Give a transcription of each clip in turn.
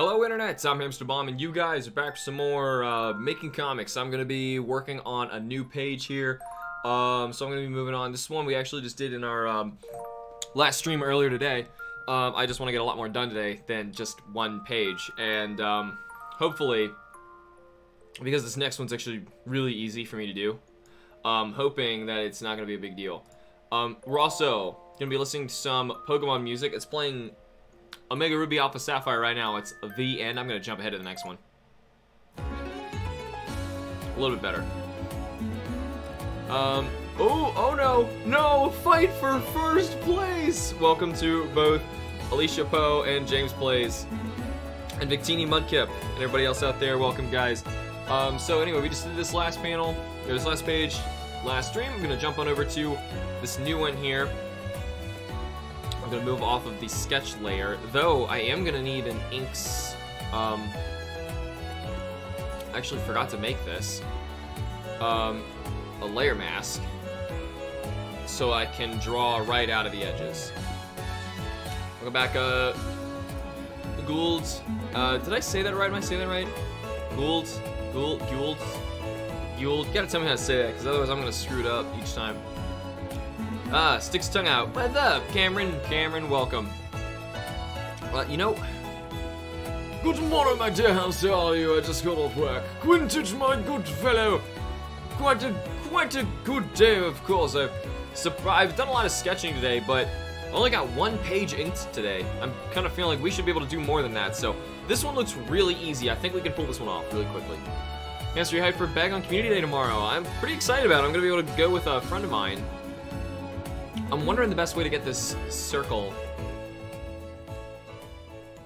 Hello Internet, I'm HamsterBomb and you guys are back for some more making comics. I'm going to be working on a new page here, so I'm going to be moving on. This one we actually just did in our last stream earlier today. I just want to get a lot more done today than just one page, and hopefully, because this next one's actually really easy for me to do, hoping that it's not going to be a big deal. We're also going to be listening to some Pokemon music. It's playing Omega Ruby Alpha Sapphire right now. It's the end. I'm going to jump ahead to the next one. A little bit better. Oh no! No! Fight for first place! Welcome to both Alicia Poe and James Plays. And Victini Mudkip. And everybody else out there, welcome guys. So anyway, we just did this last panel, or this last page, last stream. I'm going to jump on over to this new one here. I'm going to move off of the sketch layer, though I am going to need an inks. I actually forgot to make this. A layer mask, so I can draw right out of the edges. I'll go back, Gould. Did I say that right? Am I saying that right? Gould. You gotta tell me how to say that, because otherwise I'm gonna screw it up each time. Sticks tongue out. What's up, Cameron? Cameron, welcome. You know... Good morning, my dear, how are you? I just got off work. Quintage, my good fellow. Quite a good day, of course. I've done a lot of sketching today, but I only got one page inked today. I'm kind of feeling like we should be able to do more than that, so this one looks really easy. I think we can pull this one off really quickly. Hamster, you hyped for Bag on Community Day tomorrow. I'm pretty excited about it. I'm going to be able to go with a friend of mine. I'm wondering the best way to get this circle.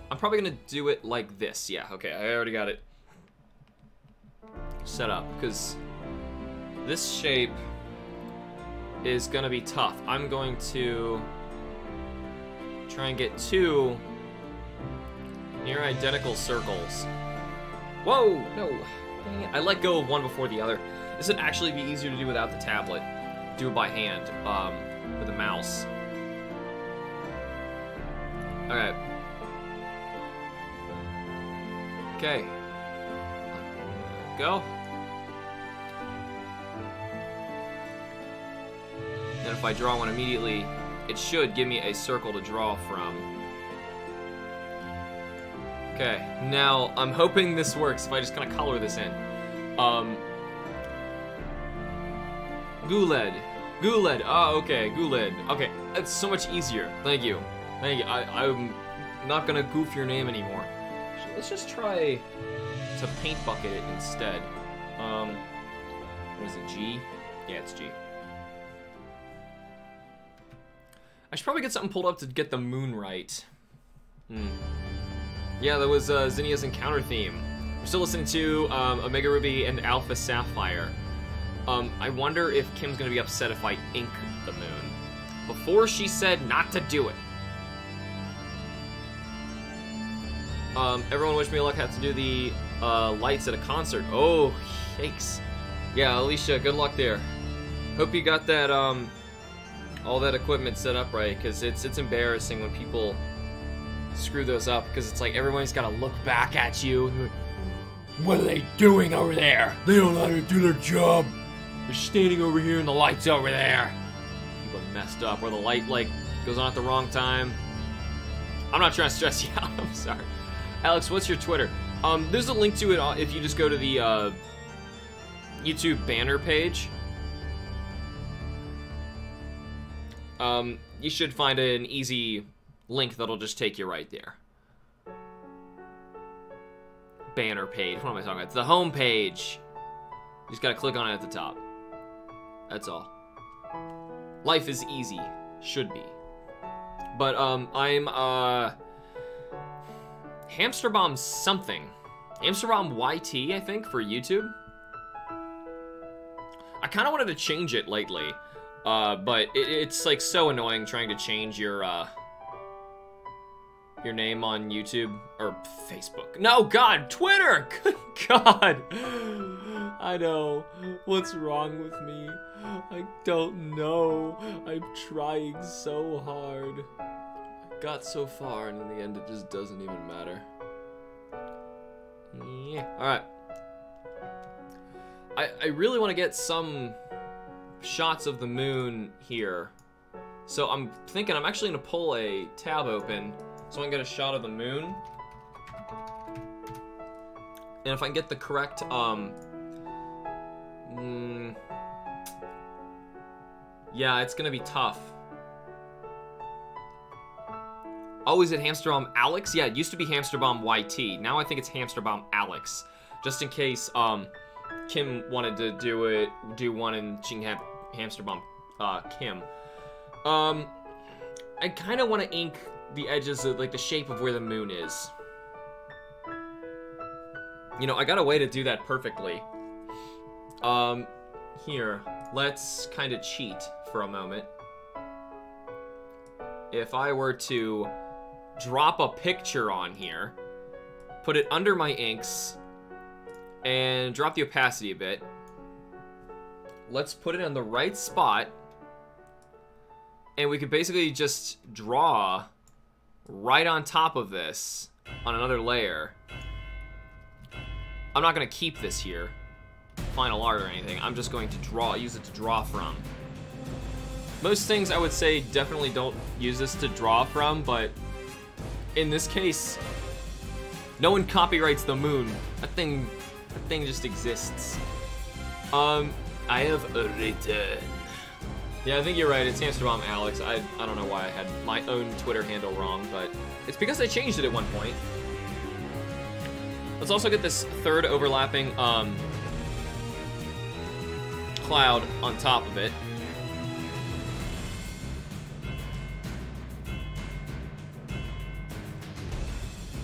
I'm probably going to do it like this. Yeah, okay, I already got it set up, because this shape is going to be tough. I'm going to try and get two near identical circles. Whoa, no, dang it. I let go of one before the other. This would actually be easier to do without the tablet. Do it by hand, with a mouse. Alright. Okay. Go. And if I draw one immediately, it should give me a circle to draw from. Okay, now I'm hoping this works if I just kind of color this in. Guled. Oh, okay, Guled. Okay, that's so much easier. Thank you. Thank you. I'm not gonna goof your name anymore. Let's just try to paint bucket it instead. What is it, G? Yeah, it's G. I should probably get something pulled up to get the moon right. Yeah, that was Zinnia's Encounter theme. We're still listening to Omega Ruby and Alpha Sapphire. I wonder if Kim's gonna be upset if I ink the moon. Before she said not to do it. Everyone wish me luck. Have to do the lights at a concert. Oh, yikes. Yeah, Alicia, good luck there. Hope you got that all that equipment set up right, because it's embarrassing when people screw those up, because it's like everyone's got to look back at you. What are they doing over there? They don't know how to do their job. They're standing over here and the light's over there. People are messed up, or the light like goes on at the wrong time. I'm not trying to stress you out. I'm sorry. Alex, what's your Twitter? There's a link to it if you just go to the YouTube banner page. You should find an easy link that'll just take you right there. Banner page. What am I talking about? It's the home page. You just gotta click on it at the top. That's all. Life is easy. Should be. But, I'm, HamsterBomb something. HamsterBomb YT, I think, for YouTube. I kind of wanted to change it lately. But it's like so annoying trying to change your name on YouTube or Facebook. No, God, Twitter! Good God! I know. What's wrong with me? I don't know. I'm trying so hard. I got so far, and in the end, it just doesn't even matter. Yeah, alright. I really want to get some shots of the moon here. So I'm thinking I'm actually going to pull a tab open so I can get a shot of the moon. And if I can get the correct, yeah, it's gonna be tough. Oh, is it HamsterBomb Alex? Yeah, it used to be HamsterBomb YT. Now I think it's HamsterBomb Alex. Just in case, Kim wanted to do one and she can have HamsterBomb, Kim. I kind of want to ink the edges of, like, the shape of where the moon is. You know, I got a way to do that perfectly. Here, let's kind of cheat for a moment. If I were to drop a picture on here, put it under my inks, and drop the opacity a bit. Let's put it in the right spot, and we could basically just draw right on top of this on another layer. I'm not going to keep this here, final art or anything. I'm just going to use it to draw from. Most things I would say definitely don't use this to draw from, but in this case, no one copyrights the moon. That thing just exists. I have a return. Yeah, I think you're right. It's HamsterBomb Alex. I don't know why I had my own Twitter handle wrong, but it's because I changed it at one point. Let's also get this third overlapping cloud on top of it.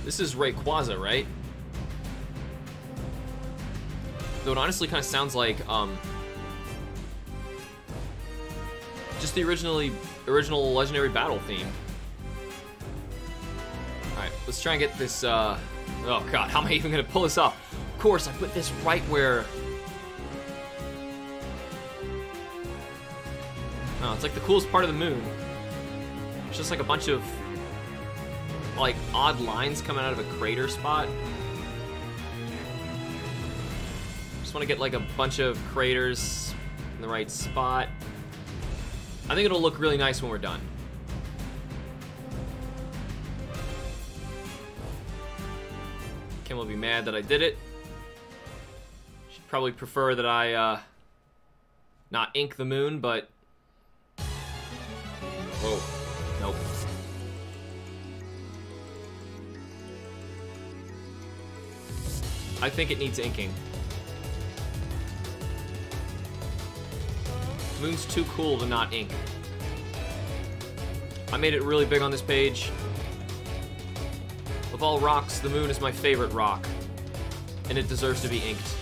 This is Rayquaza, right? Though it honestly kind of sounds like just the original Legendary Battle theme. Alright, let's try and get this, oh god, how am I even gonna pull this off? Of course, I put this right where... Oh, it's like the coolest part of the moon. It's just like a bunch of, like, odd lines coming out of a crater spot. Just want to get, like, a bunch of craters in the right spot. I think it'll look really nice when we're done. Kim will be mad that I did it. She'd probably prefer that I, not ink the moon, but... Whoa. Nope. I think it needs inking. Moon's too cool to not ink. I made it really big on this page. Of all rocks, the moon is my favorite rock, and it deserves to be inked.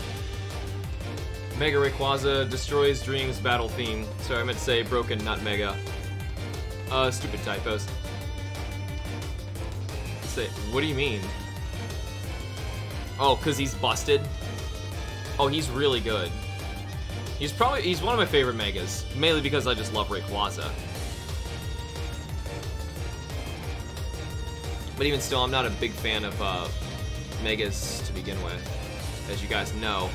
Mega Rayquaza destroys dreams battle theme. Sorry, I meant to say broken, not mega. Stupid typos. Say, what do you mean? Oh, cause he's busted? Oh, he's really good. He's one of my favorite megas, mainly because I just love Rayquaza. But even still, I'm not a big fan of megas to begin with, as you guys know.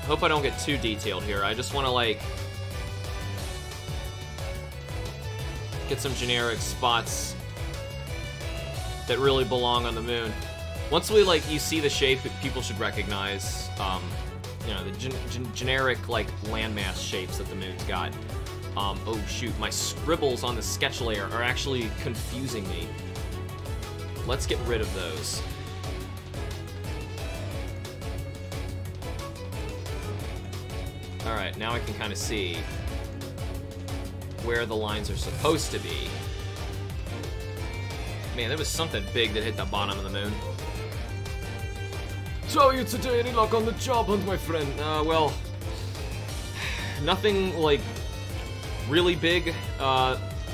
Hope I don't get too detailed here. I just want to, like, get some generic spots that really belong on the moon. Once we, like, you see the shape, people should recognize, you know, the generic, like, landmass shapes that the moon's got. Oh shoot, my scribbles on the sketch layer are actually confusing me. Let's get rid of those. Alright, now I can kind of see where the lines are supposed to be. Man, there was something big that hit the bottom of the moon. So you today, any luck on the job hunt, my friend? Well, nothing, like, really big,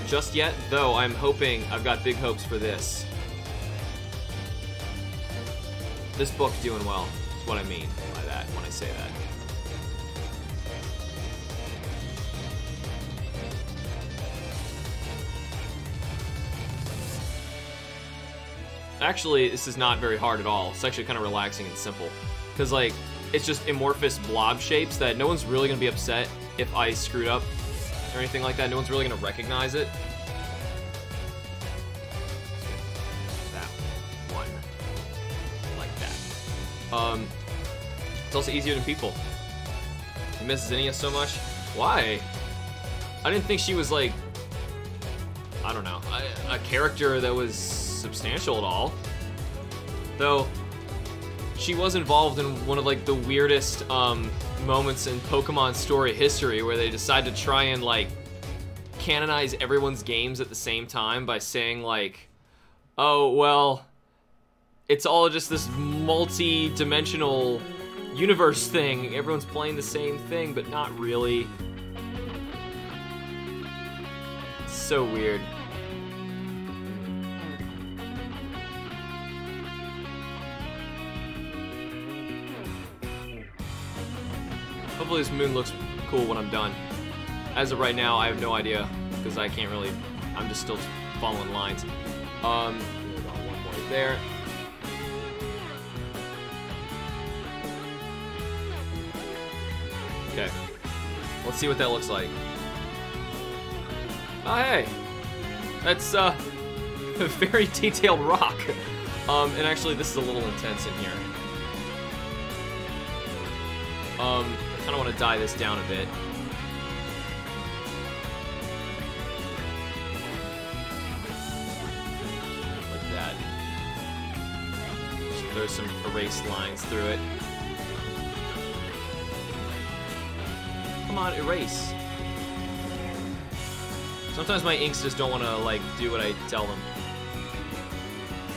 just yet, though I'm hoping, I've got big hopes for this. This book doing well. what I mean by that when I say that. Actually, this is not very hard at all. It's actually kind of relaxing and simple. Because, like, it's just amorphous blob shapes that no one's really going to be upset if I screwed up or anything like that. No one's really going to recognize it. That one. Like that. It's also easier than people. You miss Zinnia so much? Why? I didn't think she was, like, I don't know, a character that was substantial at all. Though, she was involved in one of, like, the weirdest moments in Pokemon story history where they decide to try and, like, canonize everyone's games at the same time by saying, like, oh, well, it's all just this multi-dimensional universe thing. Everyone's playing the same thing, but not really. It's so weird. Hopefully this moon looks cool when I'm done. As of right now, I have no idea, because I can't really, I'm just still following lines. Got one more right there. Okay, let's see what that looks like. Oh hey, that's a very detailed rock. And actually this is a little intense in here. I kind of want to dye this down a bit. Like that. Just throw some erased lines through it. Come on, erase. Sometimes my inks just don't want to, like, do what I tell them.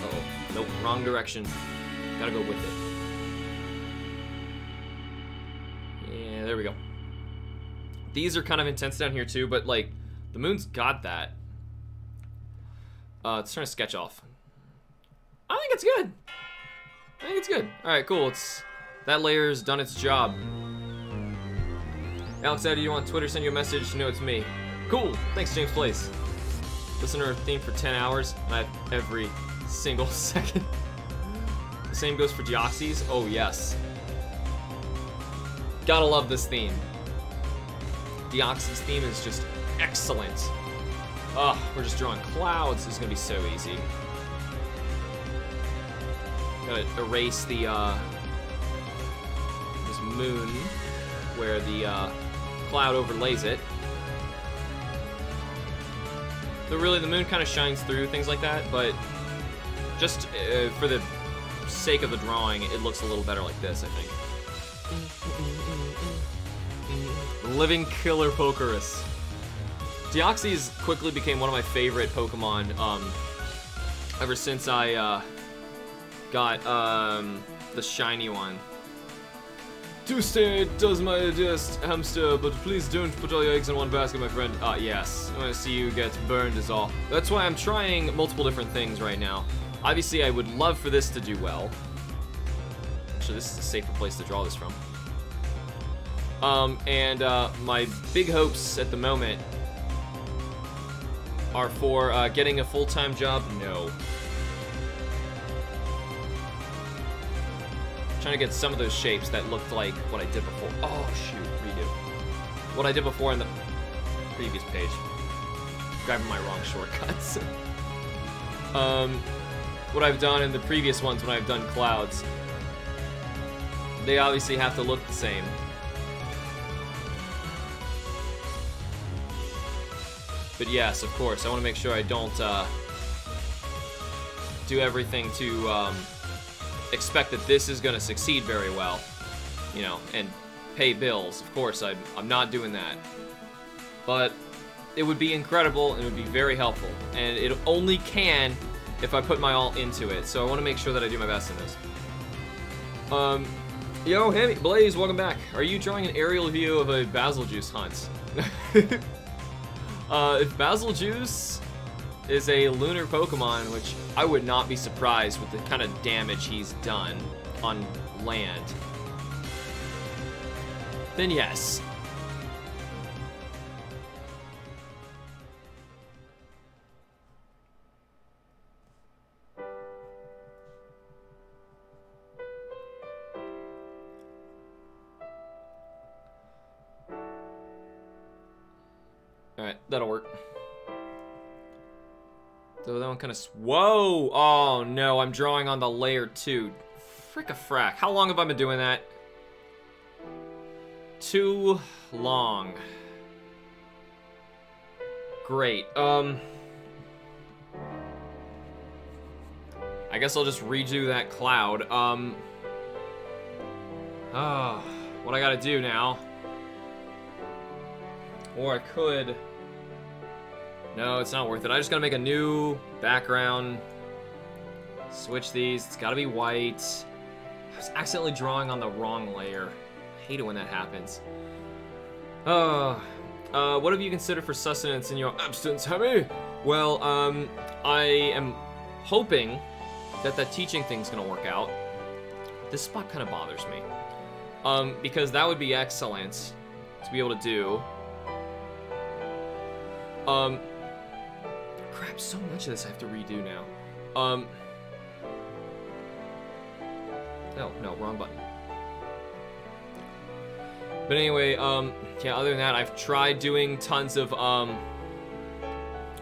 Uh-oh. Nope, wrong direction. Gotta go with it. Yeah, there we go. These are kind of intense down here too, but, like, the moon's got that. It's trying to sketch off. I think it's good. I think it's good. Alright, cool. That layer's done its job. Alex added you on Twitter, send you a message, you know it's me. Cool, thanks James Place. Listen to our theme for 10 hours, and I have every single second. The same goes for Deoxys. Oh yes. Gotta love this theme. Deoxys theme is just excellent. Ugh, we're just drawing clouds. This is gonna be so easy. Gotta erase the this moon where the cloud overlays it. But really, the moon kind of shines through things like that, but just for the sake of the drawing, it looks a little better like this, I think. Living Killer Pokerus. Deoxys quickly became one of my favorite Pokemon ever since I got the shiny one. Tuesday does my dearest hamster, but please don't put all your eggs in one basket, my friend. Yes. I want to see you get burned is all. That's why I'm trying multiple different things right now. Obviously, I would love for this to do well. Actually, this is a safer place to draw this from. My big hopes at the moment are for getting a full-time job. No. Trying to get some of those shapes that looked like what I did before. Oh shoot, redo. What I did before in the previous page. Grabbing my wrong shortcuts. What I've done in the previous ones when I've done clouds. They obviously have to look the same. But yes, of course, I want to make sure I don't do everything to expect that this is going to succeed very well, you know, and pay bills. Of course, I'm not doing that. But it would be incredible, and it would be very helpful. And it only can if I put my all into it. So I want to make sure that I do my best in this. Yo, Hammy, Blaze, welcome back. Are you drawing an aerial view of a Basil Juice hunt? If Basil Juice is a lunar Pokemon, which I would not be surprised with the kind of damage he's done on land, then yes. Alright, that'll work. So that one kind of... Whoa! Oh, no, I'm drawing on the layer 2. Frick-a-frack. How long have I been doing that? Too long. Great. I guess I'll just redo that cloud. What I gotta do now... Or I could... No, it's not worth it. I just gotta make a new background. Switch these. It's gotta be white. I was accidentally drawing on the wrong layer. I hate it when that happens. What have you considered for sustenance in your absence, Hemi? Well, I am hoping that that teaching thing's gonna work out. This spot kind of bothers me. Because that would be excellent to be able to do. Crap, so much of this I have to redo now. No, wrong button. But anyway, yeah, other than that, I've tried doing tons of,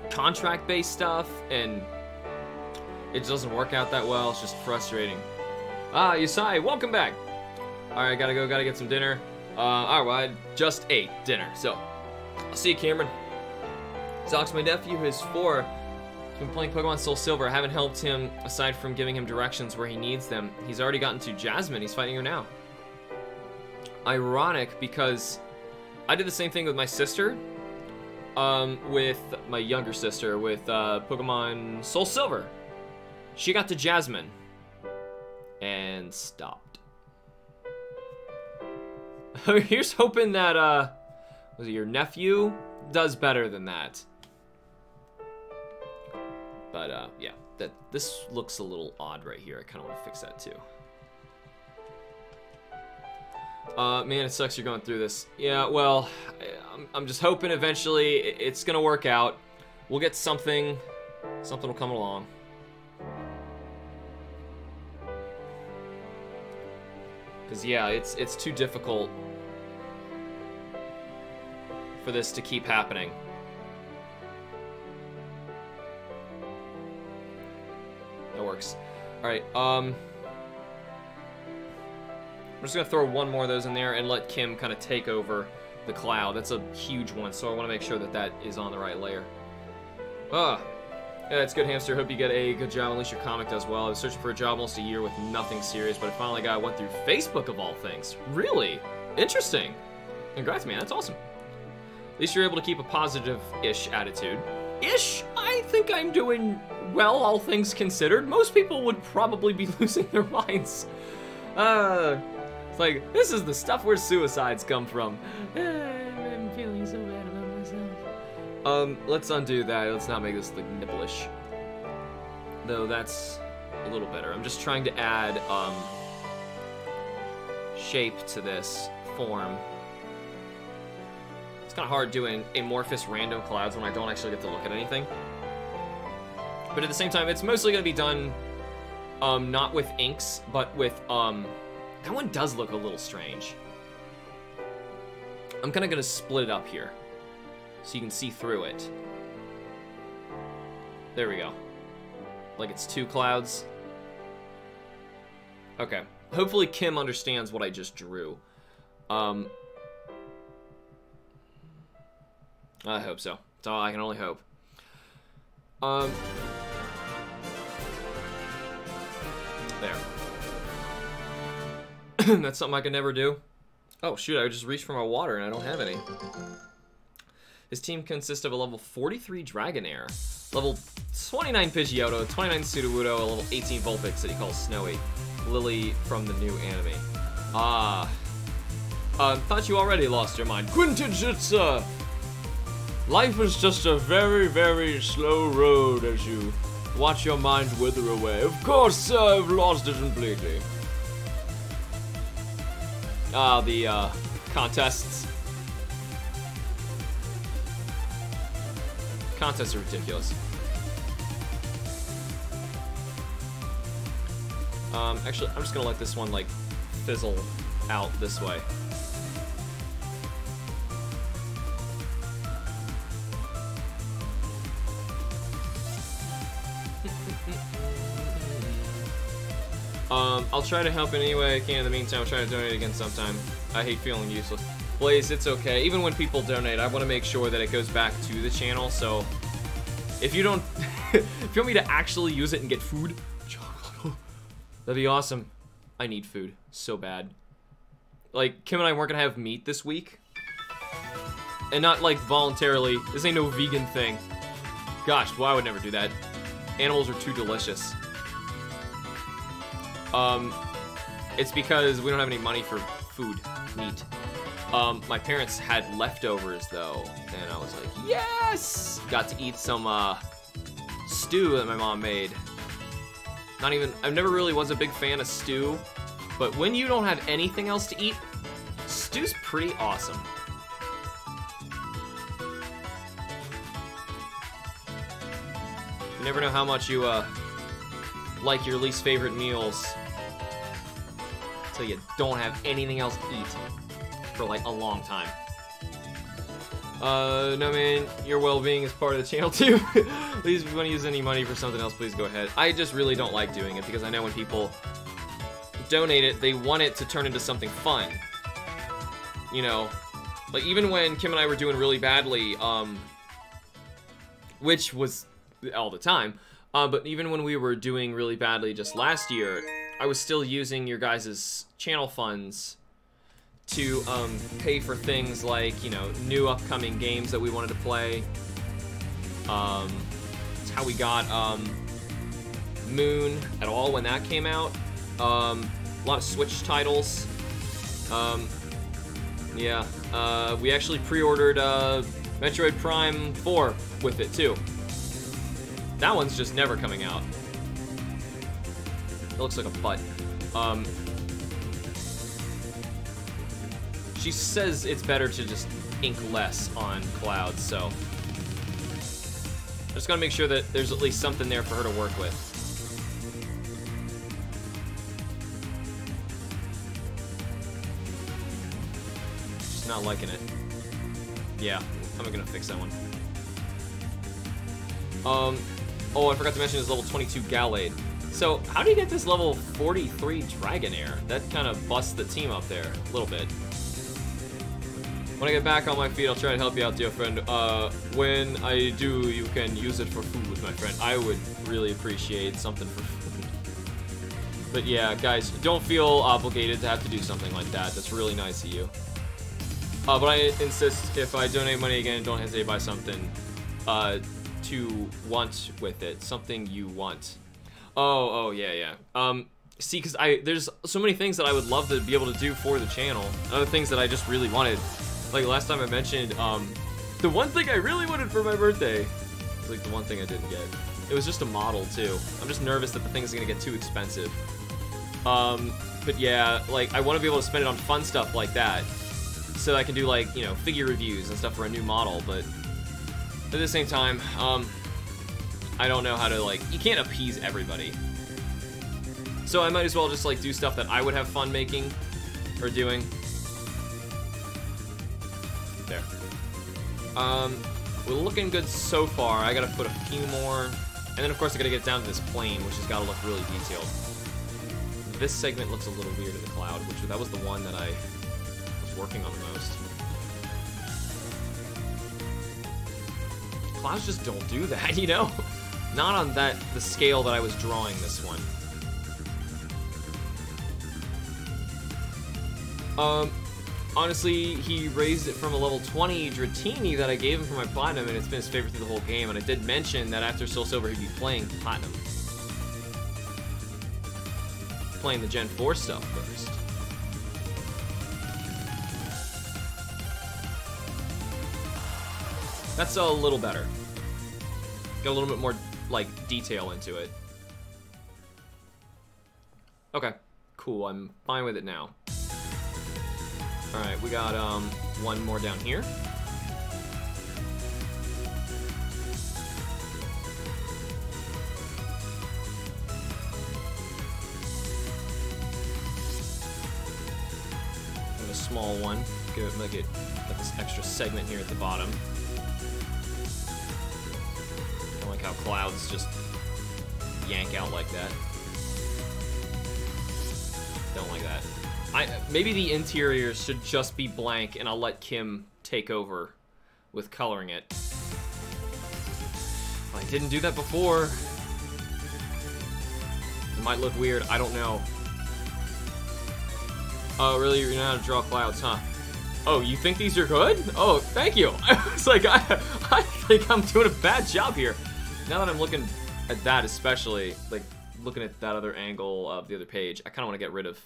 contract-based stuff, and it doesn't work out that well. It's just frustrating. Ah, Yasai, welcome back! Alright, gotta get some dinner. Alright, well, I just ate dinner, so I'll see you, Cameron. Zox, my nephew, who's 4, has been playing Pokemon Soul Silver. I haven't helped him, aside from giving him directions where he needs them. He's already gotten to Jasmine. He's fighting her now. Ironic, because I did the same thing with my sister. With my younger sister, with Pokemon Soul Silver. She got to Jasmine. And stopped. Here's hoping that, was it your nephew? Does better than that. But, yeah, this looks a little odd right here. I kind of want to fix that, too. Man, it sucks you're going through this. Yeah, well, I'm just hoping eventually it's going to work out. We'll get something. Something will come along. Because, yeah, it's too difficult for this to keep happening. That works. Alright, I'm just gonna throw one more of those in there and let Kim kind of take over the cloud. That's a huge one, so I want to make sure that that is on the right layer. Yeah, it's good, Hamster. Hope you get a good job. At least your comic does well. I was searching for a job almost a year with nothing serious, but I finally got one through Facebook of all things. Really? Interesting. Congrats, man. That's awesome. At least you're able to keep a positive-ish attitude. Ish? I think I'm doing well, all things considered. Most people would probably be losing their minds. It's like, this is the stuff where suicides come from. I'm feeling so bad about myself. Let's undo that. Let's not make this look nipplish. Though that's a little better. I'm just trying to add, shape to this form. It's kind of hard doing amorphous random clouds when I don't actually get to look at anything. But at the same time, it's mostly going to be done, not with inks, but with, that one does look a little strange. I'm kind of going to split it up here, so you can see through it. There we go. Like it's 2 clouds. Okay. Hopefully Kim understands what I just drew. I hope so. That's all I can only hope. There. That's something I can never do. Oh, shoot, I just reached for my water and I don't have any. His team consists of a level 43 Dragonair, level 29 Pidgeotto, 29 Sudowoodo, a level 18 Vulpix that he calls Snowy, Lily from the new anime. Thought you already lost your mind. Quintage, it's, life is just a very, very slow road as you watch your mind wither away. Of course, I've lost it completely. The contests. Contests are ridiculous. Actually, I'm just gonna let this one, like, fizzle out this way. I'll try to help in any way I can. In the meantime, I'll try to donate again sometime. I hate feeling useless. Blaze, it's okay. Even when people donate, I want to make sure that it goes back to the channel, so if you don't... if you want me to actually use it and get food, that'd be awesome. I need food so bad. Like, Kim and I weren't gonna have meat this week. And not, like, voluntarily. This ain't no vegan thing. Gosh, well, I would never do that. Animals are too delicious. It's because we don't have any money for food, meat. My parents had leftovers, though, and I was like, yes! Got to eat some, stew that my mom made. I never really was a big fan of stew, but when you don't have anything else to eat, stew's pretty awesome. You never know how much you, like your least favorite meals until you don't have anything else to eat for, like, a long time. No, man, your well-being is part of the channel, too. Please, if you want to use any money for something else, please go ahead. I just really don't like doing it, because I know when people donate it, they want it to turn into something fun. You know, like, even when Kim and I were doing really badly, which was all the time, but even when we were doing really badly just last year, I was still using your guys' channel funds to pay for things like, you know, new upcoming games that we wanted to play. It's how we got Moon at all when that came out. A lot of Switch titles. Yeah, we actually pre-ordered Metroid Prime 4 with it too. That one's just never coming out. It looks like a butt. She says it's better to just ink less on clouds, so I just gotta make sure that there's at least something there for her to work with. She's not liking it. Yeah, I'm gonna fix that one. Oh, I forgot to mention his level 22 Gallade. So, how do you get this level 43 Dragonair? That kind of busts the team up there a little bit. When I get back on my feet, I'll try to help you out, dear friend. When I do, you can use it for food, my friend. I would really appreciate something for food. But yeah, guys, don't feel obligated to have to do something like that. That's really nice of you. But I insist, if I donate money again, don't hesitate to buy something to want with it. Something you want. Oh, yeah. See, because there's so many things that I would love to be able to do for the channel. Other things that I just really wanted. Like last time I mentioned, the one thing I really wanted for my birthday was like the one thing I didn't get. It was just a model too. I'm just nervous that the thing's gonna get too expensive. But yeah, like I want to be able to spend it on fun stuff like that, so that I can do like, you know, figure reviews and stuff for a new model. But at the same time, I don't know how to, like, you can't appease everybody. So I might as well just like do stuff that I would have fun making or doing. There. We're looking good so far. I gotta put a few more, and then of course I gotta get down to this plane, which has gotta look really detailed. This segment looks a little weird in the cloud, which that was the one that I was working on the most. Clouds just don't do that, you know? Not on the scale that I was drawing this one. Honestly, he raised it from a level 20 Dratini that I gave him for my Platinum, and it's been his favorite through the whole game, and I did mention that after Soul Silver he'd be playing Platinum. Playing the Gen 4 stuff first. That's a little better. Got a little bit more, like, detail into it. Okay, cool, I'm fine with it now. Alright, we got one more down here. And a small one. Make it like this extra segment here at the bottom. I don't like how clouds just yank out like that. Don't like that. Maybe the interior should just be blank, and I'll let Kim take over with coloring it. I didn't do that before. It might look weird. I don't know. Oh, really? You know how to draw clouds, huh? Oh, you think these are good? Oh, thank you. It's like, I think I'm doing a bad job here. Now that I'm looking at that, especially, like, looking at that other angle of the other page, I kind of want to get rid of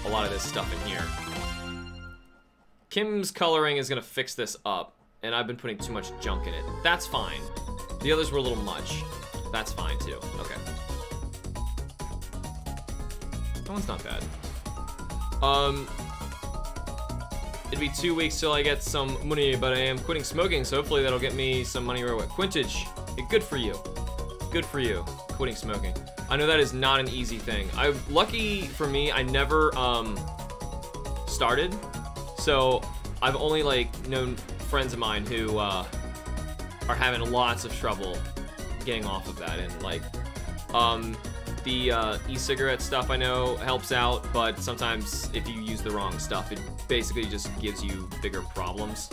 a lot of this stuff in here. Kim's coloring is going to fix this up, and I've been putting too much junk in it. That's fine. The others were a little much. That's fine, too. Okay. That one's not bad. It'd be 2 weeks till I get some money, but I am quitting smoking, so hopefully that'll get me some money right away. Quintage, good for you. Good for you, quitting smoking. I know that is not an easy thing. Lucky for me, I never started, so I've only like known friends of mine who are having lots of trouble getting off of that, and like the e-cigarette stuff I know helps out, but sometimes if you use the wrong stuff, it basically just gives you bigger problems.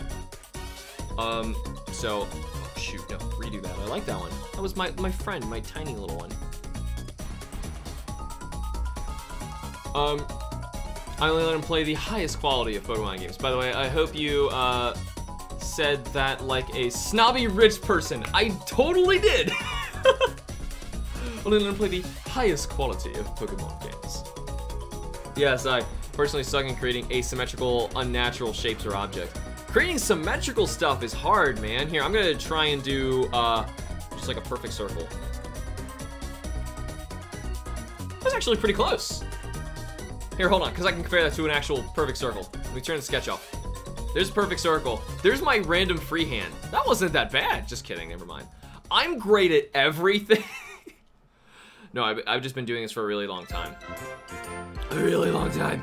So, oh shoot, no, redo that. I like that one. That was my friend, my tiny little one. I only let him play the highest quality of Pokemon games. By the way, I hope you said that like a snobby rich person. I totally did. Only let him play the highest quality of Pokemon games. Yes, I personally suck in creating asymmetrical, unnatural shapes or objects. Creating symmetrical stuff is hard, man. Here, I'm gonna try and do just like a perfect circle. That's actually pretty close. Here, hold on, because I can compare that to an actual perfect circle. Let me turn the sketch off. There's a perfect circle. There's my random freehand. That wasn't that bad. Just kidding, never mind. I'm great at everything. No, I've just been doing this for a really long time. A really long time.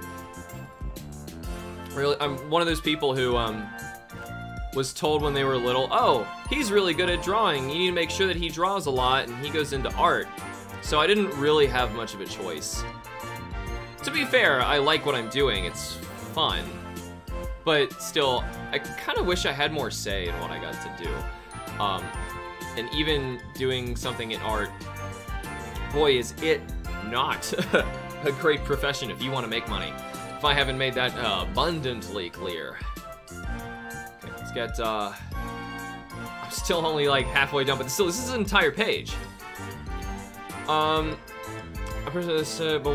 Really, I'm one of those people who was told when they were little, oh, he's really good at drawing. You need to make sure that he draws a lot and he goes into art. So I didn't really have much of a choice. To be fair, I like what I'm doing. It's fun. But still, I kind of wish I had more say in what I got to do. And even doing something in art, boy, is it not a great profession if you want to make money. If I haven't made that abundantly clear. Okay, let's get, I'm still only like halfway done, but still, this is an entire page. But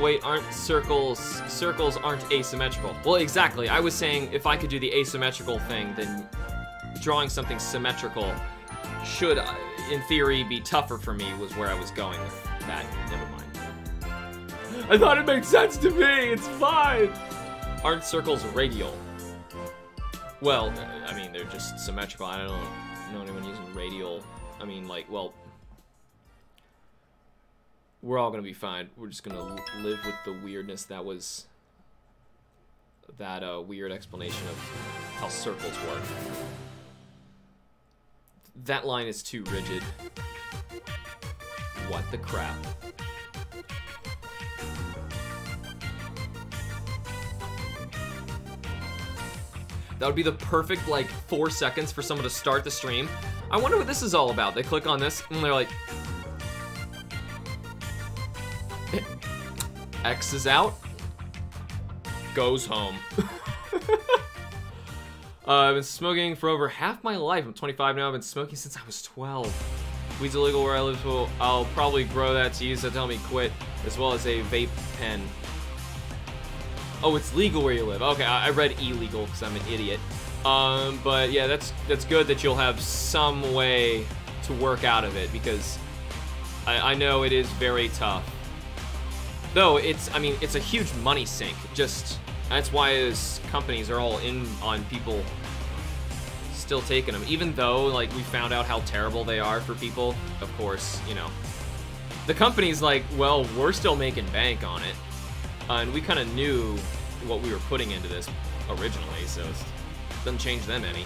wait, aren't circles aren't asymmetrical. Well, exactly, I was saying if I could do the asymmetrical thing, then drawing something symmetrical should, in theory, be tougher for me, was where I was going with that. Never mind. I thought it made sense to me, it's fine! Aren't circles radial? Well, I mean, they're just symmetrical. I don't know anyone using radial. I mean, like, well, we're all gonna be fine. We're just gonna live with the weirdness that was that weird explanation of how circles work. That line is too rigid. What the crap? That would be the perfect, like, 4 seconds for someone to start the stream. I wonder what this is all about. They click on this, and they're like, X is out, goes home. I've been smoking for over half my life. I'm 25 now. I've been smoking since I was 12. Weed's illegal where I live, so I'll probably grow that to use to tell me quit, as well as a vape pen. Oh, it's legal where you live. Okay, I read illegal because I'm an idiot. But yeah, that's good that you'll have some way to work out of it, because I know it is very tough. Though I mean, it's a huge money sink. Just That's why those companies are all in on people still taking them, even though, like, we found out how terrible they are for people. Of course, you know, the company's like, well, we're still making bank on it, and we kind of knew what we were putting into this originally, so it doesn't change them any.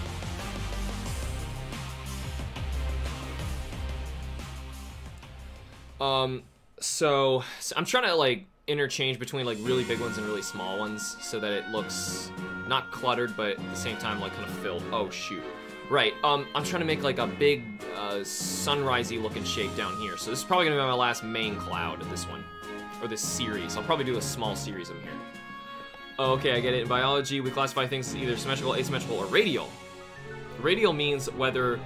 So I'm trying to, like, interchange between, like, really big ones and really small ones so that it looks not cluttered, but at the same time, like, kind of filled. Oh, shoot. Right, I'm trying to make, like, a big, sunrisey looking shape down here. So this is probably gonna be my last main cloud of this one, or this series. I'll probably do a small series in here. Oh, okay, I get it. In biology, we classify things as either symmetrical, asymmetrical, or radial. Radial means whether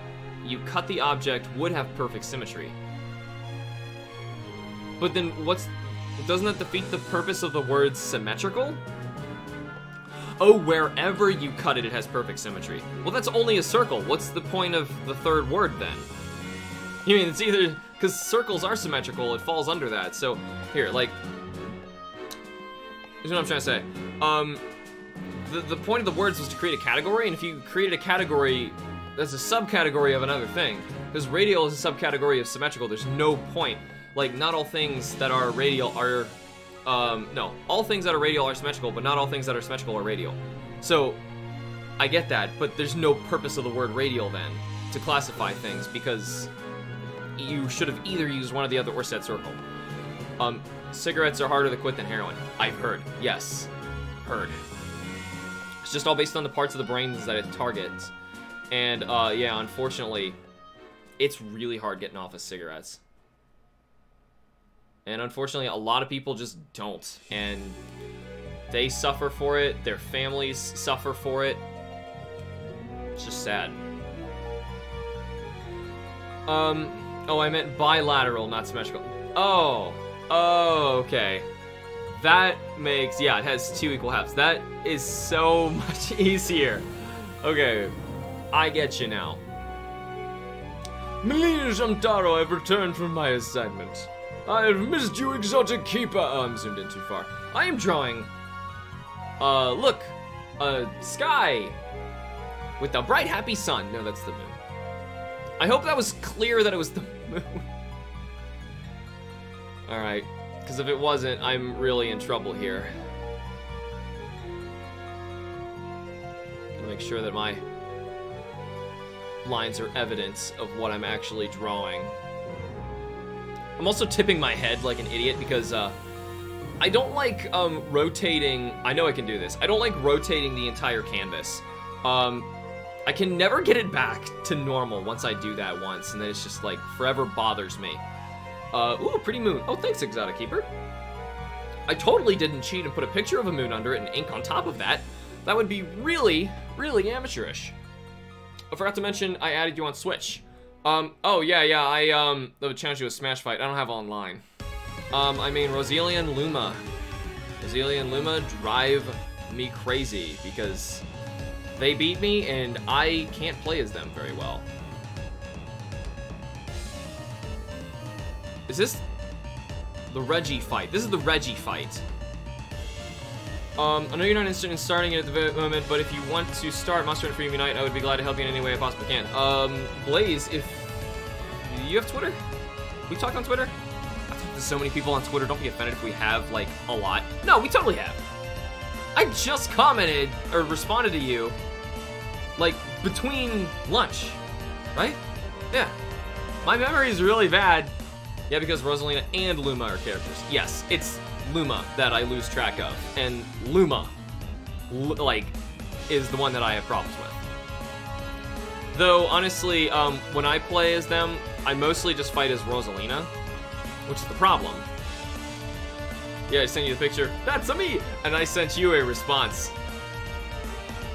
you cut the object would have perfect symmetry. But then doesn't that defeat the purpose of the word symmetrical? Oh, wherever you cut it, it has perfect symmetry. Well, that's only a circle. What's the point of the third word then? You mean it's either, because circles are symmetrical, it falls under that. So, here, like, here's what I'm trying to say. The point of the words was to create a category, and if you created a category that's a subcategory of another thing, because radial is a subcategory of symmetrical, there's no point. Like, not all things that are radial are, no, all things that are radial are symmetrical, but not all things that are symmetrical are radial. So, I get that, but there's no purpose of the word radial then, to classify things, because you should have either used one or the other or said circle. Cigarettes are harder to quit than heroin. I've heard. Yes. Heard. It's just all based on the parts of the brains that it targets. And, yeah, unfortunately, it's really hard getting off of cigarettes. And unfortunately, a lot of people just don't. And they suffer for it. Their families suffer for it. It's just sad. Oh, I meant bilateral, not symmetrical. Oh, okay. That makes, yeah, it has 2 equal halves. That is so much easier. Okay, I get you now. Melina Jamtaro, I've returned from my assignment. I have missed you, exotic keeper. Oh, I'm zoomed in too far. I am drawing, look, a sky with a bright, happy sun. No, that's the moon. I hope that was clear that it was the moon. Alright, because if it wasn't, I'm really in trouble here. Make sure that my lines are evidence of what I'm actually drawing. I'm also tipping my head like an idiot because I don't like rotating. I know I can do this. I don't like rotating the entire canvas. I can never get it back to normal once I do that once, and then it's just like forever bothers me. Ooh, pretty moon. Oh, thanks, Exotic Keeper. I totally didn't cheat and put a picture of a moon under it and ink on top of that. That would be really, really amateurish. I forgot to mention I added you on Switch. Oh, yeah, I would challenge you a Smash fight. I don't have online. I mean, Roselia and Luma. Roselia and Luma drive me crazy because they beat me and I can't play as them very well. Is this the Reggie fight? This is the Reggie fight. I know you're not interested in starting it at the moment, but if you want to start Monster Hunter Freedom Unite, I would be glad to help you in any way I possibly can. Blaze, if you have Twitter? We talked on Twitter? I talked to so many people on Twitter. Don't be offended if we have, like, a lot. No, we totally have. I just commented, or responded to you, like, between lunch, right? Yeah. My memory is really bad. Yeah, because Rosalina and Luma are characters. Yes, it's Luma that I lose track of, and Luma, like, is the one that I have problems with. Though, honestly, when I play as them, I mostly just fight as Rosalina, which is the problem. Yeah, I sent you the picture. That's me! And I sent you a response.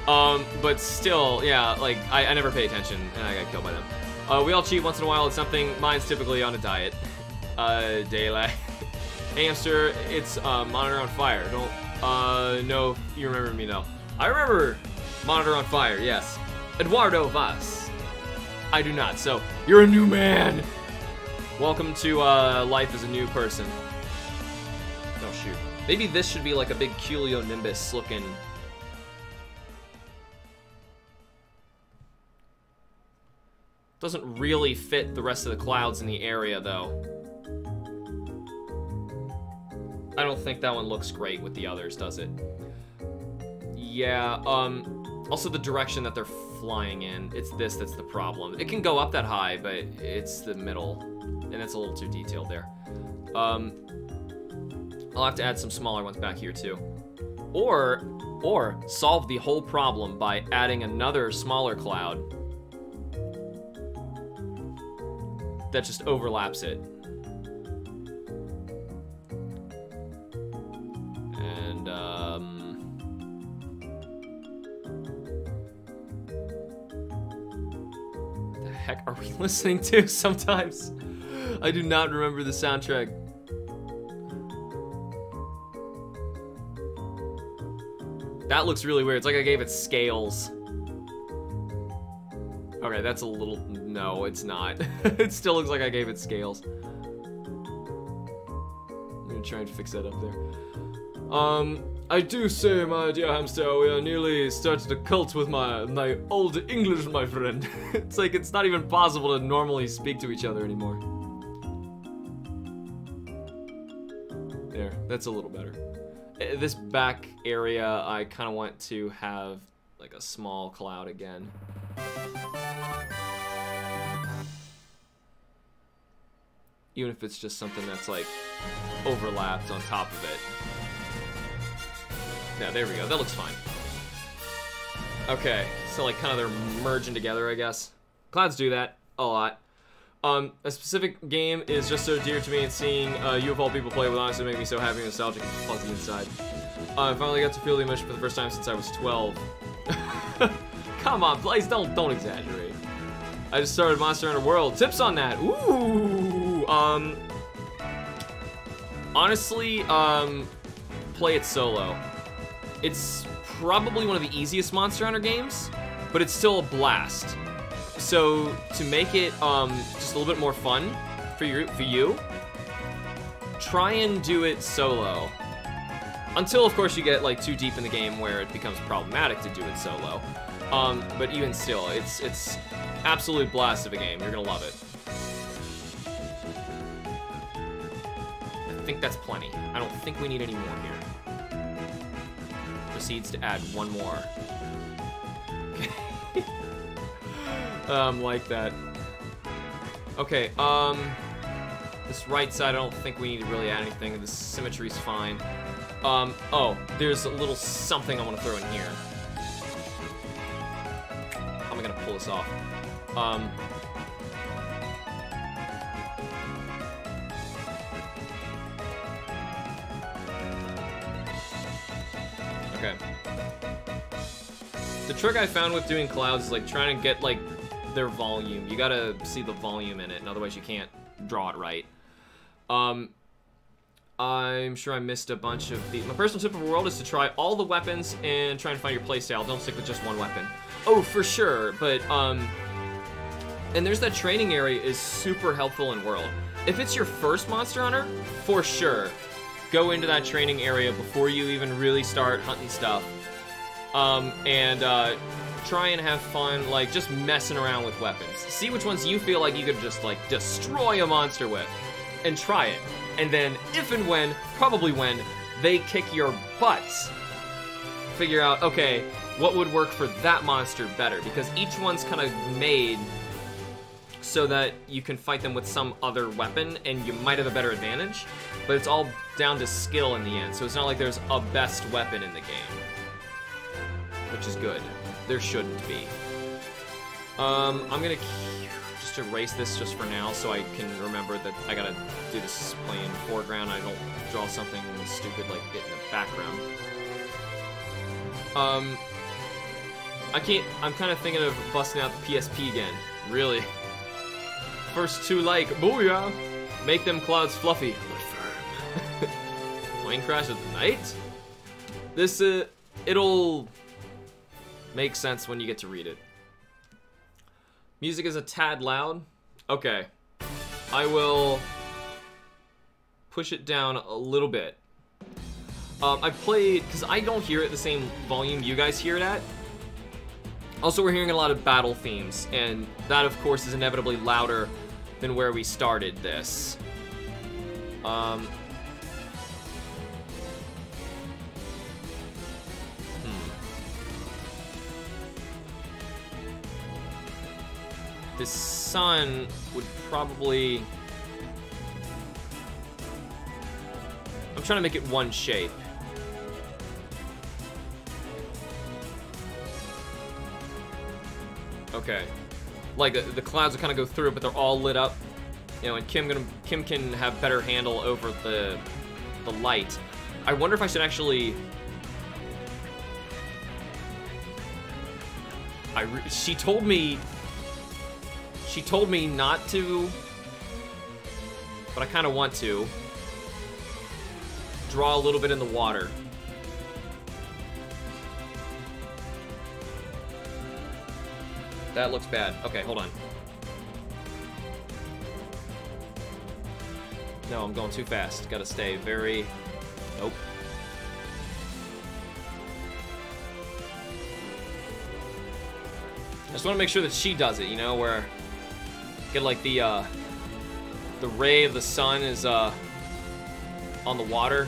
But still, yeah, like, I never pay attention, and I got killed by them. We all cheat once in a while at something. Mine's typically on a diet. Daylight. Hey, Hamster, it's, Monitor on Fire. Don't, no, you remember me, though. I remember Monitor on Fire, yes. Eduardo Vaz. I do not, so, you're a new man! Welcome to, life as a new person. Oh, shoot. Maybe this should be like a big cumulonimbus looking. Doesn't really fit the rest of the clouds in the area, though. I don't think that one looks great with the others, does it? Yeah, also the direction that they're flying in. It's this that's the problem. It can go up that high, but it's the middle, and it's a little too detailed there. I'll have to add some smaller ones back here, too. Or solve the whole problem by adding another smaller cloud that just overlaps it. And, what the heck are we listening to sometimes? I do not remember the soundtrack. That looks really weird. It's like I gave it scales. Okay, that's a little... No, it's not. It still looks like I gave it scales. I'm gonna try and fix that up there. I do say, my dear hamster, we are nearly started a cult with my old English, my friend. It's like it's not even possible to normally speak to each other anymore. There, that's a little better. This back area, I kind of want to have like a small cloud again. Even if it's just something that's like overlapped on top of it. Yeah, there we go. That looks fine. Okay, so like kind of they're merging together, I guess. Clouds do that a lot. A specific game is just so dear to me, and seeing you of all people play will honestly make me so happy and nostalgic and fuzzy inside. I finally got to feel the emotion for the first time since I was 12. Come on, Blaze, don't exaggerate. I just started Monster Hunter World. Tips on that? Ooh. Honestly, play it solo. It's probably one of the easiest Monster Hunter games, but it's still a blast. So to make it just a little bit more fun for you, try and do it solo. Until, of course, you get like too deep in the game where it becomes problematic to do it solo. But even still, it's absolute blast of a game. You're gonna love it. I think that's plenty. I don't think we need any more here. Proceeds to add one more. Like that. Okay, this right side, I don't think we need to really add anything. The symmetry's fine. Oh, there's a little something I want to throw in here. How am I gonna pull this off? Okay. The trick I found with doing clouds is like trying to get like their volume. You gotta see the volume in it, and otherwise you can't draw it right. I'm sure I missed a bunch of the... My personal tip of the world is to try all the weapons and try and find your playstyle. Don't stick with just one weapon. Oh, for sure, but, and there's that training area is super helpful in World. If it's your first Monster Hunter, for sure, go into that training area before you even really start hunting stuff. Try and have fun, like, just messing around with weapons. See which ones you feel like you could just, like, destroy a monster with, and try it. And then, if and when, probably when, they kick your butts, figure out, okay, what would work for that monster better? Because each one's kind of made so that you can fight them with some other weapon, and you might have a better advantage, but it's all down to skill in the end, so it's not like there's a best weapon in the game. Which is good. There shouldn't be. I'm gonna just erase this just for now so I can remember that I gotta do this play in foreground. I don't draw something stupid like it in the background. I'm kind of thinking of busting out the PSP again. Really. First two like, booyah! Make them clouds fluffy, but firm. Plane crash at night? This, it'll make sense when you get to read it. Music is a tad loud. Okay. I will push it down a little bit. I've played, because I don't hear it the same volume you guys hear it at. Also, we're hearing a lot of battle themes, and that, of course, is inevitably louder than where we started this. The sun would probably... I'm trying to make it one shape. Okay. Like, the clouds will kind of go through, but they're all lit up. You know, and Kim can have better handle over the light. I wonder if I should actually... She told me not to, but I kind of want to. Draw a little bit in the water. That looks bad. Okay, hold on. No, I'm going too fast. Gotta stay very... Nope. I just want to make sure that she does it, you know, where... Get like the ray of the sun is on the water.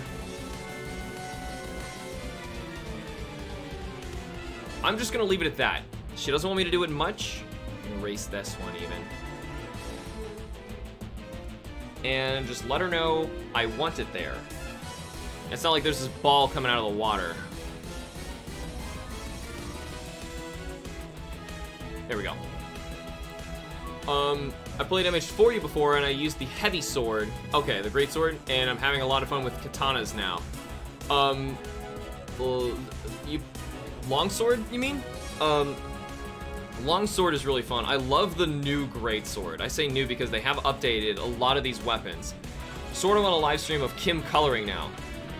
I'm just gonna leave it at that. She doesn't want me to do it much. I'm gonna erase this one even. And just let her know I want it there. It's not like there's this ball coming out of the water. There we go. I played MH4U before, and I used the heavy sword. Okay, the great sword, and I'm having a lot of fun with katanas now. Longsword, you mean? Longsword is really fun. I love the new great sword. I say new because they have updated a lot of these weapons. Sort of on a live stream of Kim coloring now.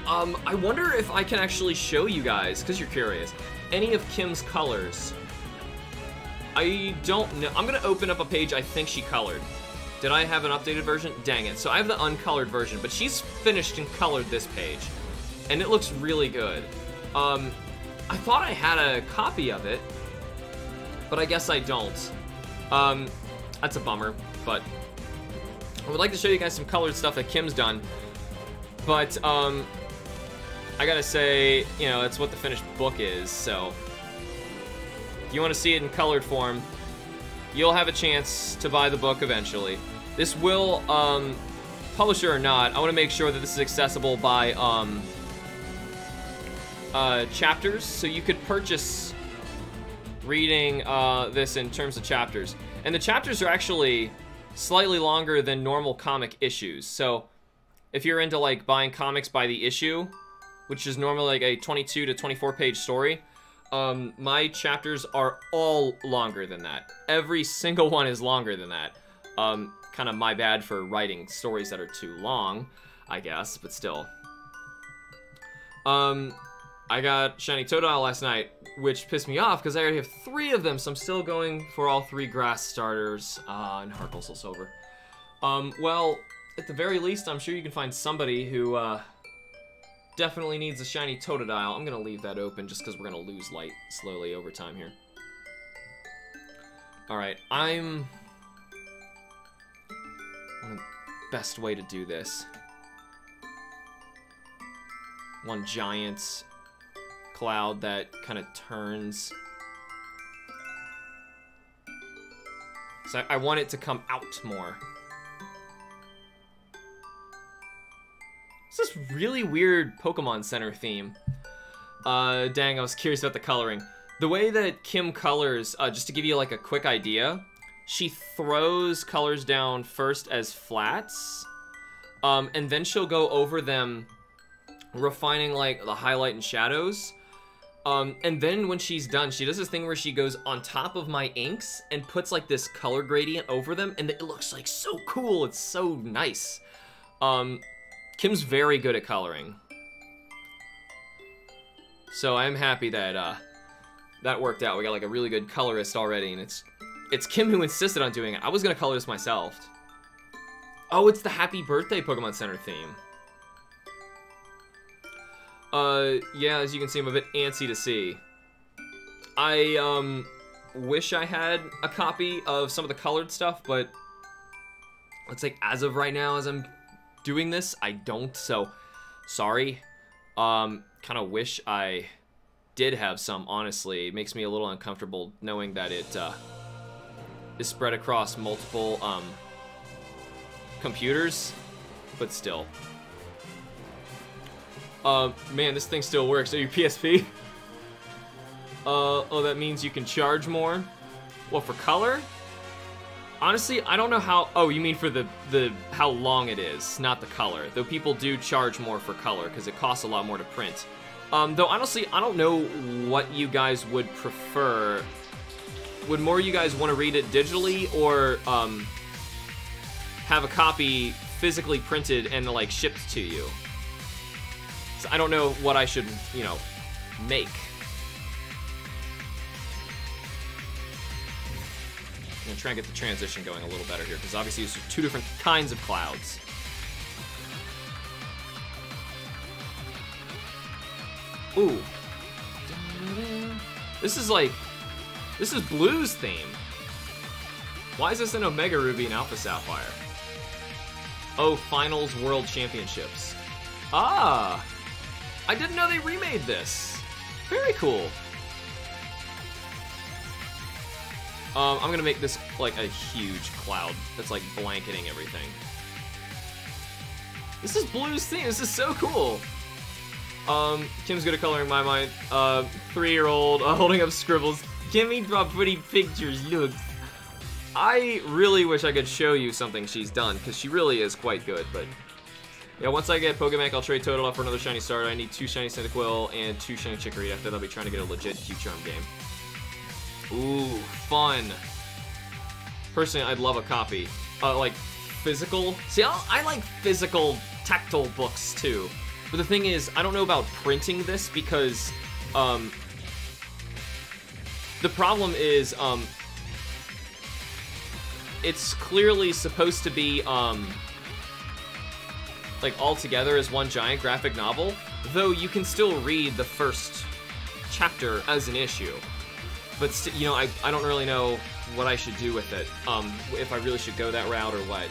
I wonder if I can actually show you guys, because you're curious, any of Kim's colors. I don't know. I'm gonna open up a page I think she colored. Did I have an updated version? Dang it. So I have the uncolored version, but she's finished and colored this page. And it looks really good. I thought I had a copy of it, but I guess I don't. That's a bummer, but I would like to show you guys some colored stuff that Kim's done. But, I gotta say, you know, that's what the finished book is, so... If you want to see it in colored form, you'll have a chance to buy the book eventually. This will, publisher or not, I want to make sure that this is accessible by, chapters, so you could purchase reading, this in terms of chapters. And the chapters are actually slightly longer than normal comic issues, so if you're into, like, buying comics by the issue, which is normally, like, a 22 to 24 page story, my chapters are all longer than that. Every single one is longer than that. Kind of my bad for writing stories that are too long, I guess, but still. I got Shiny Totodile last night, which pissed me off because I already have 3 of them, so I'm still going for all 3 grass starters, and Harkle's Silver. Well, at the very least, I'm sure you can find somebody who, definitely needs a shiny Totodile. I'm gonna leave that open just because we're gonna lose light slowly over time here. Alright, the best way to do this. One giant cloud that kind of turns. So I want it to come out more. It's this really weird Pokemon Center theme. Dang, I was curious about the coloring. The way that Kim colors, just to give you like a quick idea, she throws colors down first as flats, and then she'll go over them, refining like the highlight and shadows. And then when she's done, she does this thing where she goes on top of my inks and puts like this color gradient over them, and it looks like so cool. It's so nice. Kim's very good at coloring. So I'm happy that that worked out. We got like a really good colorist already, and it's Kim who insisted on doing it. I was gonna color this myself. Oh, it's the Happy Birthday Pokemon Center theme. Yeah, as you can see, I'm a bit antsy to see. I, wish I had a copy of some of the colored stuff, but let's say as of right now, as I'm doing this, I don't, so sorry. Kind of wish I did have some, honestly. It makes me a little uncomfortable knowing that it, is spread across multiple, computers, but still. Man, this thing still works. Are you PSP? Oh, that means you can charge more? What, for color? Honestly, I don't know how... Oh, you mean for the how long it is, not the color. Though people do charge more for color, because it costs a lot more to print. Though, honestly, I don't know what you guys would prefer. Would more of you guys want to read it digitally, or, have a copy physically printed and, like, shipped to you? So I don't know what I should, you know, make. I'm gonna try and get the transition going a little better here, because obviously there's two different kinds of clouds. Ooh. This is Blue's theme. Why is this in Omega Ruby and Alpha Sapphire? Oh, Finals World Championships. Ah! I didn't know they remade this. Very cool. I'm gonna make this like a huge cloud that's like blanketing everything. This is Blue's theme. This is so cool. Kim's good at coloring my mind. 3-year-old holding up scribbles. Kimmy draw pretty pictures. Look. I really wish I could show you something she's done, because she really is quite good, but yeah, once I get Pokemon, I'll trade Total off for another shiny starter. I need 2 shiny Cyndaquil and 2 shiny Chicory. After that, I'll be trying to get a legit Q-Charm game. Ooh, fun. Personally, I'd love a copy. Like, physical. See, I like physical, tactile books, too. But the thing is, I don't know about printing this, because, the problem is, it's clearly supposed to be, like, all together as one giant graphic novel, though you can still read the first chapter as an issue. But, you know, I don't really know what I should do with it, if I really should go that route or what.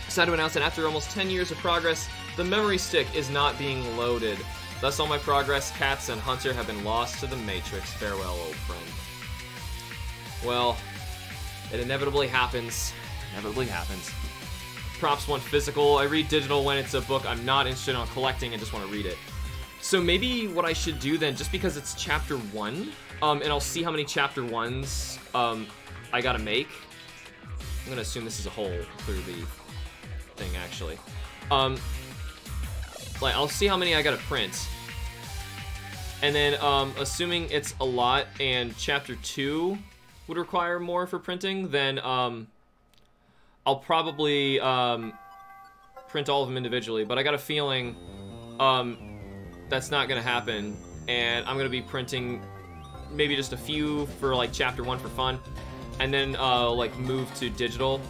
Sad to announce that after almost 10 years of progress, the memory stick is not being loaded. Thus, all my progress, Cats, and Hunter have been lost to the Matrix. Farewell, old friend. Well, it inevitably happens. Inevitably happens. Props want physical. I read digital when it's a book I'm not interested in collecting and just want to read it. So maybe what I should do then, just because it's chapter 1, and I'll see how many chapter 1s I gotta make. I'm gonna assume this is a whole through the thing, actually. Like, I'll see how many I gotta print. And then, assuming it's a lot and chapter 2 would require more for printing, then, I'll probably, print all of them individually. But I got a feeling, that's not gonna happen. And I'm gonna be printing maybe just a few for, like, chapter 1 for fun. And then, like, move to digital.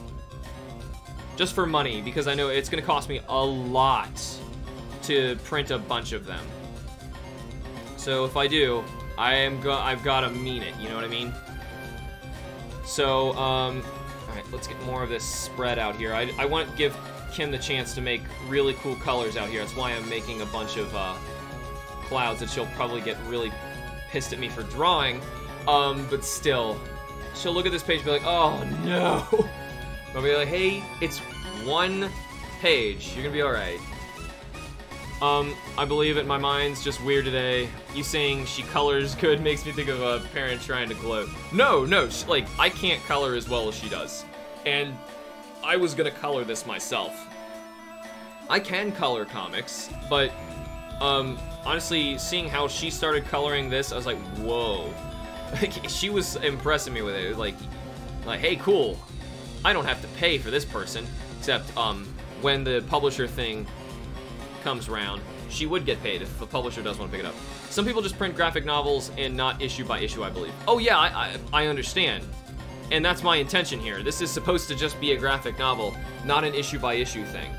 Just for money, because I know it's gonna cost me a lot to print a bunch of them. So if I do, I've gotta mean it, you know what I mean? So, alright, let's get more of this spread out here. I want to give Kim the chance to make really cool colors out here. That's why I'm making a bunch of, clouds that she'll probably get really pissed at me for drawing. But still, she'll look at this page and be like, oh no! I'll be like, hey, it's 1 page. You're gonna be alright. I believe it. My mind's just weird today. You saying she colors good makes me think of a parent trying to gloat. No, like, I can't color as well as she does. And I was gonna color this myself. I can color comics, but, honestly, seeing how she started coloring this, I was like, whoa. Like, she was impressing me with it. It was like, hey, cool. I don't have to pay for this person, except, when the publisher thing comes around, she would get paid if the publisher does want to pick it up. Some people just print graphic novels and not issue by issue, I believe. Oh yeah, I understand. And that's my intention here. This is supposed to just be a graphic novel, not an issue by issue thing.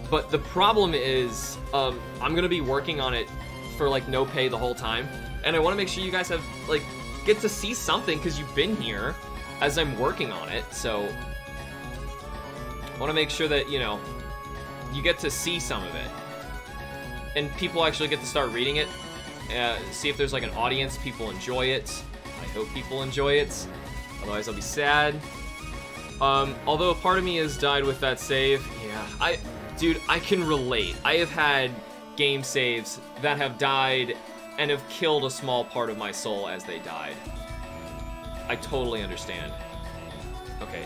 But the problem is, I'm gonna be working on it for, like, no pay the whole time. And I want to make sure you guys have, like, get to see something, because you've been here as I'm working on it, so... I want to make sure that, you know, you get to see some of it. And people actually get to start reading it. See if there's, like, an audience, people enjoy it. I hope people enjoy it. Otherwise, I'll be sad. Although a part of me has died with that save. Yeah, dude, I can relate. I have had game saves that have died and have killed a small part of my soul as they died. I totally understand. Okay,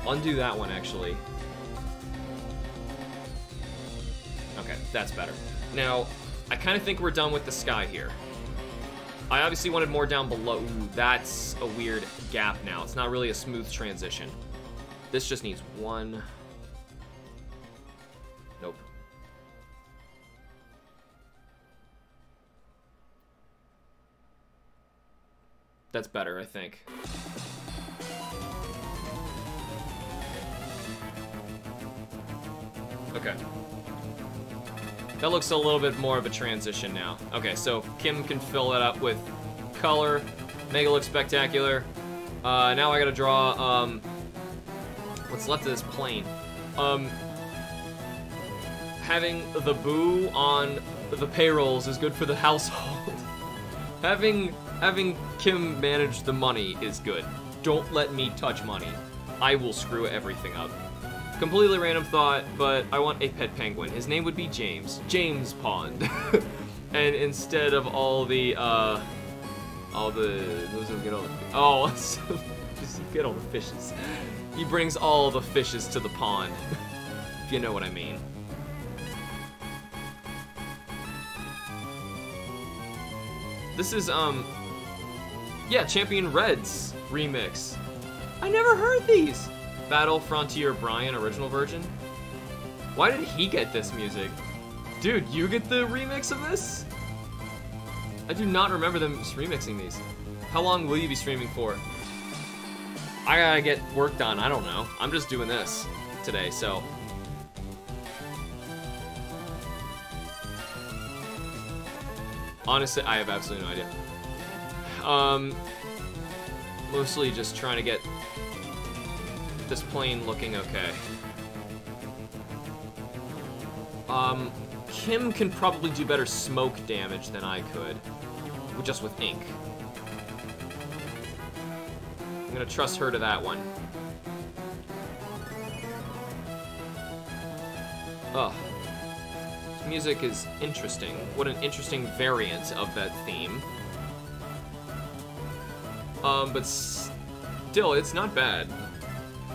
undo that one, actually. Okay, that's better. Now, I kind of think we're done with the sky here. I obviously wanted more down below. Ooh, that's a weird gap now. It's not really a smooth transition. This just needs one. Nope. That's better, I think. Okay. That looks a little bit more of a transition now. Okay, so Kim can fill it up with color, make it look spectacular. Now I gotta draw, what's left of this plane. Having the boo on the payrolls is good for the household. Having Kim manage the money is good. Don't let me touch money. I will screw everything up. Completely random thought, but I want a pet penguin. His name would be James. James Pond. And instead of all the just get all the fishes. He brings all the fishes to the pond. If you know what I mean. This is, yeah, Champion Red's remix. I never heard these. Battle Frontier Brian original version. Why did he get this music? Dude, you get the remix of this? I do not remember them remixing these. How long will you be streaming for? I gotta get work done, I don't know. I'm just doing this today, so. Honestly, I have absolutely no idea. Mostly just trying to get this plane looking okay. Kim can probably do better smoke damage than I could, just with ink. I'm gonna trust her to that one. Ugh. This music is interesting. What an interesting variant of that theme. But still, it's not bad.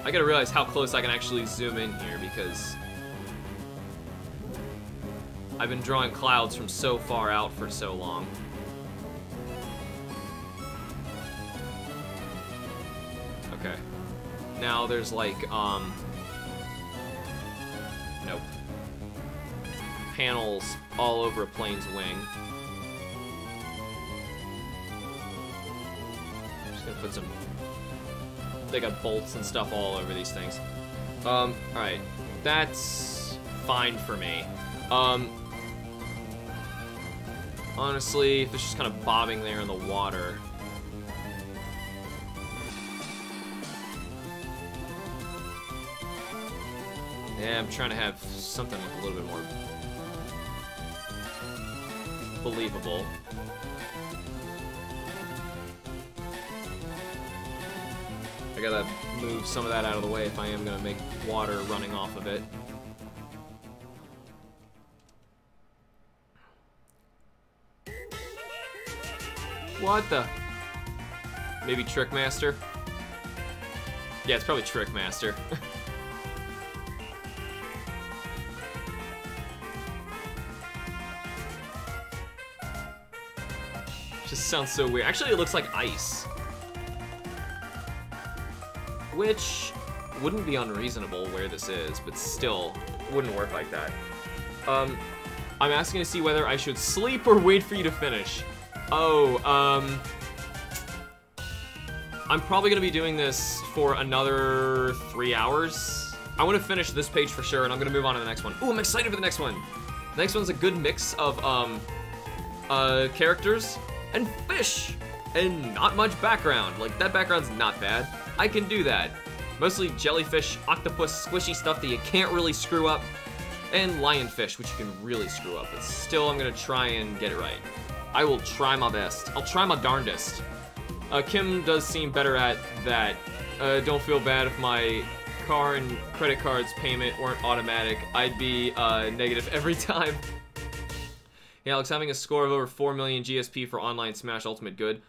I gotta realize how close I can actually zoom in here, because I've been drawing clouds from so far out for so long. Okay. Now there's like, nope. Panels all over a plane's wing. Just gonna put some... They got bolts and stuff all over these things. Alright. That's fine for me. Honestly, if it's just kind of bobbing there in the water. Yeah, I'm trying to have something a little bit more believable. I gotta move some of that out of the way if I am gonna make water running off of it. What the? Maybe Trickmaster? Yeah, it's probably Trickmaster. Just sounds so weird. Actually, it looks like ice. Which wouldn't be unreasonable where this is, but still wouldn't work like that. I'm asking to see whether I should sleep or wait for you to finish. Oh, I'm probably gonna be doing this for another 3 hours, I want to finish this page for sure, and I'm gonna move on to the next one. Ooh, I'm excited for the next one. The next one's a good mix of characters and fish, and not much background. Like, that background's not bad. I can do that. Mostly jellyfish, octopus, squishy stuff that you can't really screw up, and lionfish, which you can really screw up. But still, I'm gonna try and get it right. I will try my best. I'll try my darndest. Kim does seem better at that. Don't feel bad if my car and credit cards payment weren't automatic. I'd be negative every time. Yeah, Alex, having a score of over 4 million GSP for online Smash Ultimate good.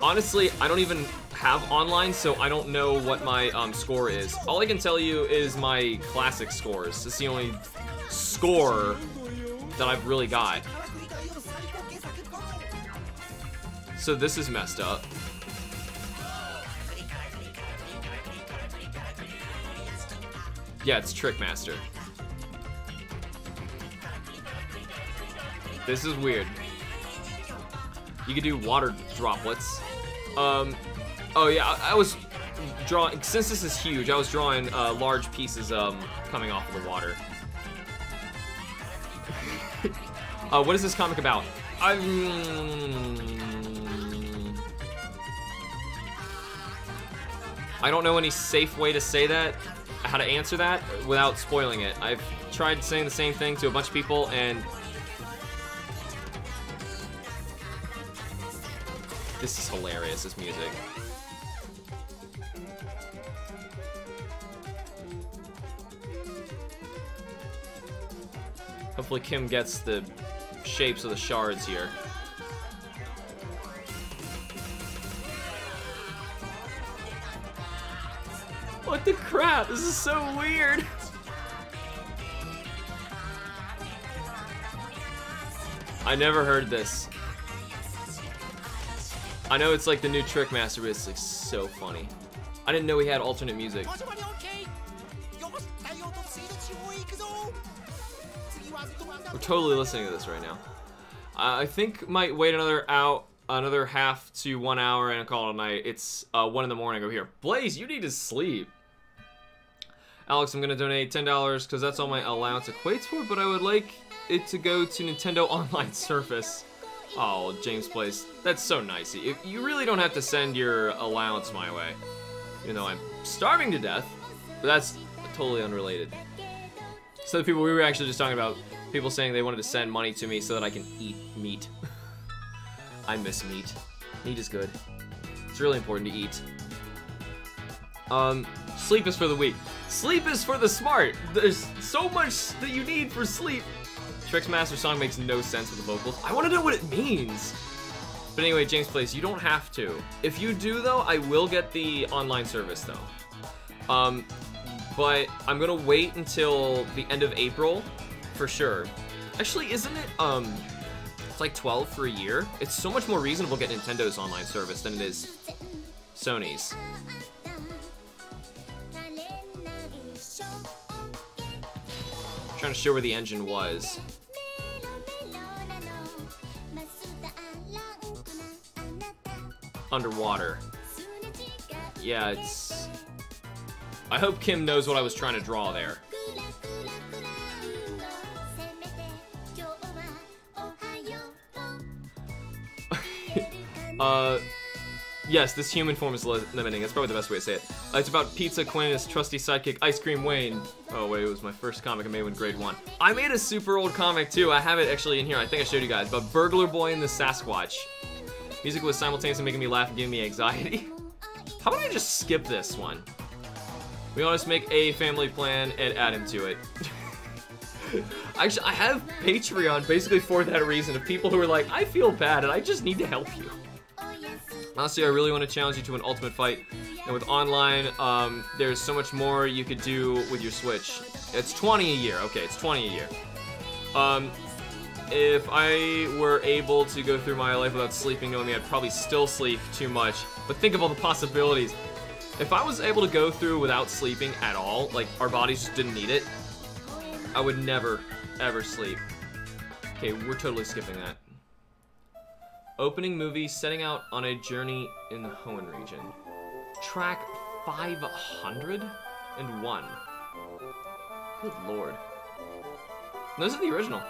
Honestly, I don't even have online, so I don't know what my score is. All I can tell you is my classic scores. It's the only score that I've really got. So this is messed up. Yeah, it's Trickmaster. This is weird. You could do water droplets. Oh yeah, I was drawing, since this is huge, I was drawing large pieces coming off of the water. What is this comic about? I don't know any safe way to say that, how to answer that without spoiling it. I've tried saying the same thing to a bunch of people, and this is hilarious, this music. Hopefully Kim gets the shapes of the shards here. What the crap? This is so weird. I never heard this. I know it's like the new Trickmaster, but it's like so funny. I didn't know he had alternate music. We're totally listening to this right now. I think might wait another half to 1 hour and call it a night. It's 1 in the morning over here. Blaze, you need to sleep. Alex, I'm gonna donate $10 because that's all my allowance equates for, but I would like it to go to Nintendo Online Surface. Oh, James Place, that's so nice. You really don't have to send your allowance my way. You know, I'm starving to death, but that's totally unrelated. So the people, we were actually just talking about people saying they wanted to send money to me so that I can eat meat. I miss meat. Meat is good. It's really important to eat. Sleep is for the weak. Sleep is for the smart. There's so much that you need for sleep. Trickmaster song makes no sense with the vocals. I want to know what it means. But anyway, James Place, you don't have to. If you do, though, I will get the online service, though. But I'm gonna wait until the end of April, for sure. Actually, isn't it, it's like $12 for a year? It's so much more reasonable to get Nintendo's online service than it is Sony's. I'm trying to show where the engine was. Underwater. Yeah, it's... I hope Kim knows what I was trying to draw there. Yes, this human form is limiting. That's probably the best way to say it. It's about Pizza Quinn and his trusty sidekick, Ice Cream Wayne. Oh, wait, it was my first comic I made in grade 1. I made a super old comic, too. I have it actually in here. I think I showed you guys. But Burglar Boy and the Sasquatch. Music was simultaneously making me laugh and giving me anxiety. How about I just skip this one? We want to make a family plan and add him to it. Actually, I have Patreon basically for that reason, of people who are like, I feel bad and I just need to help you. Honestly, I really want to challenge you to an ultimate fight. And with online, there's so much more you could do with your Switch. It's 20 a year. Okay, it's 20 a year. If I were able to go through my life without sleeping, knowing me, I'd probably still sleep too much. But think of all the possibilities. If I was able to go through without sleeping at all, like our bodies just didn't need it, I would never, ever sleep. Okay, we're totally skipping that. Opening movie, setting out on a journey in the Hoenn region. Track 501. Good lord. Those are the original.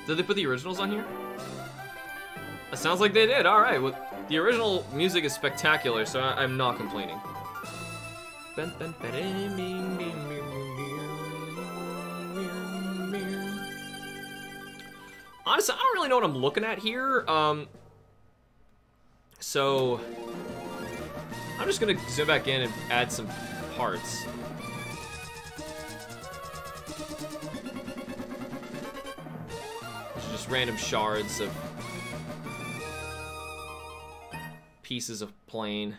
Did they put the originals on here? It sounds like they did. Alright, well, the original music is spectacular, so I'm not complaining. Honestly, I don't really know what I'm looking at here. So I'm just gonna zoom back in and add some parts. Just random shards of pieces of plane.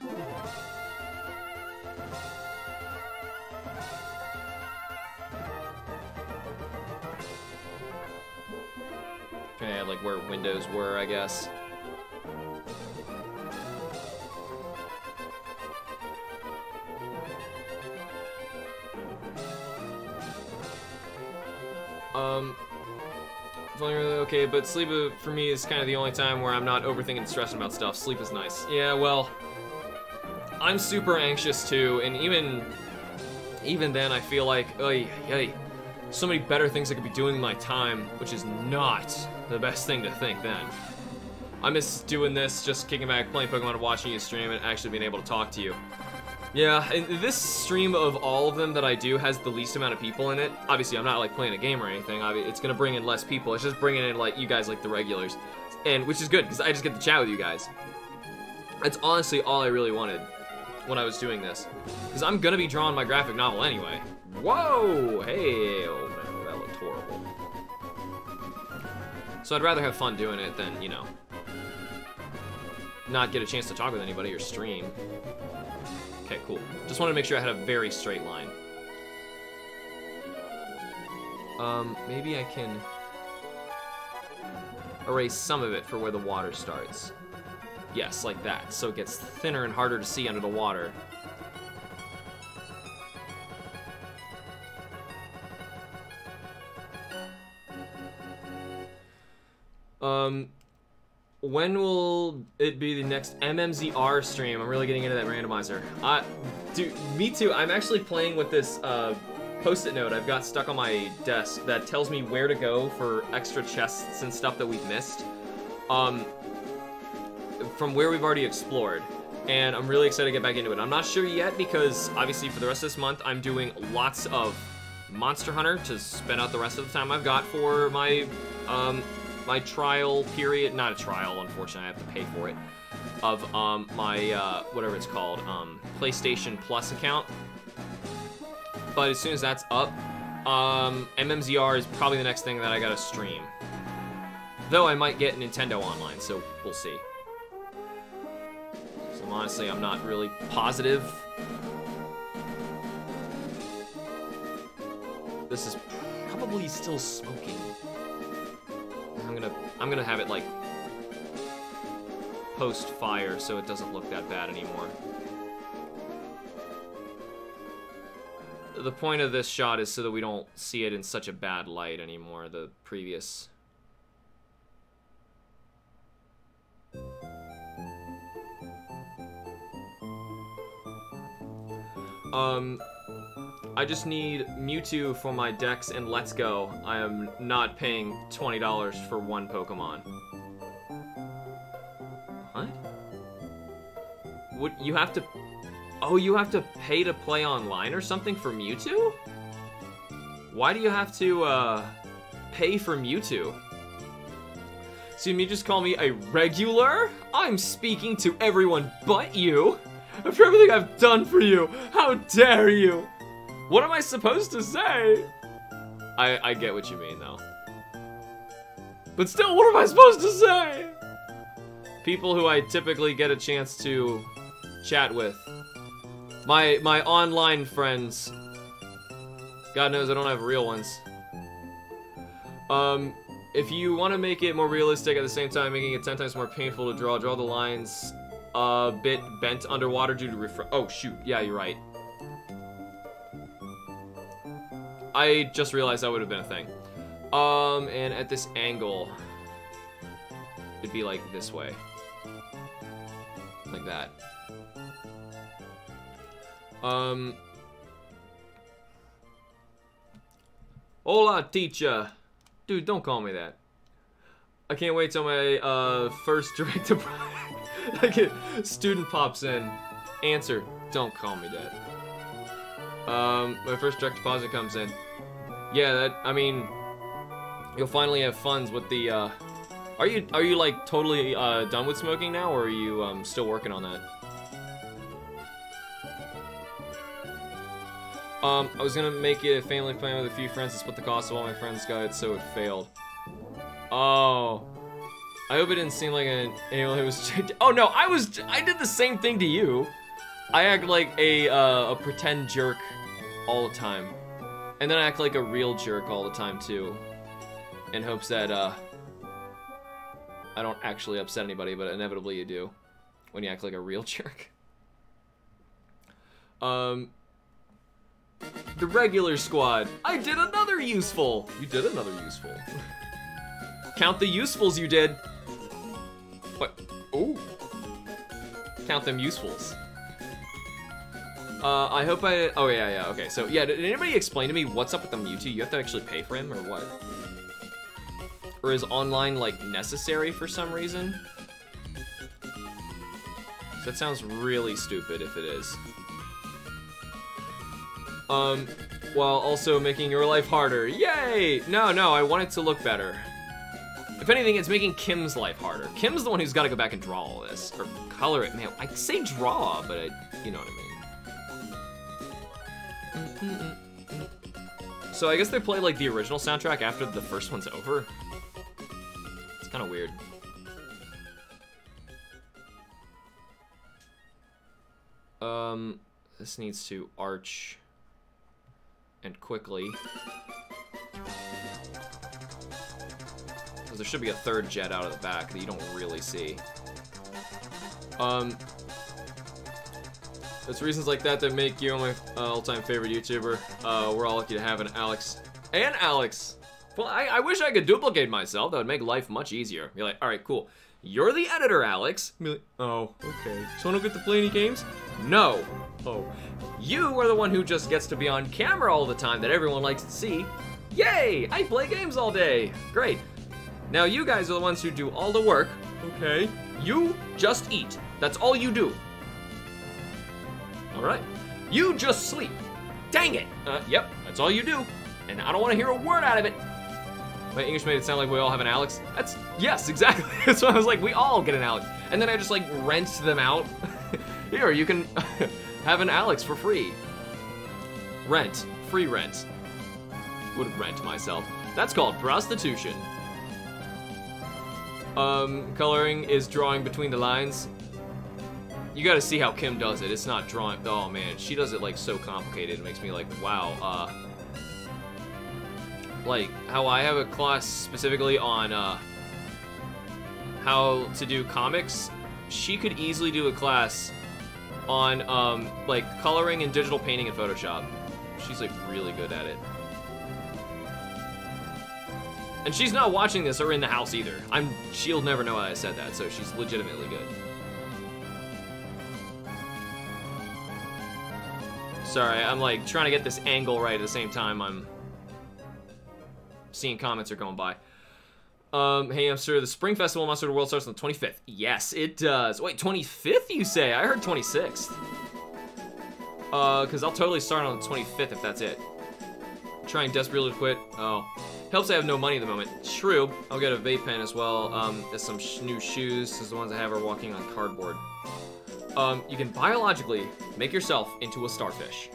Trying to add like where windows were, I guess. It's only really okay, but sleep for me is kind of the only time where I'm not overthinking and stressing about stuff. Sleep is nice. Yeah, well, I'm super anxious too, and even then I feel like, so many better things I could be doing with my time, which is not the best thing to think then. I miss doing this, just kicking back, playing Pokemon, watching you stream, and actually being able to talk to you. Yeah, and this stream of all of them that I do has the least amount of people in it. Obviously, I'm not like playing a game or anything. It's gonna bring in less people. It's just bringing in like you guys, like the regulars, and which is good because I just get to chat with you guys. That's honestly all I really wanted when I was doing this, because I'm gonna be drawing my graphic novel anyway. Whoa! Hey, oh no, that looked horrible. So I'd rather have fun doing it than, you know, not get a chance to talk with anybody or stream. Okay, cool. Just wanted to make sure I had a very straight line. Maybe I can erase some of it for where the water starts. Yes, like that. So it gets thinner and harder to see under the water. When will it be the next MMZR stream? I'm really getting into that randomizer. Dude, me too. I'm actually playing with this post-it note I've got stuck on my desk that tells me where to go for extra chests and stuff that we've missed. From where we've already explored. And I'm really excited to get back into it. I'm not sure yet because, obviously, for the rest of this month, I'm doing lots of Monster Hunter to spend out the rest of the time I've got for my, my trial period, not a trial, unfortunately, I have to pay for it, of my, whatever it's called, PlayStation Plus account. But as soon as that's up, MMZR is probably the next thing that I gotta stream. Though I might get Nintendo Online, so we'll see. So honestly, I'm not really positive. This is probably still smoking. I'm gonna have it like post fire so it doesn't look that bad anymore. The point of this shot is so that we don't see it in such a bad light anymore, the previous. I just need Mewtwo for my Dex and Let's Go. I am not paying $20 for one Pokemon. What? What, you have to... Oh, you have to pay to play online or something for Mewtwo? Why do you have to, pay for Mewtwo? So you just call me a regular? I'm speaking to everyone but you. After everything I've done for you, how dare you? What am I supposed to say? I get what you mean, though. But still, what am I supposed to say? People who I typically get a chance to chat with. My online friends. God knows I don't have real ones. If you want to make it more realistic at the same time, making it 10 times more painful to draw the lines a bit bent underwater due to oh, shoot. Yeah, you're right. I just realized that would have been a thing. And at this angle, it'd be like this way. Like that. Hola, teacher. Dude, don't call me that. I can't wait till my, first direct deposit. Like a student pops in. Answer, don't call me that. My first direct deposit comes in. Yeah, I mean, you'll finally have funds with the, Are you like totally, done with smoking now, or are you, still working on that? I was gonna make it a family plan with a few friends to split the cost of all my friends' guides, so it failed. Oh. I hope it didn't seem like an anal who was... Oh no, I did the same thing to you. I act like a pretend jerk all the time. And then I act like a real jerk all the time too. In hopes that, I don't actually upset anybody, but inevitably you do. When you act like a real jerk. The regular squad. I did another useful. You did another useful. Count the usefuls you did. What? Ooh. Count them usefuls. I hope I... Oh, yeah, okay. So, yeah, did anybody explain to me what's up with the Mewtwo? You have to actually pay for him, or what? Or is online, like, necessary for some reason? So that sounds really stupid if it is. While also making your life harder. Yay! No, I want it to look better. If anything, it's making Kim's life harder. Kim's the one who's got to go back and draw all this. Or color it. Man, I say draw, but you know what I mean. So I guess they play, like, the original soundtrack after the first one's over. It's kind of weird. This needs to arch. And quickly. Because there should be a third jet out of the back that you don't really see. It's reasons like that that make you my all-time favorite YouTuber. We're all lucky to have an Alex. And Alex! Well, I wish I could duplicate myself. That would make life much easier. Be like, alright, cool. You're the editor, Alex. Be like, oh, okay. So I don't get to play any games? No. Oh. You are the one who just gets to be on camera all the time that everyone likes to see. Yay! I play games all day. Great. Now you guys are the ones who do all the work. Okay. You just eat. That's all you do. Alright. You just sleep. Dang it. Yep, that's all you do. And I don't want to hear a word out of it. My English made it sound like we all have an Alex. Yes, exactly. That's why I was like, we all get an Alex. And then I just like rent them out. Here, you can have an Alex for free. Rent. Free rent. Would rent myself. That's called prostitution. Coloring is drawing between the lines. You gotta see how Kim does it. It's not drawing. Oh man, she does it like so complicated. It makes me like, wow. Like how I have a class specifically on how to do comics. She could easily do a class on like coloring and digital painting in Photoshop. She's like really good at it. And she's not watching this or in the house either. She'll never know I said that, so she's legitimately good. Sorry, I'm like trying to get this angle right at the same time I'm seeing comments are going by. Hey, Hamster, the Spring Festival Monster World starts on the 25th. Yes, it does. Wait, 25th you say? I heard 26th. Because I'll totally start on the 25th if that's it. Trying desperately to quit. Oh. Helps I have no money at the moment. True. I'll get a vape pen as well. There's some new shoes, because the ones I have are walking on cardboard. You can biologically make yourself into a starfish.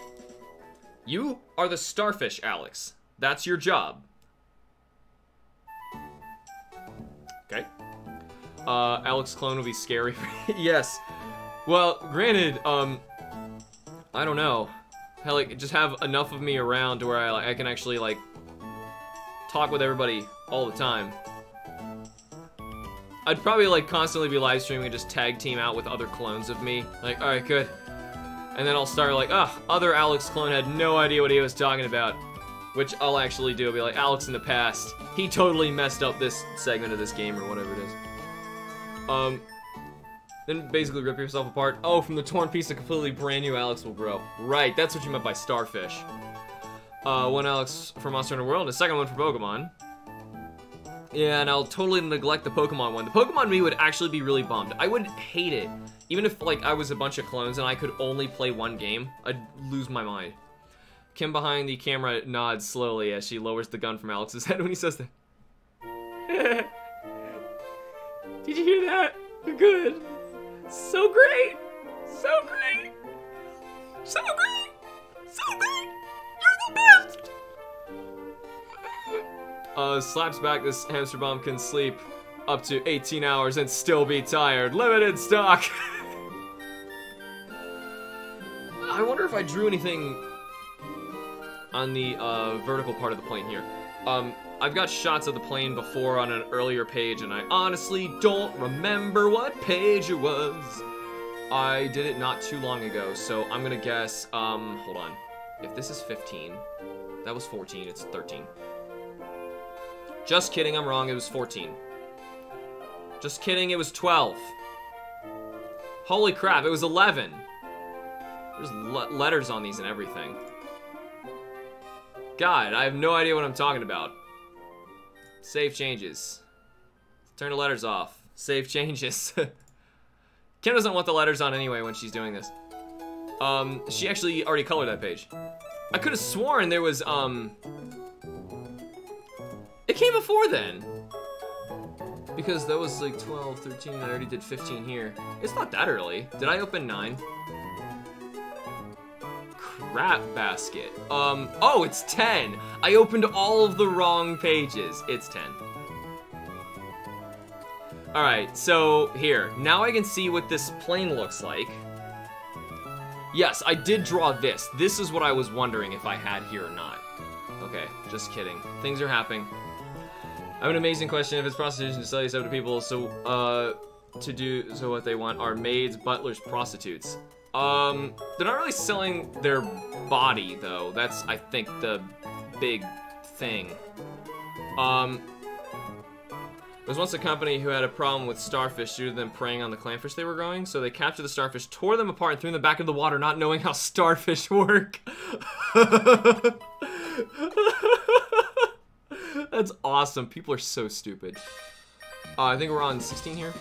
You are the starfish, Alex. That's your job. Okay. Alex clone will be scary. Yes. Well, granted, I don't know. Hell, like, just have enough of me around to where I can actually, like, talk with everybody all the time. I'd probably, like, constantly be live streaming and just tag team out with other clones of me. Like, alright, good. And then I'll start, like, other Alex clone had no idea what he was talking about. which I'll actually do. I'll be like, Alex in the past, he totally messed up this segment of this game or whatever it is. Then basically rip yourself apart. Oh, from the torn piece, a completely brand new Alex will grow. Right, that's what you meant by starfish. One Alex for Monster Hunter World, and a second one for Pokemon. Yeah, and I'll totally neglect the Pokemon one. The Pokemon me would actually be really bummed. I would hate it. Even if, like, I was a bunch of clones and I could only play one game, I'd lose my mind. Kim behind the camera nods slowly as she lowers the gun from Alex's head when he says that. Did you hear that? Good. So great. So great. So great. So great. You're the best. Slaps back, this hamster bomb can sleep up to 18 hours and still be tired. Limited stock. I wonder if I drew anything on the vertical part of the plane here. I've got shots of the plane before on an earlier page, and I honestly don't remember what page it was. I did it not too long ago, so I'm gonna guess, hold on. If this is 15, that was 14, it's 13. Just kidding, I'm wrong, it was 14. Just kidding, it was 12. Holy crap, it was 11. There's letters on these and everything. God, I have no idea what I'm talking about. Save changes. Turn the letters off. Save changes. Kim doesn't want the letters on anyway when she's doing this. She actually already colored that page. I could have sworn there was, it came before then. Because that was like 12, 13, I already did 15 here. It's not that early. Did I open 9? Crap basket. Oh, it's 10. I opened all of the wrong pages. It's 10. Alright, so here. Now I can see what this plane looks like. Yes, I did draw this. This is what I was wondering if I had here or not. Okay, just kidding. Things are happening. I have an amazing question. If it's prostitution to sell yourself to people, so what they want are maids, butlers, prostitutes. They're not really selling their body, though. That's, I think, the big thing. There was once a company who had a problem with starfish due to them preying on the clamfish they were growing, so they captured the starfish, tore them apart, and threw them in the back of the water, not knowing how starfish work. That's awesome. People are so stupid. I think we're on 16 here.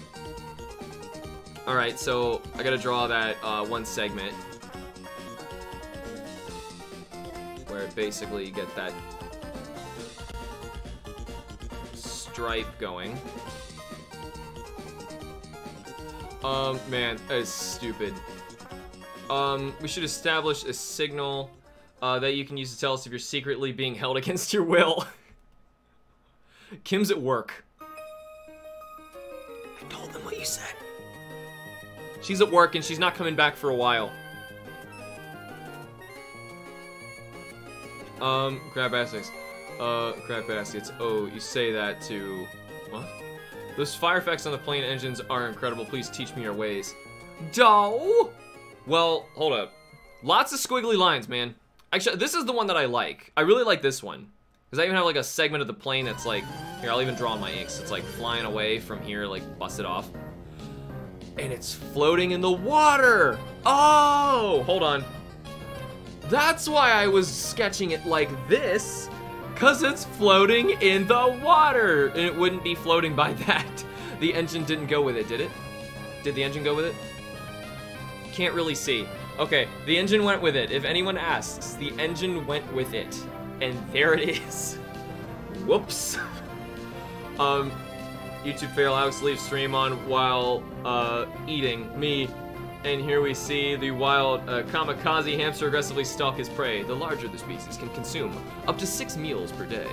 Alright, so I gotta draw that one segment where basically you get that stripe going. Man, that is stupid. We should establish a signal that you can use to tell us if you're secretly being held against your will. Kim's at work. I told them what you said. She's at work and she's not coming back for a while. Crab baskets. Crab baskets. Oh, you say that to... What? Those fire effects on the plane engines are incredible. Please teach me your ways. Doh! Well, hold up. Lots of squiggly lines, man. Actually, this is the one that I like. I really like this one. Because I even have like a segment of the plane that's like... Here, I'll even draw on my inks. It's like flying away from here, like busted off. And it's floating in the water! Oh! Hold on. That's why I was sketching it like this. Because it's floating in the water. And it wouldn't be floating by that. The engine didn't go with it, did it? Did the engine go with it? Can't really see. Okay, the engine went with it. If anyone asks, the engine went with it. And there it is. Whoops. YouTube fail, Alex leaves stream on while eating me. And here we see the wild kamikaze hamster aggressively stalk his prey. The larger the species can consume up to 6 meals per day.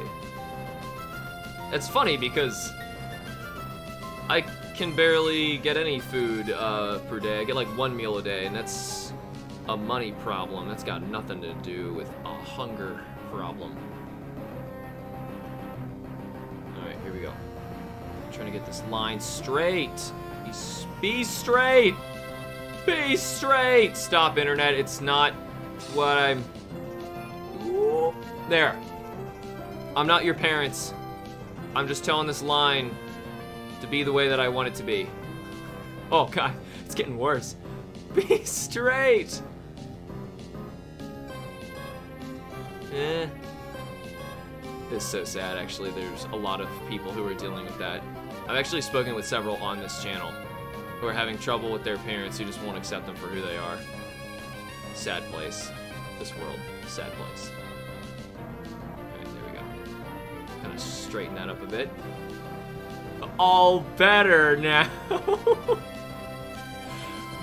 It's funny because I can barely get any food per day. I get like 1 meal a day, and that's a money problem. That's got nothing to do with a hunger problem. Alright, here we go. I'm trying to get this line straight. Be straight! Be straight! Stop, internet. It's not what I'm... There. I'm not your parents. I'm just telling this line to be the way that I want it to be. Oh god, it's getting worse. Be straight. It's so sad, actually. There's a lot of people who are dealing with that. I've actually spoken with several on this channel who are having trouble with their parents who just won't accept them for who they are. Sad place. This world. Sad place. Alright, there we go. Kind of straighten that up a bit. All better now.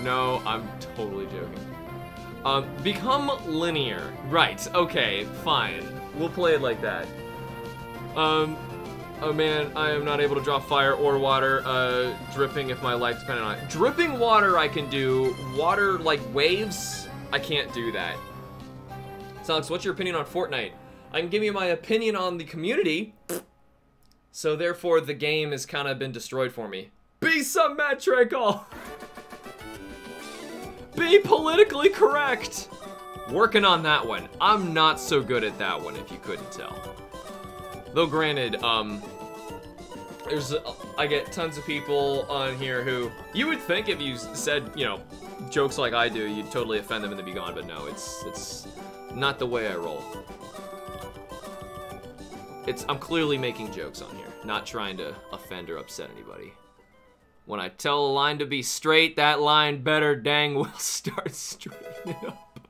No, I'm totally joking. Become linear. Right, okay, fine. We'll play it like that. Oh man, I am not able to draw fire or water, dripping if my life depended on it. Dripping water I can do. Water, like waves, I can't do that. So Alex, what's your opinion on Fortnite? I can give you my opinion on the community, so therefore the game has kind of been destroyed for me. Be symmetrical! Be politically correct! Working on that one. I'm not so good at that one, if you couldn't tell. Though granted, I get tons of people on here who, you would think if you said, you know, jokes like I do, you'd totally offend them and they'd be gone, but no, it's not the way I roll. I'm clearly making jokes on here, not trying to offend or upset anybody. When I tell a line to be straight, that line better dang well start straightening up.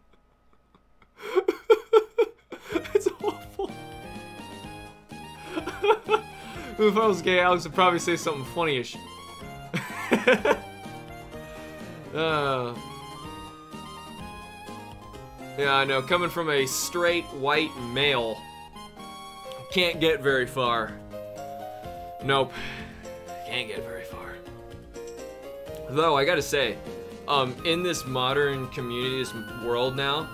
It's awful. If I was gay, Alex would probably say something funny-ish. Yeah, I know. Coming from a straight white male, can't get very far. Nope. Can't get very far. Though, I gotta say, in this modern community, this world now,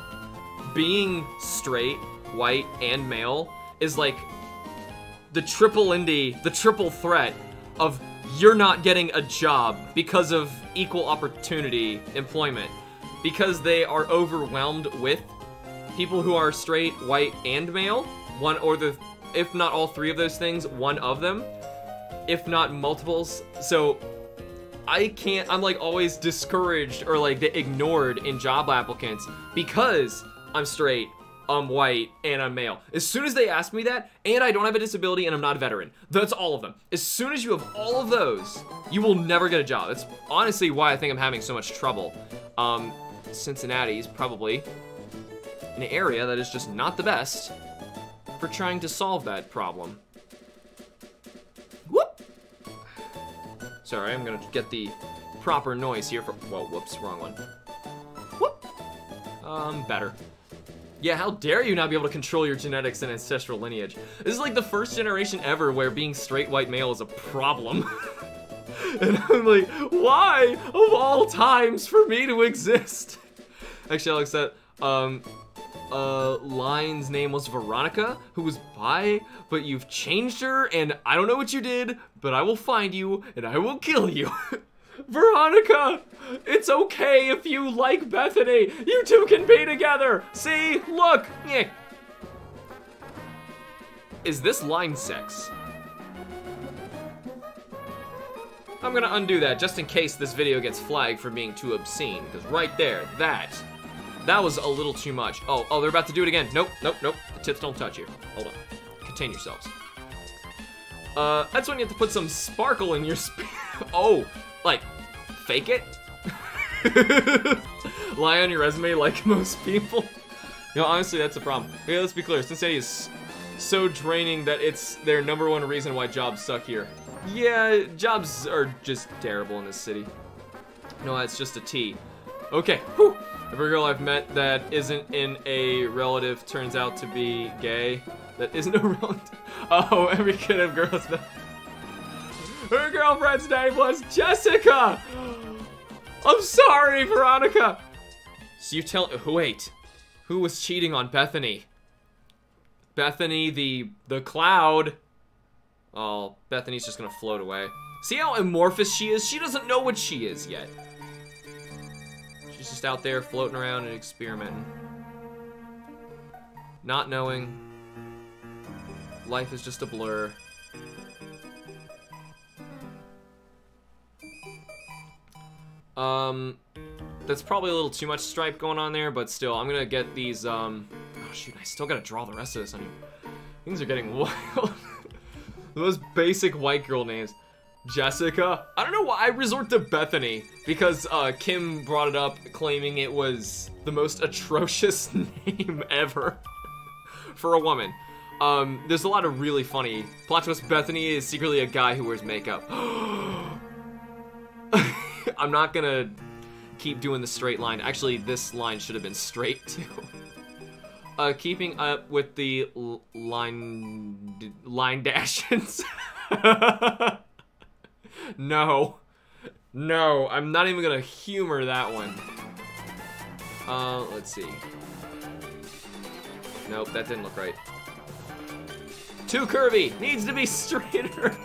being straight, white, and male is like the triple threat of you're not getting a job because of equal opportunity employment. Because they are overwhelmed with people who are straight, white, and male. One or the, if not all three of those things, one of them. If not multiples. So I'm like always discouraged or like ignored in job applicants because I'm straight, I'm white, and I'm male. As soon as they ask me that, and I don't have a disability and I'm not a veteran, that's all of them. As soon as you have all of those, you will never get a job. That's honestly why I think I'm having so much trouble. Cincinnati's probably an area that is just not the best for trying to solve that problem. Whoop! Sorry, I'm gonna get the proper noise here for, whoa, whoops, wrong one. Whoop! Better. Yeah, how dare you not be able to control your genetics and ancestral lineage? This is like the first generation ever where being straight white male is a problem. And I'm like, why of all times for me to exist? Actually, Alex, that Line's name was Veronica, who was bi, but you've changed her, and I don't know what you did, but I will find you, and I will kill you. Veronica, it's okay if you like Bethany. You two can be together. See, look. Yeah. Is this line sex? I'm gonna undo that just in case this video gets flagged for being too obscene, because right there, that was a little too much. Oh, they're about to do it again. Nope. The tits don't touch you. Hold on. Contain yourselves. That's when you have to put some sparkle in your oh, like, fake it? Lie on your resume like most people? You know, honestly, that's a problem. Okay, let's be clear. Cincinnati is so draining that it's their #1 reason why jobs suck here. Yeah, jobs are just terrible in this city. No, that's just a T. Okay, whew. Every girl I've met that isn't in a relative turns out to be gay. That isn't a relative. Oh, every kid of girls met. Her girlfriend's name was Jessica! I'm sorry, Veronica! So you tell, wait, who was cheating on Bethany? Bethany, the cloud. Oh, Bethany's just gonna float away. See how amorphous she is? She doesn't know what she is yet. She's just out there floating around and experimenting. Not knowing Life is just a blur. That's probably a little too much stripe going on there, but still, I'm gonna get these, oh shoot, I still gotta draw the rest of this on you. Things are getting wild. The most basic white girl names. Jessica. I don't know why I resort to Bethany, because Kim brought it up claiming it was the most atrocious name ever for a woman. There's a lot of really funny. Plot twist, Bethany is secretly a guy who wears makeup. I'm not gonna keep doing the straight line. Actually, this line should have been straight too. Keeping up with the line dashes. No, I'm not even gonna humor that one. Let's see. Nope, that didn't look right. Too curvy, needs to be straighter.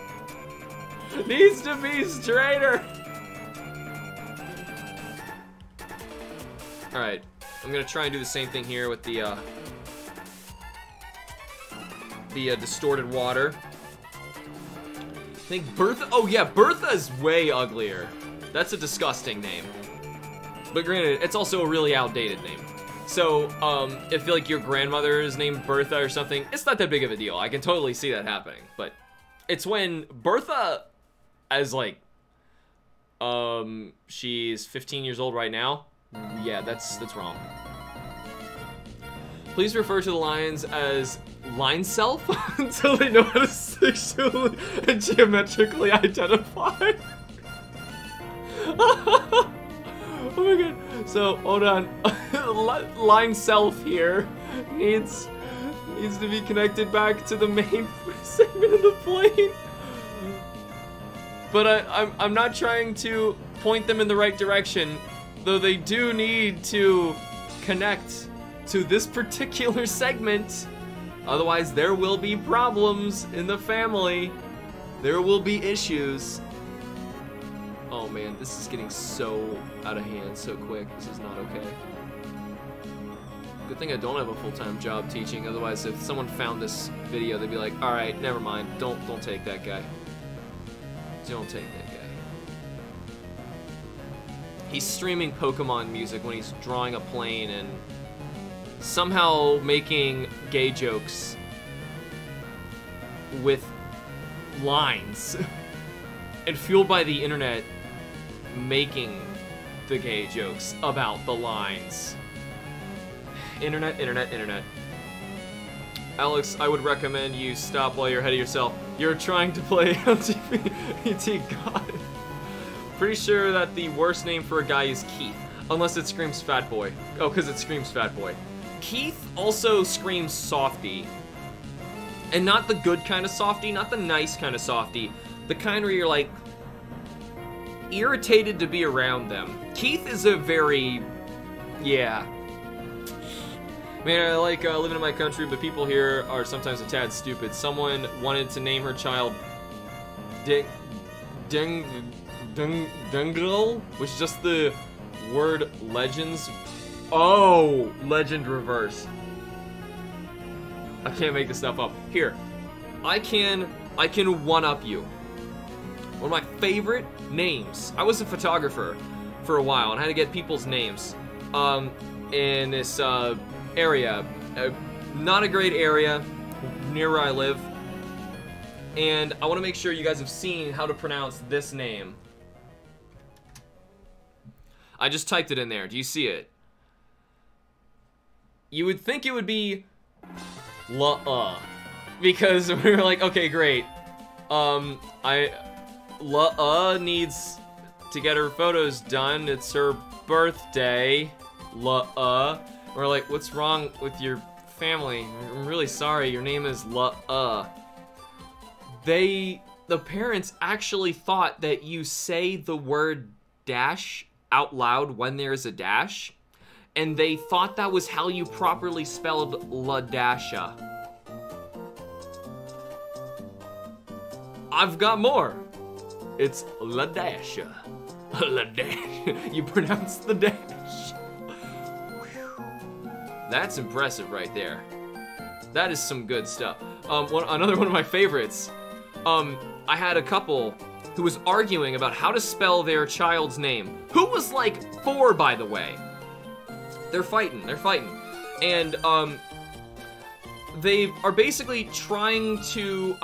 Needs to be straighter. All right, I'm gonna try and do the same thing here with the distorted water. I think Bertha, oh yeah, Bertha is way uglier. That's a disgusting name. But granted, it's also a really outdated name. So, if like your grandmother is named Bertha or something, it's not that big of a deal. I can totally see that happening. But it's when Bertha, as like, she's 15 years old right now. Yeah, that's wrong. Please refer to the lines as line self until they know how to sexually and geometrically identify. Oh my god. So, hold on. Line self here needs to be connected back to the main segment of the plane. But I'm not trying to point them in the right direction, though they do need to connect to this particular segment. Otherwise, there will be problems in the family. There will be issues. Oh man, this is getting so out of hand so quick. This is not okay. Good thing I don't have a full-time job teaching. Otherwise, if someone found this video, they'd be like, all right, never mind. Don't take that guy. Don't take that guy. He's streaming Pokemon music when he's drawing a plane and somehow making gay jokes with lines. And fueled by the internet making the gay jokes about the lines. Internet. Alex, I would recommend you stop while you're ahead of yourself. You're trying to play LGBT God. Pretty sure that the worst name for a guy is Keith. Unless it screams fat boy. Oh, because it screams fat boy. Keith also screams softy. And not the good kind of softy, not the nice kind of softy. The kind where you're like irritated to be around them. Keith is a very, yeah. Man, I like living in my country, but people here are sometimes a tad stupid. Someone wanted to name her child Dengrel, which is just the word legends. Oh, legend reverse. I can't make this stuff up. Here, I can one-up you. One of my favorite names. I was a photographer for a while and I had to get people's names in this area. Not a great area near where I live. And I want to make sure you guys have seen how to pronounce this name. I just typed it in there. Do you see it? You would think it would be because we were like, okay, great. Needs to get her photos done. It's her birthday. We're like, what's wrong with your family? I'm really sorry. Your name is The parents actually thought that you say the word dash out loud when there's a dash, and they thought that was how you properly spelled LaDasha. I've got more. It's LaDasha. LaDasha. You pronounce the dash. That's impressive right there. That is some good stuff. Another one of my favorites. I had a couple who was arguing about how to spell their child's name. Who was like 4, by the way. They're fighting. And, they are basically trying to,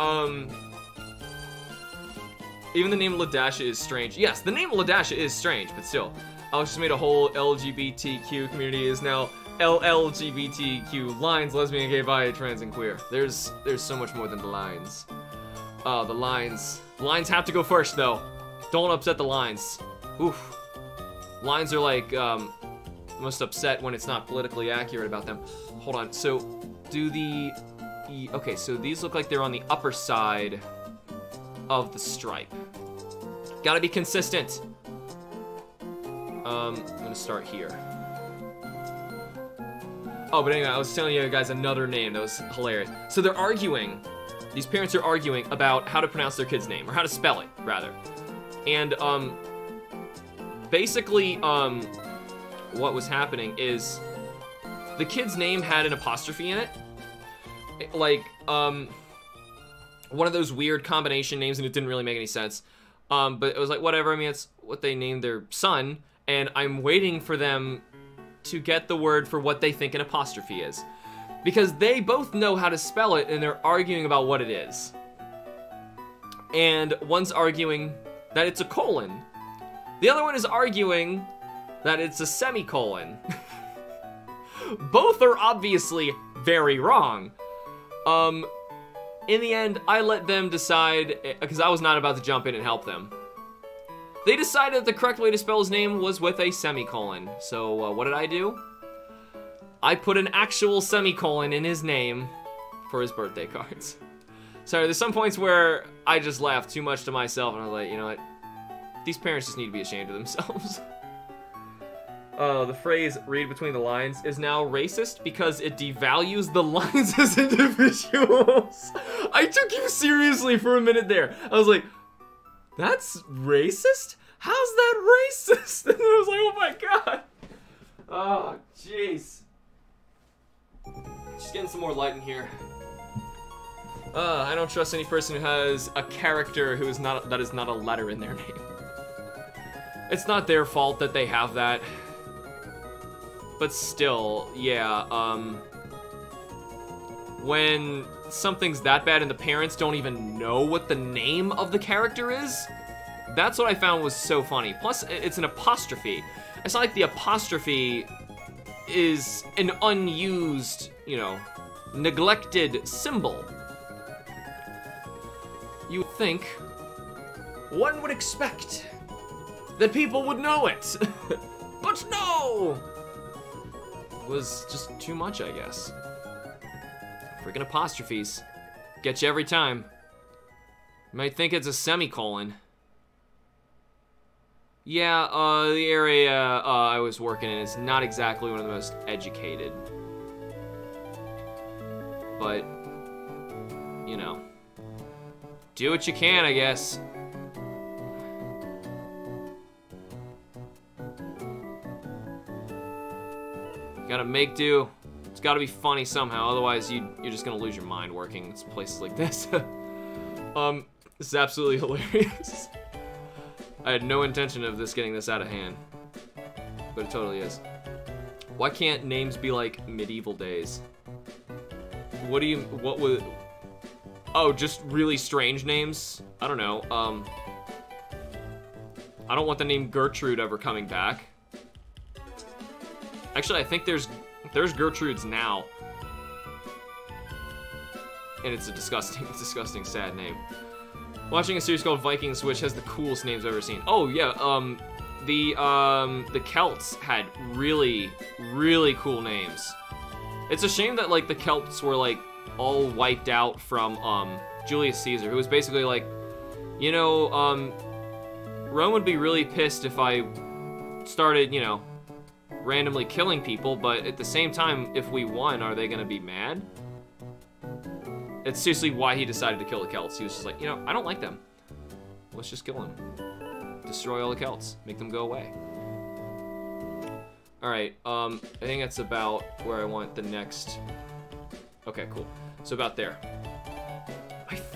even the name Ladasha is strange. Yes, the name Ladasha is strange, but still. Alex just made a whole LGBTQ community is now LLGBTQ, lines, lesbian, gay, bi, trans, and queer. There's so much more than the lines. The lines. Lines have to go first, though. Don't upset the lines. Oof. Lines are like, most upset when it's not politically accurate about them. Hold on, so do the... Okay, so these look like they're on the upper side of the stripe. Gotta be consistent. I'm gonna start here. Oh, but anyway, I was telling you guys another name that was hilarious. So they're arguing, these parents are arguing about how to pronounce their kid's name, or how to spell it, rather. And, basically, what was happening is the kid's name had an apostrophe in it. Like, one of those weird combination names, and it didn't really make any sense. But it was like, whatever, I mean, it's what they named their son, and I'm waiting for them to get the word for what they think an apostrophe is. Because they both know how to spell it, and they're arguing about what it is. And one's arguing that it's a colon. The other one is arguing that it's a semicolon. Both are obviously very wrong. In the end, I let them decide, because I was not about to jump in and help them. They decided that the correct way to spell his name was with a semicolon. So, what did I do? I put an actual semicolon in his name for his birthday cards. Sorry, there's some points where I just laughed too much to myself, and I was like, you know what? These parents just need to be ashamed of themselves. The phrase, read between the lines, is now racist because it devalues the lines as individuals. I took you seriously for a minute there. I was like, that's racist? How's that racist? And I was like, oh my god. Oh, jeez. Just getting some more light in here. I don't trust any person who has a character who is not, that is not a letter in their name. It's not their fault that they have that. But still, yeah, when something's that bad and the parents don't even know what the name of the character is, that's what I found was so funny. Plus, it's an apostrophe. It's not like the apostrophe is an unused, you know, neglected symbol. You would think, one would expect that people would know it. But no! Was just too much, I guess. Freaking apostrophes. Get you every time. You might think it's a semicolon. Yeah, the area I was working in is not exactly one of the most educated. But, you know. Do what you can, I guess. Gotta make do. It's gotta be funny somehow, otherwise you're just gonna lose your mind working in places like this. This is absolutely hilarious. I had no intention of getting this out of hand, but it totally is. Why can't names be like medieval days? What would, oh, just really strange names? I don't know, I don't want the name Gertrude ever coming back. Actually, I think there's Gertrudes now. And it's a disgusting, sad name. Watching a series called Vikings, which has the coolest names I've ever seen. Oh, yeah, the Celts had really, really cool names. It's a shame that, like, the Celts were, like, all wiped out from, Julius Caesar, who was basically like, you know, Rome would be really pissed if I started, you know, randomly killing people, but at the same time, if we won, are they gonna be mad? It's seriously why he decided to kill the Celts. He was just like, you know, I don't like them. Let's just kill them. Destroy all the Celts. Make them go away. Alright, I think that's about where I want the next... Okay, cool. So about there.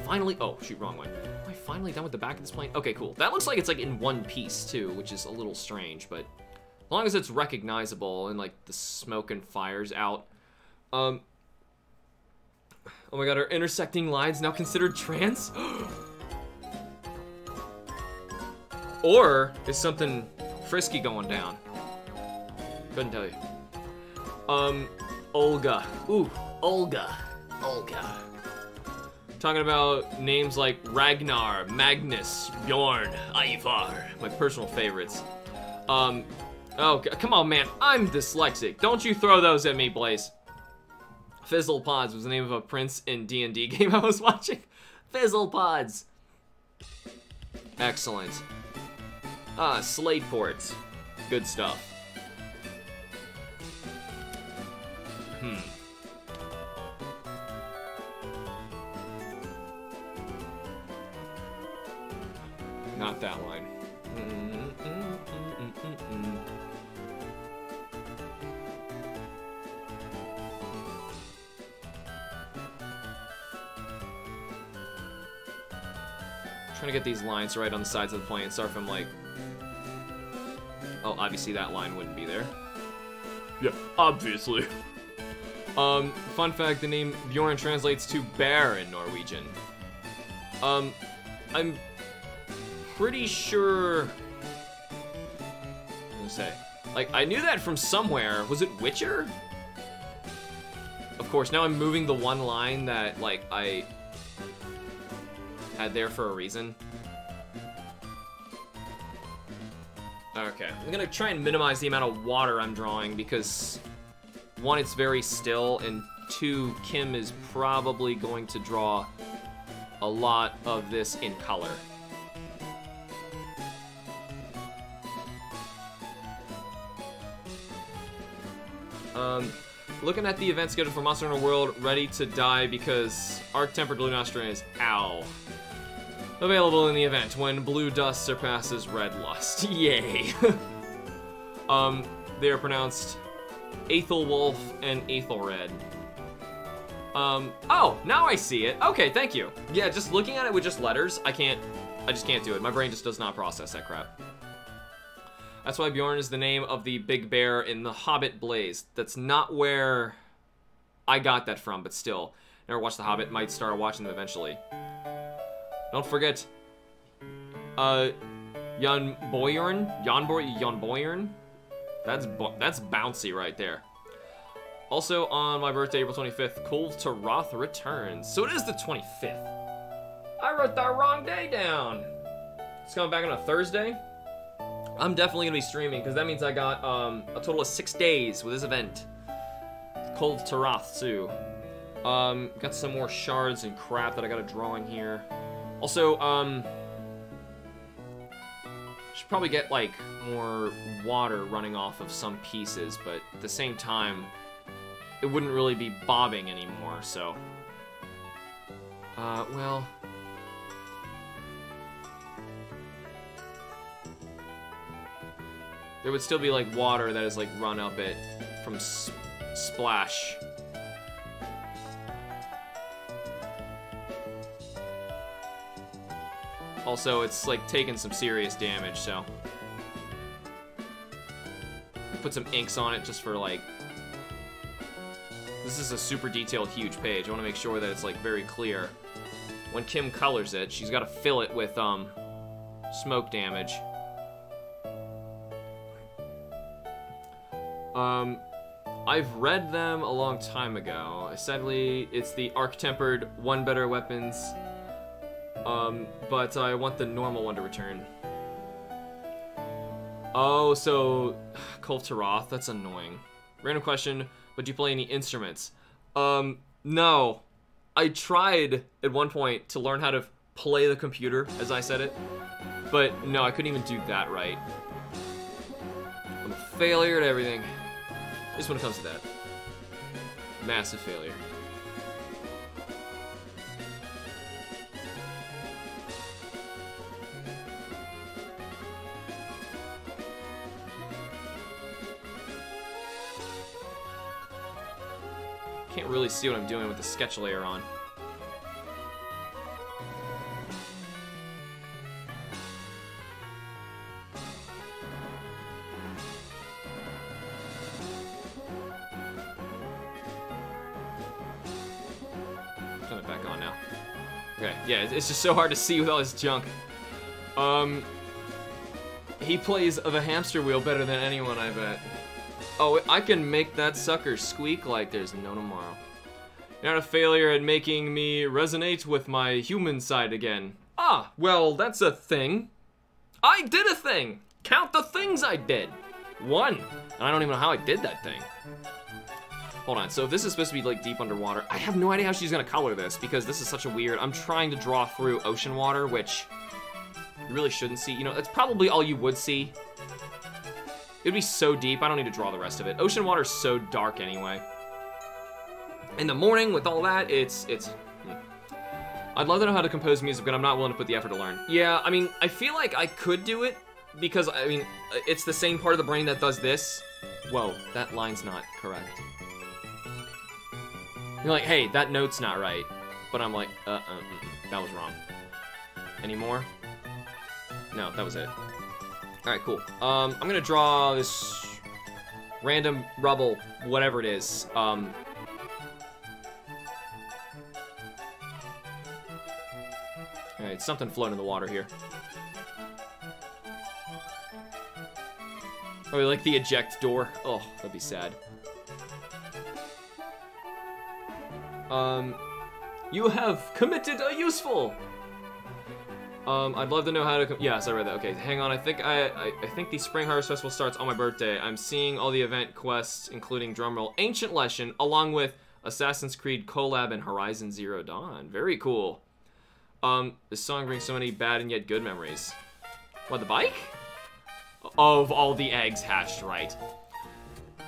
finally... Oh, shoot, wrong way. Am I finally done with the back of this plane? Okay, cool. That looks like it's, like, in one piece, too, which is a little strange, but as long as it's recognizable and, like, the smoke and fire's out. Oh my god, are intersecting lines now considered trans? Or is something frisky going down? Couldn't tell you. Olga. Ooh, Olga. Olga. Talking about names like Ragnar, Magnus, Bjorn, Ivar. My personal favorites. Oh, come on, man. I'm dyslexic. Don't you throw those at me, Blaze. Fizzlepods was the name of a prince in D&D game I was watching. Fizzlepods. Excellent. Slate ports. Good stuff. Not that line. Trying to get these lines right on the sides of the plane. Start from like... Oh, obviously that line wouldn't be there. Yeah, obviously. Fun fact, the name Bjorn translates to bear in Norwegian. I'm pretty sure... I'm gonna say. Like, I knew that from somewhere. Was it Witcher? Of course, now I'm moving the one line that, like, I had there for a reason. Okay, I'm gonna try and minimize the amount of water I'm drawing because, one, it's very still, and two, Kim is probably going to draw a lot of this in color. Looking at the event schedule for Monster Hunter World, ready to die because Arc-Tempered Blue Nostril is OW. Available in the event when Blue Dust surpasses Red Lust. Yay. They are pronounced Aethelwolf and Aethelred. Oh, now I see it. Okay, thank you. Yeah, just looking at it with just letters, I just can't do it. My brain just does not process that crap. That's why Bjorn is the name of the big bear in The Hobbit Blaze. That's not where I got that from, but still. Never watched The Hobbit, might start watching them eventually. Don't forget, Jan Boyern. That's bouncy right there. Also on my birthday, April 25th, Kulve to Roth returns. So it is the 25th. I wrote the wrong day down. It's coming back on a Thursday. I'm definitely gonna be streaming because that means I got a total of 6 days with this event. Kulve to Roth too. Got some more shards and crap that I gotta draw in here. Also, should probably get like more water running off of some pieces, but at the same time, it wouldn't really be bobbing anymore, so. Well. There would still be like water that is like run up it from splash. Also, it's like taking some serious damage, so. Put some inks on it just for like. This is a super detailed, huge page. I want to make sure that it's like very clear. When Kim colors it, she's got to fill it with smoke damage. I've read them a long time ago. Essentially, it's the arc-tempered one better weapons. But I want the normal one to return. Oh, so Kulve to Roth, that's annoying. Random question, but do you play any instruments? No. I tried at one point to learn how to play the computer, as I said it. But no, I couldn't even do that right. I'm a failure at everything. Just when it comes to that. Massive failure. Can't really see what I'm doing with the sketch layer on. Okay, yeah, it's just so hard to see with all this junk. He plays the hamster wheel better than anyone, I bet. Oh, I can make that sucker squeak like there's no tomorrow. You're not a failure at making me resonate with my human side again. Ah, well, that's a thing. I did a thing. Count the things I did. 1. And I don't even know how I did that thing. Hold on, so if this is supposed to be like deep underwater, I have no idea how she's gonna color this because this is such a weird, I'm trying to draw through ocean water, which you really shouldn't see. You know, that's probably all you would see. It'd be so deep, I don't need to draw the rest of it. Ocean water's so dark anyway. In the morning with all that, it's I'd love to know how to compose music, but I'm not willing to put the effort to learn. Yeah, I mean, I feel like I could do it because, I mean, it's the same part of the brain that does this. Whoa, that line's not correct. You're like, hey, that note's not right. But I'm like, that was wrong. Any more? No, that was it. Alright, cool. I'm gonna draw this random rubble, whatever it is. Alright, something floating in the water here. Oh, like the eject door. Oh, that'd be sad. You have committed a useful. I'd love to know how to. Yes, I read that. Okay, hang on. I think the Spring Harvest Festival starts on my birthday. I'm seeing all the event quests, including drumroll, Ancient Lesson, along with Assassin's Creed Collab and Horizon Zero Dawn. Very cool. This song brings so many bad and yet good memories. What, the bike? Of all the eggs hatched, right?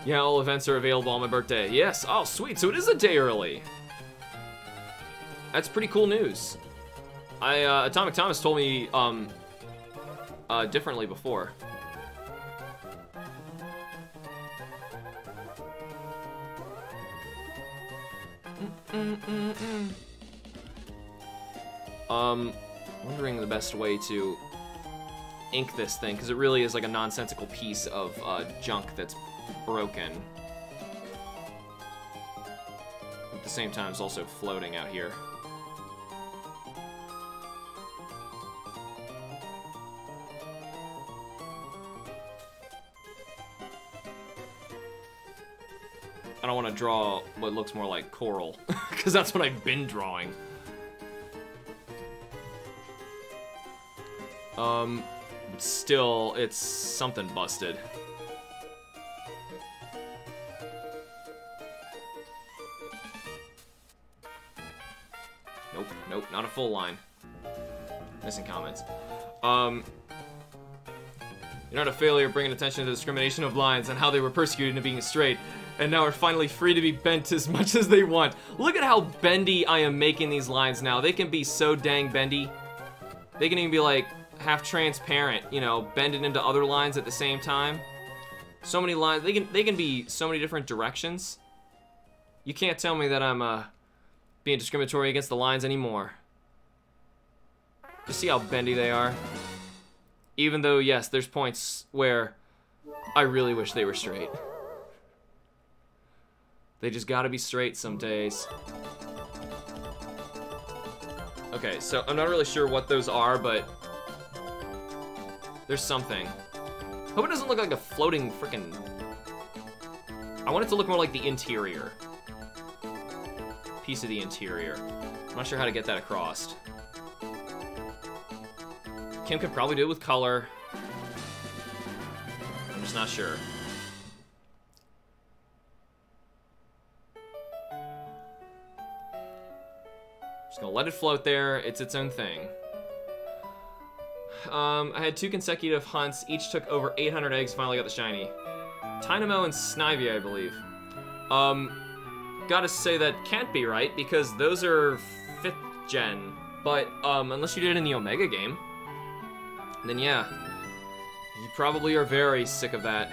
Yeah, all events are available on my birthday. Yes. Oh, sweet. So it is a day early. That's pretty cool news. Atomic Thomas told me, differently before. Wondering the best way to ink this thing, because it really is like a nonsensical piece of, junk that's broken. At the same time, it's also floating out here. I don't want to draw what looks more like coral, because that's what I've been drawing. Still, it's something busted. Nope, nope, not a full line. Missing comments. You're not a failure bringing attention to the discrimination of lines and how they were persecuted into being straight, and now are finally free to be bent as much as they want. Look at how bendy I am making these lines now. They can be so dang bendy. They can even be like half transparent, you know, bending into other lines at the same time. So many lines, they can be so many different directions. You can't tell me that I'm being discriminatory against the lines anymore. Just see how bendy they are. Even though, yes, there's points where I really wish they were straight. They just gotta be straight some days. Okay, so I'm not really sure what those are, but there's something. Hope it doesn't look like a floating frickin'. I want it to look more like the interior. Piece of the interior. I'm not sure how to get that across. Kim could probably do it with color. I'm just not sure. Just gonna let it float there. It's its own thing. I had 2 consecutive hunts. Each took over 800 eggs. Finally got the shiny. Tynamo and Snivy, I believe. Gotta say that can't be right because those are 5th gen. But unless you did it in the Omega game, then yeah, you probably are very sick of that.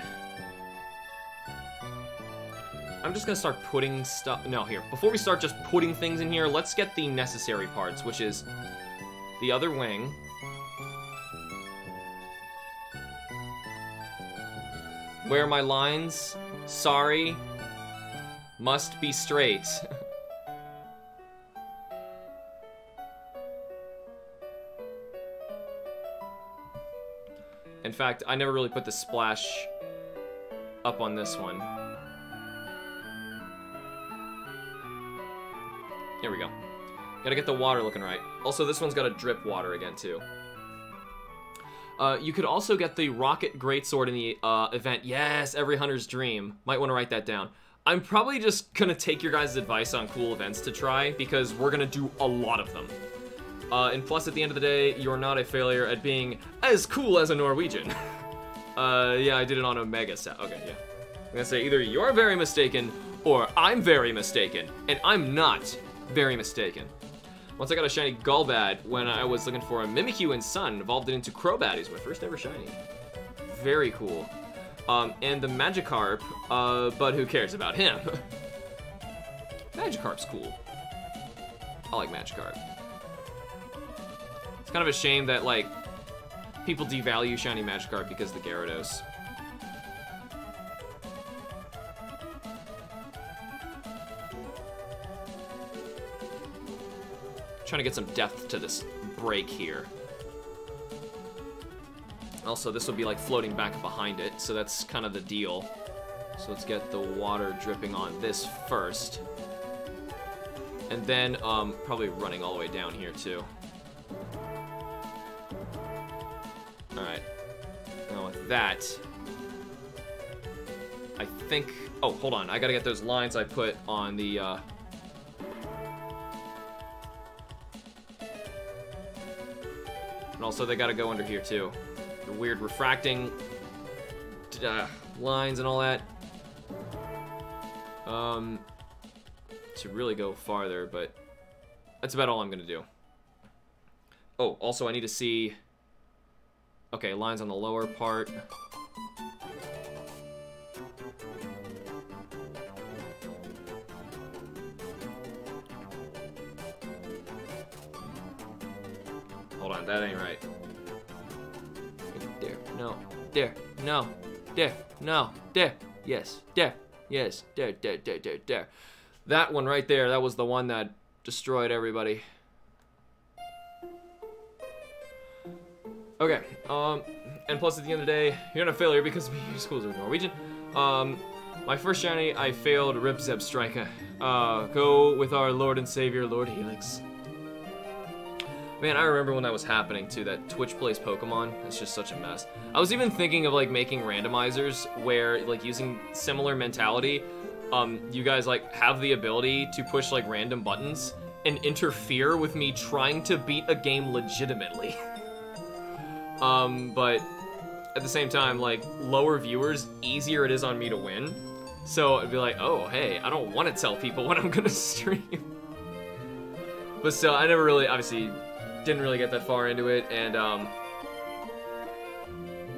I'm just gonna start putting stuff. No, here. Before we start just putting things in here, let's get the necessary parts, which is the other wing. Where my lines, sorry, must be straight. In fact, I never really put the splash up on this one. Here we go. Gotta get the water looking right. Also, this one's got a drip water again, too. You could also get the Rocket Greatsword in the event. Yes, every hunter's dream. Might want to write that down. I'm probably just gonna take your guys' advice on cool events to try, because we're gonna do a lot of them. And plus, at the end of the day, you're not a failure at being as cool as a Norwegian. Yeah, I did it on Omega set. Okay, yeah. I'm gonna say either you're very mistaken, or I'm very mistaken, and I'm not very mistaken. Once I got a shiny Golbat when I was looking for a Mimikyu and Sun, evolved it into Crobat. He's my first ever shiny. Very cool. And the Magikarp, but who cares about him? Magikarp's cool. I like Magikarp. It's kind of a shame that, like, people devalue shiny Magikarp because of the Gyarados. Trying to get some depth to this break here. Also, this will be like floating back behind it, so that's kind of the deal. So let's get the water dripping on this first. And then probably running all the way down here too. Alright. Now with that, I think... Oh, hold on. I gotta get those lines I put on the... And also they gotta go under here too. The weird refracting lines and all that. To really go farther, but that's about all I'm gonna do. Oh, also I need to see... Okay, lines on the lower part. Hold on, that ain't right. There, no, there, no, there, no, there, yes, there, yes, there, there, there, there, there. That one right there, that was the one that destroyed everybody. Okay, and plus at the end of the day, you're not a failure because your school's are Norwegian. My first shiny, I failed Rip Zeb Striker. Go with our Lord and Savior, Lord Helix. Man, I remember when that was happening too, that Twitch plays Pokemon. It's just such a mess. I was even thinking of like making randomizers where like using similar mentality, you guys like have the ability to push like random buttons and interfere with me trying to beat a game legitimately. But at the same time, like lower viewers, easier it is on me to win. So it'd be like, oh, hey, I don't want to tell people when I'm gonna stream. But still, I never really, obviously, didn't really get that far into it, and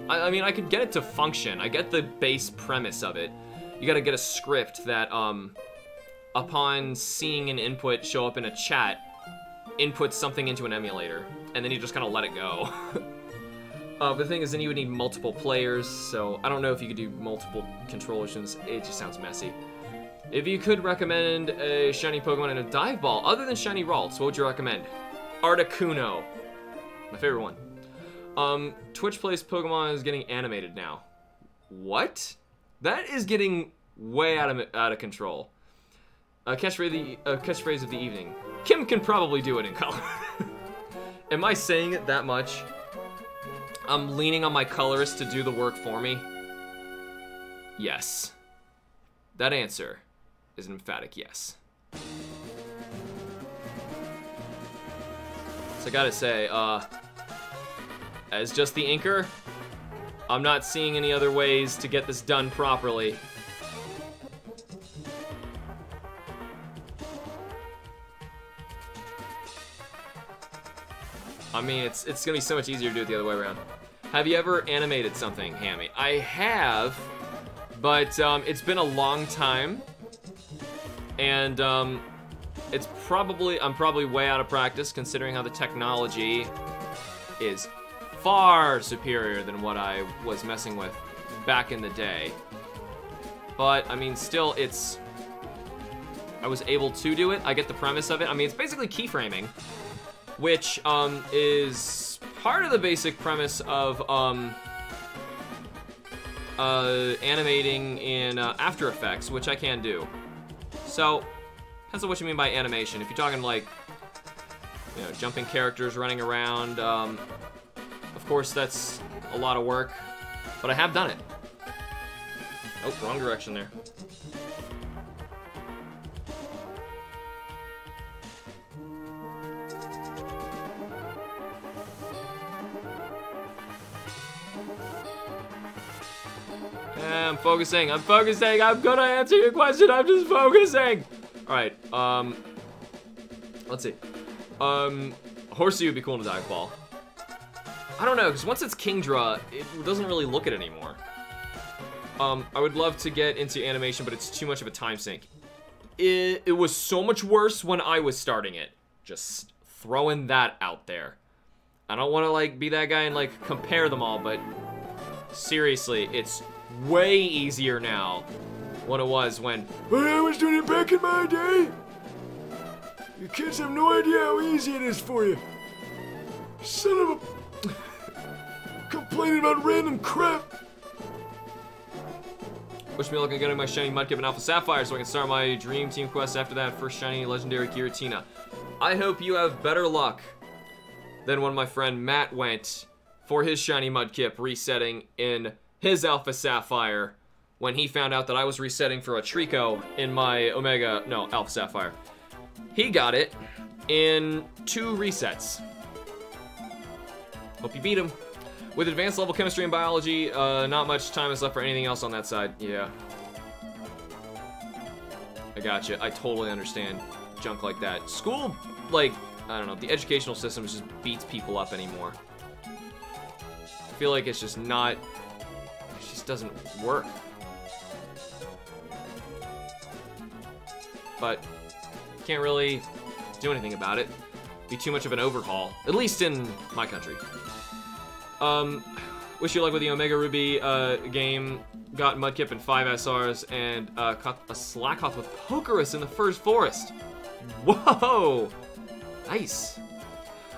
I mean, I could get it to function. I get the base premise of it. You gotta get a script that, upon seeing an input show up in a chat, inputs something into an emulator, and then you just kind of let it go. But the thing is, then you would need multiple players, so I don't know if you could do multiple controllers. It just sounds messy. If you could recommend a shiny Pokemon and a dive ball, other than shiny Ralts, what would you recommend? Articuno. My favorite one. Twitch Plays Pokemon is getting animated now. What? That is getting way out of control. Catchphrase of the evening. Kim can probably do it in color. Am I saying it that much? I'm leaning on my colorist to do the work for me. Yes. That answer is an emphatic yes. So I gotta say, as just the inker, I'm not seeing any other ways to get this done properly. I mean, it's gonna be so much easier to do it the other way around. Have you ever animated something, Hammy? I have, but it's been a long time, and I'm probably way out of practice considering how the technology is far superior than what I was messing with back in the day. But I mean, still, I was able to do it. I get the premise of it. I mean, it's basically keyframing, which is part of the basic premise of animating in After Effects, which I can do. So, depends on what you mean by animation. If you're talking like, you know, jumping characters, running around, of course that's a lot of work, but I have done it. Oh, wrong direction there. I'm focusing, I'm gonna answer your question, I'm just focusing! Alright, let's see. Horsey would be cool to dive ball. I don't know, because once it's Kingdra, it doesn't really look it anymore. I would love to get into animation, but it's too much of a time sink. It was so much worse when I was starting it. Just throwing that out there. I don't want to, like, be that guy and, like, compare them all, but seriously, it's way easier now than it was when I was doing it back in my day. You kids have no idea how easy it is for you. Son of a... complaining about random crap. Wish me luck on getting my shiny Mudkip and Alpha Sapphire so I can start my Dream Team quest after that first shiny legendary Giratina. I hope you have better luck than when my friend Matt went for his shiny Mudkip resetting in his Alpha Sapphire when he found out that I was resetting for a Trico in my Alpha Sapphire. He got it in 2 resets. Hope you beat him. With advanced level chemistry and biology, not much time is left for anything else on that side. Yeah. I gotcha. I totally understand junk like that. School, like, I don't know, the educational system just beats people up anymore. I feel like it's just not, it just doesn't work. But can't really do anything about it. Be too much of an overhaul, at least in my country. Wish you luck with the Omega Ruby game. Got Mudkip and 5 SRs and caught a Slackoth with Pokerus in the first forest. Whoa! Nice.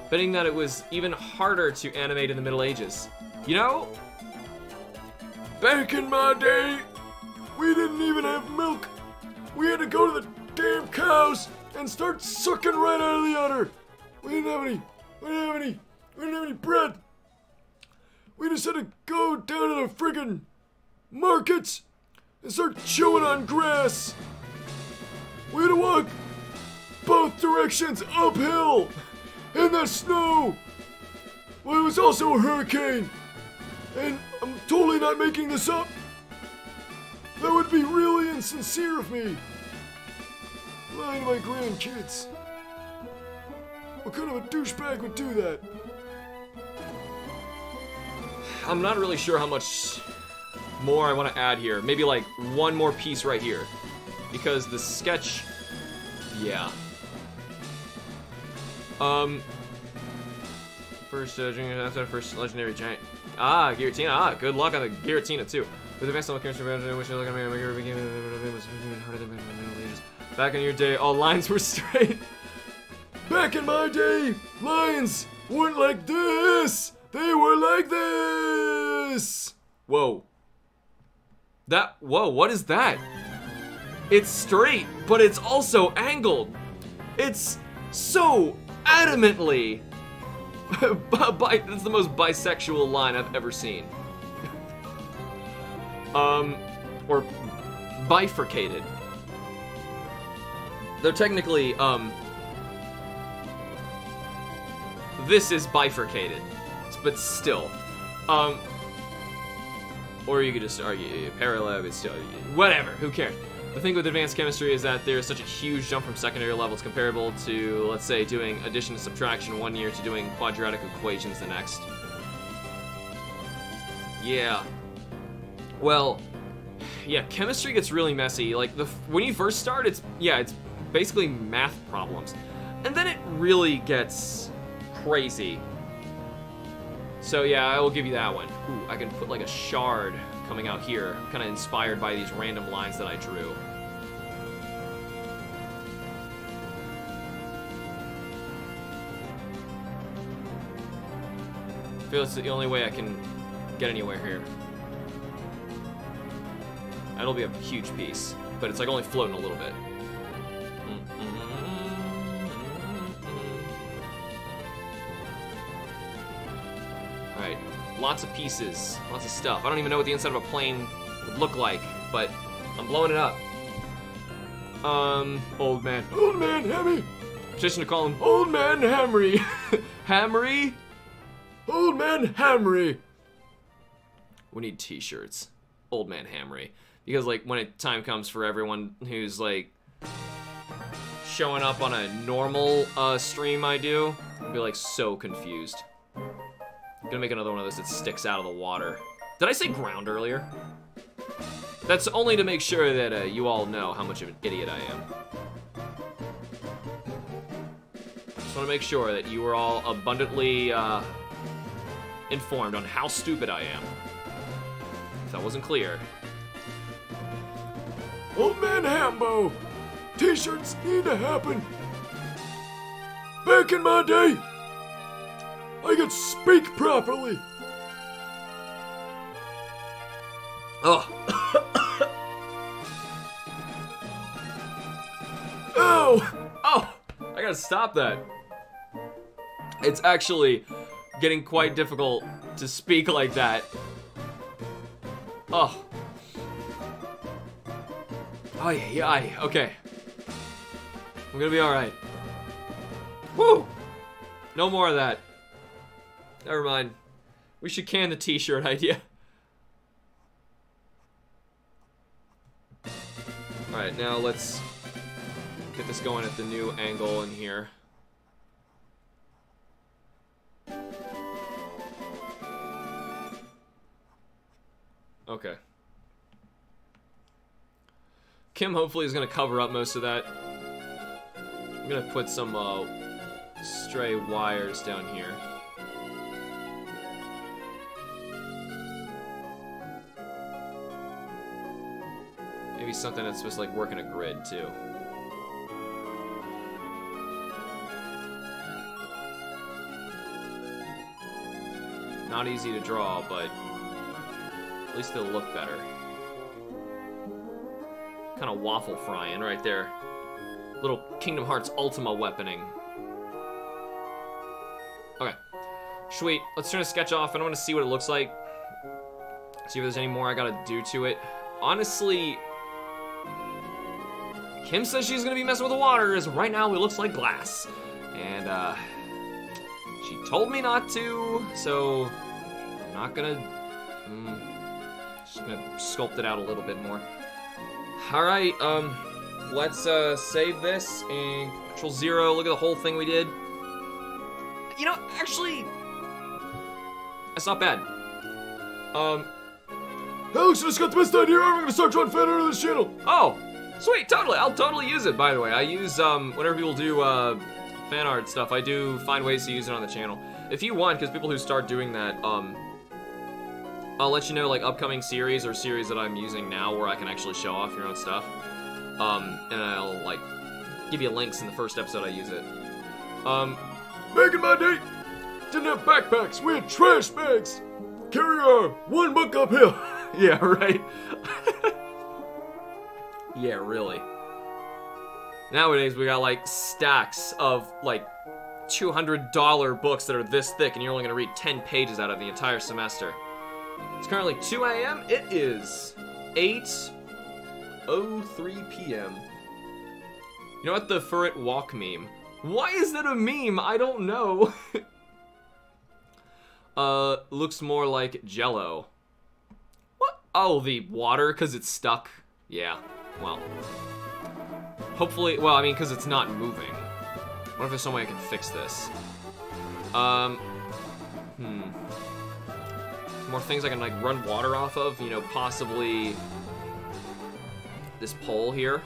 Betting that it was even harder to animate in the Middle Ages. You know, back in my day, we didn't even have milk. We had to go to the damn cows and start sucking right out of the udder. We didn't have any bread. We just had to go down to the friggin' markets and start chewing on grass. We had to walk both directions uphill in the snow. Well, it was also a hurricane. And I'm totally not making this up. That would be really insincere of me. Lying to my grandkids. What kind of a douchebag would do that? I'm not really sure how much more I want to add here. Maybe like one more piece right here. Because the sketch... yeah. First, after the first legendary giant... Ah, Giratina. Ah, good luck on the Giratina too. With advanced level chemistry, wish you luck on me. Back in your day, all lines were straight. Back in my day, lines weren't like this. They were like this. Whoa. Whoa, what is that? It's straight, but it's also angled. It's so adamantly that's the most bisexual line I've ever seen. Or bifurcated. They're technically, this is bifurcated, but still. Or you could just argue parallel, but still, whatever, who cares? The thing with advanced chemistry is that there's such a huge jump from secondary levels comparable to, let's say, doing addition and subtraction one year to doing quadratic equations the next. Yeah. Well, yeah, chemistry gets really messy. Like, when you first start, it's basically math problems. And then it really gets crazy. So yeah, I will give you that one. Ooh, I can put like a shard coming out here, kind of inspired by these random lines that I drew. I feel it's the only way I can get anywhere here. That'll be a huge piece, but it's like only floating a little bit. Alright, lots of pieces, lots of stuff. I don't even know what the inside of a plane would look like, but I'm blowing it up. Old man Hammy! Petition to call him Old Man Hamry. Hamry? Old Man Hamry. We need t-shirts. Old Man Hamry. Because, like, when time comes for everyone who's, like, showing up on a normal stream I do, I'll be, like, so confused. I'm gonna make another one of those that sticks out of the water. Did I say ground earlier? That's only to make sure that you all know how much of an idiot I am. Just want to make sure that you are all abundantly informed on how stupid I am. If that wasn't clear. Old Man Hambo! T-shirts need to happen! Back in my day, I could speak properly! Oh! Ow! Oh! I gotta stop that. It's actually getting quite difficult to speak like that. Oh. Ay, okay. I'm gonna be alright. Woo! No more of that. Never mind. We should can the t-shirt idea. Alright, now let's get this going at the new angle in here. Okay. Kim hopefully is going to cover up most of that. I'm going to put some stray wires down here. Maybe something that's supposed to like work in a grid too. Not easy to draw, but at least it'll look better. Kind of waffle frying right there. Little Kingdom Hearts Ultima weaponing. Okay. Sweet. Let's turn the sketch off, and I want to see what it looks like. See if there's any more I gotta do to it. Honestly, Kim says she's gonna be messing with the water, as right now it looks like glass. And, she told me not to, so I'm not gonna, just gonna sculpt it out a little bit more. Alright, let's, save this and Control-0, look at the whole thing we did. You know, actually, that's not bad. Alex just got the best idea ever. I'm gonna start drawing fan art on this channel. Oh, sweet, totally. I'll totally use it, by the way. I use, whenever people do, fan art stuff, I do find ways to use it on the channel. If you want, because people who start doing that, I'll let you know, like, upcoming series or series that I'm using now where I can actually show off your own stuff. And I'll, like, give you links in the first episode I use it. Back in my day, didn't have backpacks, we had trash bags. Carry our one book uphill. Yeah, right. Yeah, really. Nowadays, we got, like, stacks of, like, $200 books that are this thick, and you're only gonna read 10 pages out of the entire semester. It's currently 2 a.m. It is 8:03 p.m. You know what? The Furret Walk meme. Why is that a meme? I don't know. Looks more like Jello. What? Oh, the water, because it's stuck. Yeah, well. Hopefully, well, I mean, because it's not moving. What if there's some way I can fix this? More things I can, like, run water off of, you know, possibly this pole here.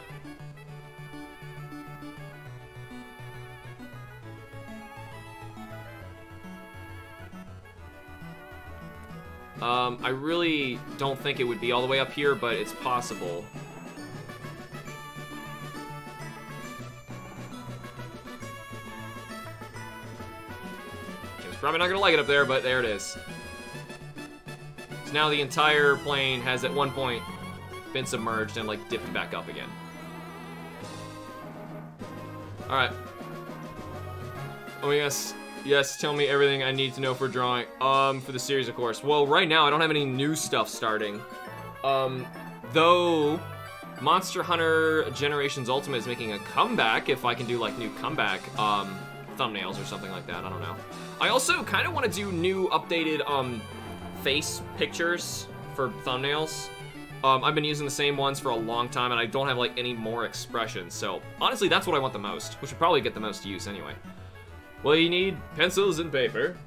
I really don't think it would be all the way up here, but it's possible. It's probably not gonna like it up there, but there it is. So now the entire plane has at one point been submerged and, like, dipped back up again. Alright. Oh, yes. Yes, tell me everything I need to know for drawing. For the series, of course. Well, right now, I don't have any new stuff starting. Though... Monster Hunter Generations Ultimate is making a comeback, if I can do, like, new comeback, thumbnails or something like that. I don't know. I also kind of want to do new, updated, face pictures for thumbnails. I've been using the same ones for a long time, and I don't have, like, any more expressions. So, honestly, that's what I want the most, which would probably get the most use anyway. Well, you need pencils and paper.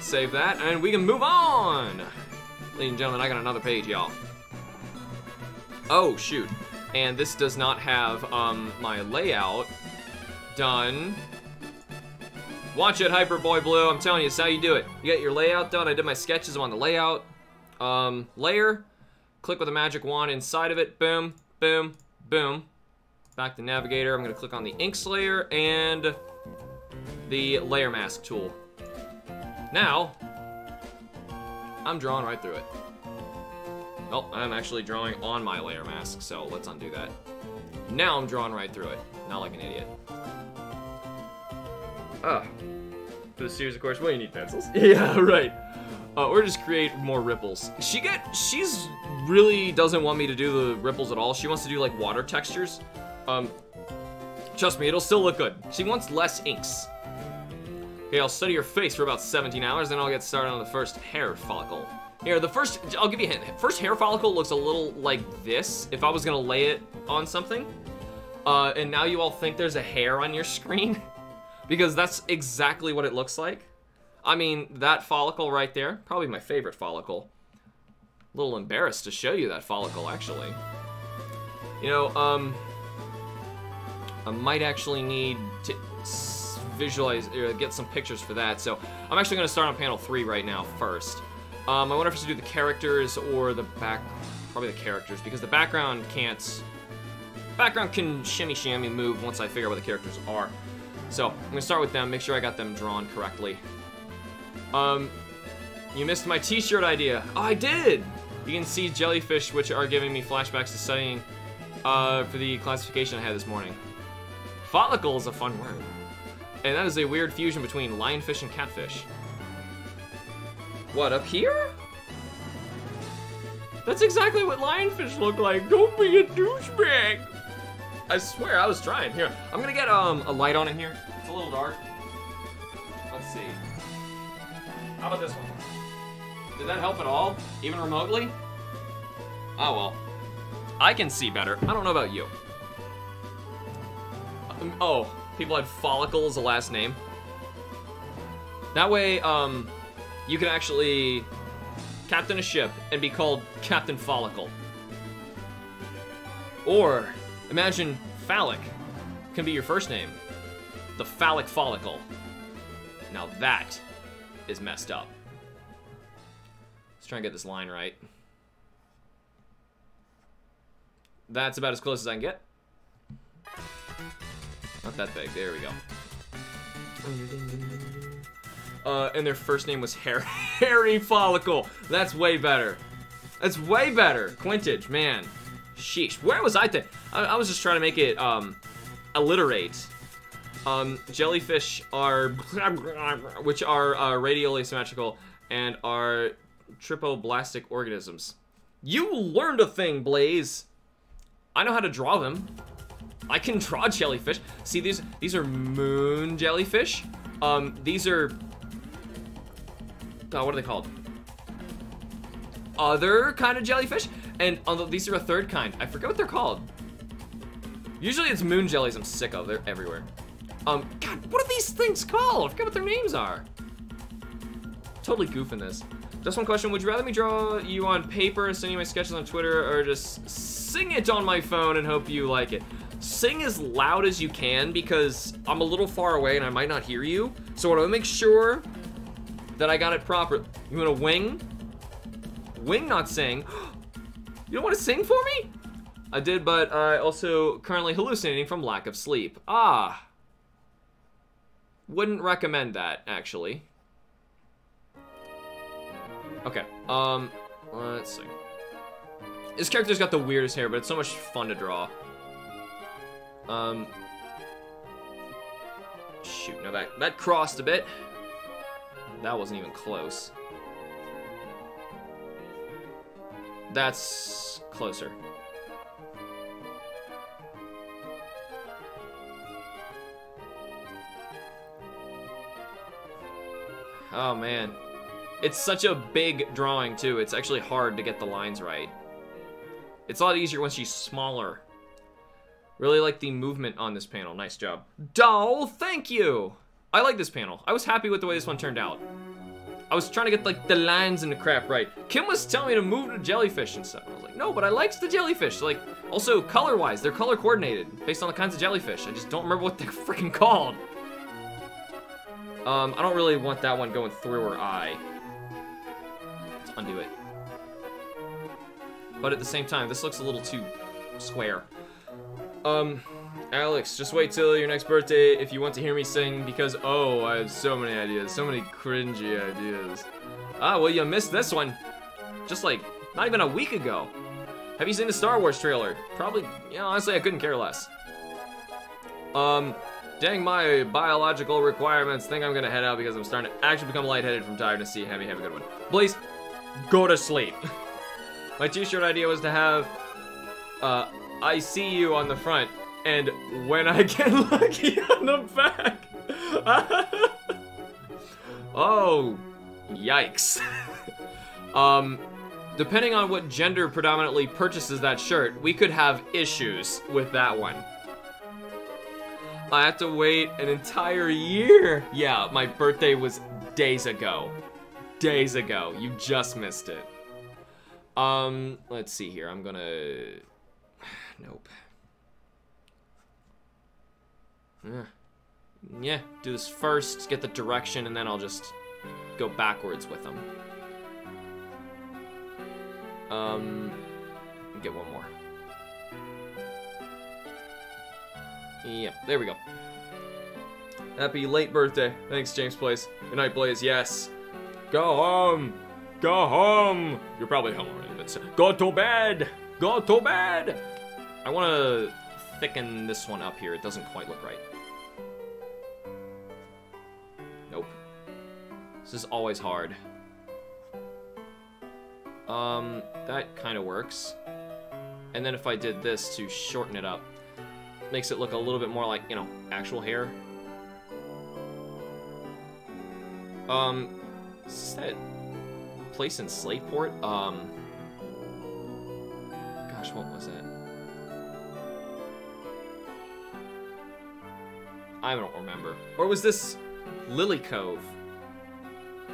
Save that, and we can move on! Ladies and gentlemen, I got another page, y'all. Oh, shoot. And this does not have, my layout done. Watch it, Hyperboy Blue. I'm telling you, it's how you do it. You get your layout done. I did my sketches on the layout. Layer. Click with the magic wand inside of it. Boom, boom, boom. Back to Navigator. I'm going to click on the inks layer and the layer mask tool. Now, I'm drawing right through it. Oh, I'm actually drawing on my layer mask, so let's undo that. Now I'm drawing right through it. Not like an idiot. For the series, of course, well, you need pencils. Yeah, right. Or just create more ripples. She's really doesn't want me to do the ripples at all. She wants to do, like, water textures. Trust me, it'll still look good. She wants less inks. Okay, I'll study your face for about 17 hours, then I'll get started on the first hair follicle. Here, I'll give you a hint. First hair follicle looks a little like this, if I was gonna lay it on something. And now you all think there's a hair on your screen, because that's exactly what it looks like. I mean, that follicle right there, probably my favorite follicle. A little embarrassed to show you that follicle, actually. You know, I might actually need to visualize, or get some pictures for that, so I'm actually gonna start on panel 3 right now first. I wonder if I should do the characters or the probably the characters, because the background can't, background can shimmy move once I figure out what the characters are. So, I'm gonna start with them, make sure I got them drawn correctly. You missed my t-shirt idea. Oh, I did! You can see jellyfish, which are giving me flashbacks to studying, for the classification I had this morning. Follicle is a fun word. And that is a weird fusion between lionfish and catfish. What, up here? That's exactly what lionfish look like. Don't be a douchebag. I swear, I was trying. Here, I'm gonna get a light on in here. It's a little dark. Let's see. How about this one? Did that help at all? Even remotely? Oh well. I can see better. I don't know about you. Oh, people had follicle as a last name. That way, you can actually captain a ship and be called Captain Follicle. Or, imagine phallic can be your first name. The phallic follicle. Now that is messed up. Let's try and get this line right. That's about as close as I can get. Not that big, there we go. And their first name was Harry Follicle. That's way better. That's way better. Quintage, man. Sheesh. Where was I I was just trying to make it, alliterate. Jellyfish are, which are radially symmetrical and are trypoblastic organisms. You learned a thing, Blaze. I know how to draw them. I can draw jellyfish. See, these are moon jellyfish. These are, what are they called? Other kind of jellyfish. And these are a third kind. I forget what they're called. Usually it's moon jellies I'm sick of. They're everywhere. God, what are these things called? I forget what their names are. Totally goofing this. Just one question. Would you rather me draw you on paper, send you my sketches on Twitter, or just sing it on my phone and hope you like it? Sing as loud as you can, because I'm a little far away and I might not hear you. So I want to make sure that I got it proper. You want to wing? Wing, not sing. You don't want to sing for me? I did, but I also currently hallucinating from lack of sleep. Ah. Wouldn't recommend that, actually. Okay, let's see. This character's got the weirdest hair, but it's so much fun to draw. Shoot, no, that crossed a bit. That wasn't even close. That's closer. Oh, man. It's such a big drawing, too. It's actually hard to get the lines right. It's a lot easier when she's smaller. Really like the movement on this panel. Nice job. Doll, thank you! I like this panel. I was happy with the way this one turned out. I was trying to get, like, the lines and the crap right. Kim was telling me to move the jellyfish and stuff. I was like, no, but I liked the jellyfish. Like, also, color-wise, they're color-coordinated based on the kinds of jellyfish. I just don't remember what they're freaking called. I don't really want that one going through her eye. Let's undo it. But at the same time, this looks a little too square. Alex, just wait till your next birthday if you want to hear me sing, because, oh, I have so many ideas, so many cringy ideas. Ah, well, you missed this one. Just like, not even a week ago. Have you seen the Star Wars trailer? Probably, you know, honestly, I couldn't care less. Dang my biological requirements, think I'm gonna head out because I'm starting to actually become lightheaded from tiredness. See, have a good one. Please, go to sleep. My t-shirt idea was to have, I see you on the front, and when I get lucky on the back. Oh, yikes. Depending on what gender predominantly purchases that shirt, we could have issues with that one. I have to wait an entire year. Yeah, my birthday was days ago. Days ago. You just missed it. Let's see here. I'm gonna... Nope. Yeah, do this first, get the direction, and then I'll just go backwards with them. Get one more. Yep, there we go. Happy late birthday. Thanks, James Blaze. Good night, Blaze. Yes. Go home. Go home. You're probably home already, but go to bed. Go to bed. I want to thicken this one up here. It doesn't quite look right. Nope. This is always hard. That kind of works. And then if I did this to shorten it up, makes it look a little bit more like, you know, actual hair. Is that place in Slateport? Gosh, what was it? I don't remember. Or was this Lily Cove?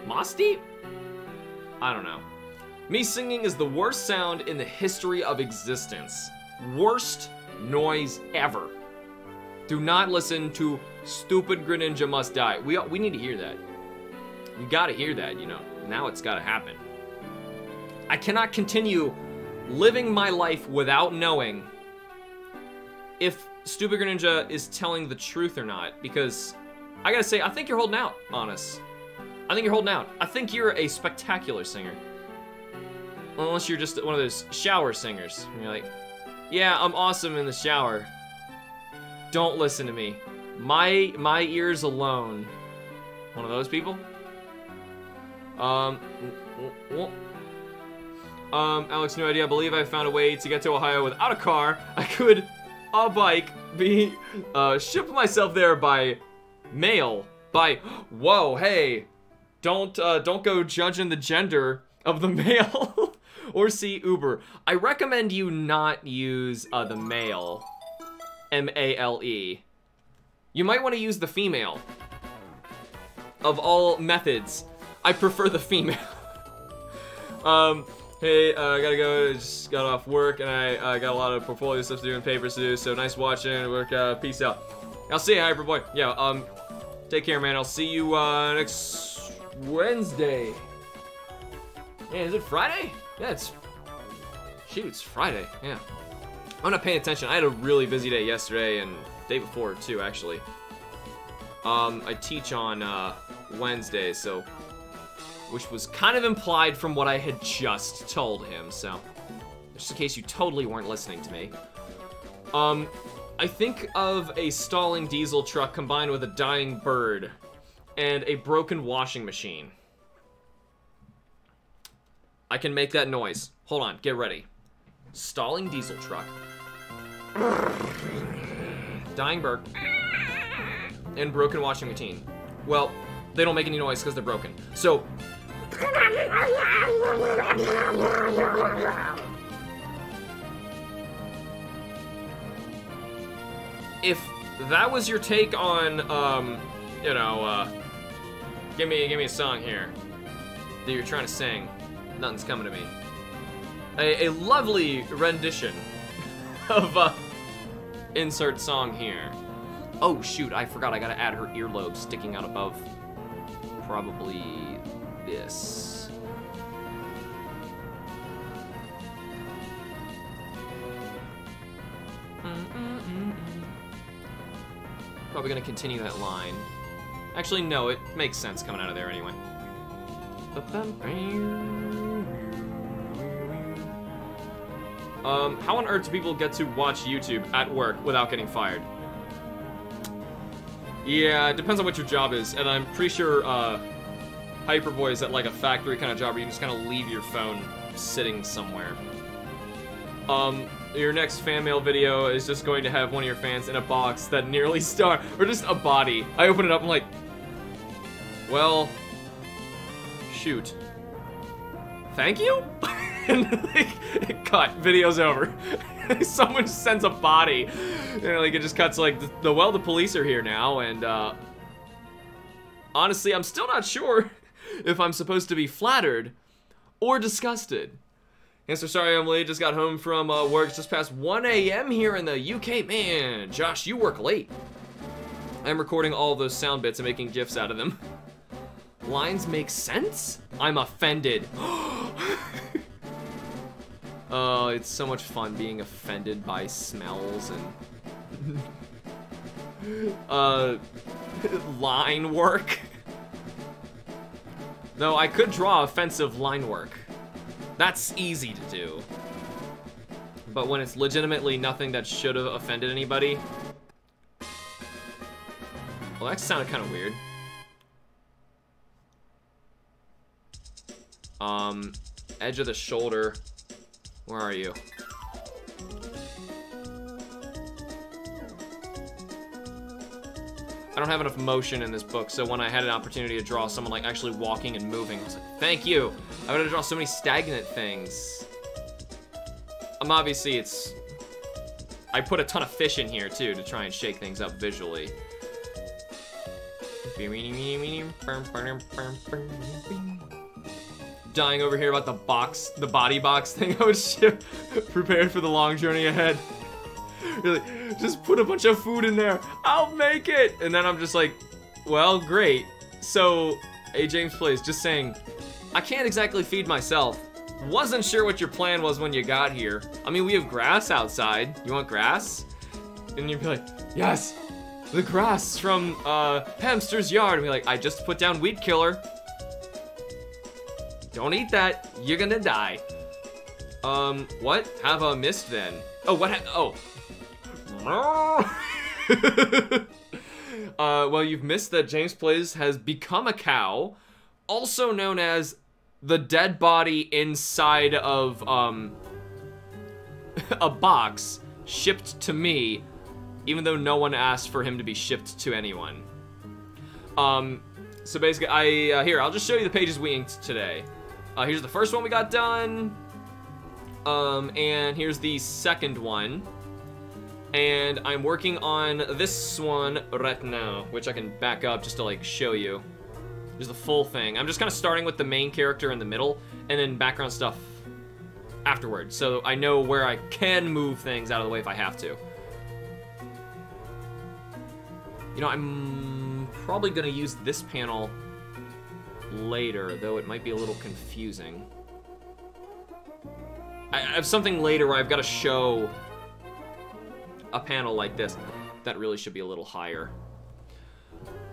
Moss Deep? I don't know. Me singing is the worst sound in the history of existence. Worst noise ever. Do not listen to Stupid Greninja Must Die. We need to hear that. We gotta hear that, you know. Now it's gotta happen. I cannot continue living my life without knowing if Stupid Greninja is telling the truth or not, because I gotta say, I think you're holding out on us. I think you're holding out. I think you're a spectacular singer. Unless you're just one of those shower singers. And you're like, yeah, I'm awesome in the shower. Don't listen to me. My ears alone. One of those people? Alex, no idea. I believe I found a way to get to Ohio without a car. I could, a bike, ship myself there by mail. Whoa, hey. Don't go judging the gender of the mail. Or see Uber. I recommend you not use the male. M-A-L-E. You might want to use the female. Of all methods, I prefer the female. Hey, I gotta go. Just got off work and I got a lot of portfolio stuff to do and papers to do. So nice watching. Work. Peace out. I'll see you, Hyperboy. Yeah. Take care, man. I'll see you next Wednesday. Yeah, is it Friday? Yeah, it's Friday, yeah. I'm not paying attention. I had a really busy day yesterday and day before too, actually. I teach on Wednesday, so, which was kind of implied from what I had just told him, so. just in case you totally weren't listening to me. I think of a stalling diesel truck combined with a dying bird and a broken washing machine. I can make that noise. Hold on, get ready. Stalling diesel truck. Dying bird. And broken washing machine. Well, they don't make any noise because they're broken. So... if that was your take on, you know, give me a song here that you're trying to sing, nothing's coming to me. A lovely rendition of, insert song here. Oh, shoot, I forgot I gotta add her earlobe sticking out above. Probably this. Probably gonna continue that line. Actually, no, it makes sense coming out of there anyway. How on earth do people get to watch YouTube at work without getting fired? Yeah, it depends on what your job is, and I'm pretty sure, Hyperboy is at like a factory kind of job where you just kind of leave your phone sitting somewhere. Your next fan mail video is just going to have one of your fans in a box that nearly starved, or just a body. I open it up, I'm like, well, shoot. Thank you? And like, cut, video's over. Someone just sends a body. And like, it just cuts like, well, the police are here now, and honestly, I'm still not sure if I'm supposed to be flattered or disgusted. And so sorry I'm late, just got home from work. It's just past 1 a.m. here in the UK. Man, Josh, you work late. I'm recording all of those sound bits and making GIFs out of them. Lines make sense? I'm offended. Oh, it's so much fun being offended by smells and... line work. Though I could draw offensive line work. That's easy to do. But when it's legitimately nothing that should have offended anybody... well, that sounded kind of weird. Edge of the shoulder. Where are you? I don't have enough motion in this book, so when I had an opportunity to draw someone like actually walking and moving, I was like, thank you! I wanted to draw so many stagnant things. Obviously it's... I put a ton of fish in here too to try and shake things up visually. Dying over here about the body box thing. I was prepared for the long journey ahead. Really, just put a bunch of food in there. I'll make it. And then I'm just like, well, great. So, A. James Plays, just saying, I can't exactly feed myself. Wasn't sure what your plan was when you got here. I mean, we have grass outside. You want grass? And you'd be like, yes, the grass from Hamster's yard. And be like, I just put down weed killer. Don't eat that. You're gonna die. What? Have a missed then? Oh, what? Oh. Well, you've missed that James Plays has become a cow, also known as the dead body inside of, a box shipped to me, even though no one asked for him to be shipped to anyone. So basically, here, I'll just show you the pages we inked today. Here's the first one we got done, and here's the second one. And I'm working on this one right now, which I can back up just to like show you. There's the full thing. I'm just kind of starting with the main character in the middle, and then background stuff afterwards, so I know where I can move things out of the way if I have to. You know, I'm probably gonna use this panel later, though it might be a little confusing. I have something later where I've got to show a panel like this. That really should be a little higher.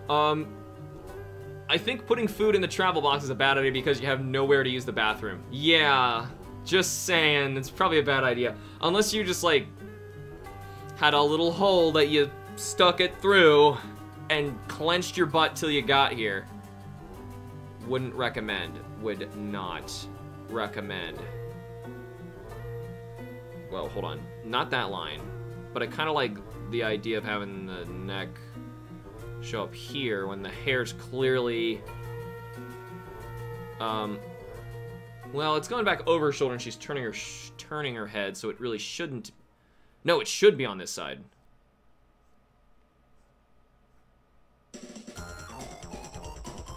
I think putting food in the travel box is a bad idea because you have nowhere to use the bathroom. Yeah, Just saying, it's probably a bad idea. Unless you just, like, had a little hole that you stuck it through and clenched your butt till you got here. Wouldn't recommend. Would not recommend. Well, hold on. Not that line. But I kind of like the idea of having the neck show up here when the hair's clearly... well, it's going back over her shoulder and she's turning her head, so it really shouldn't... No, it should be on this side.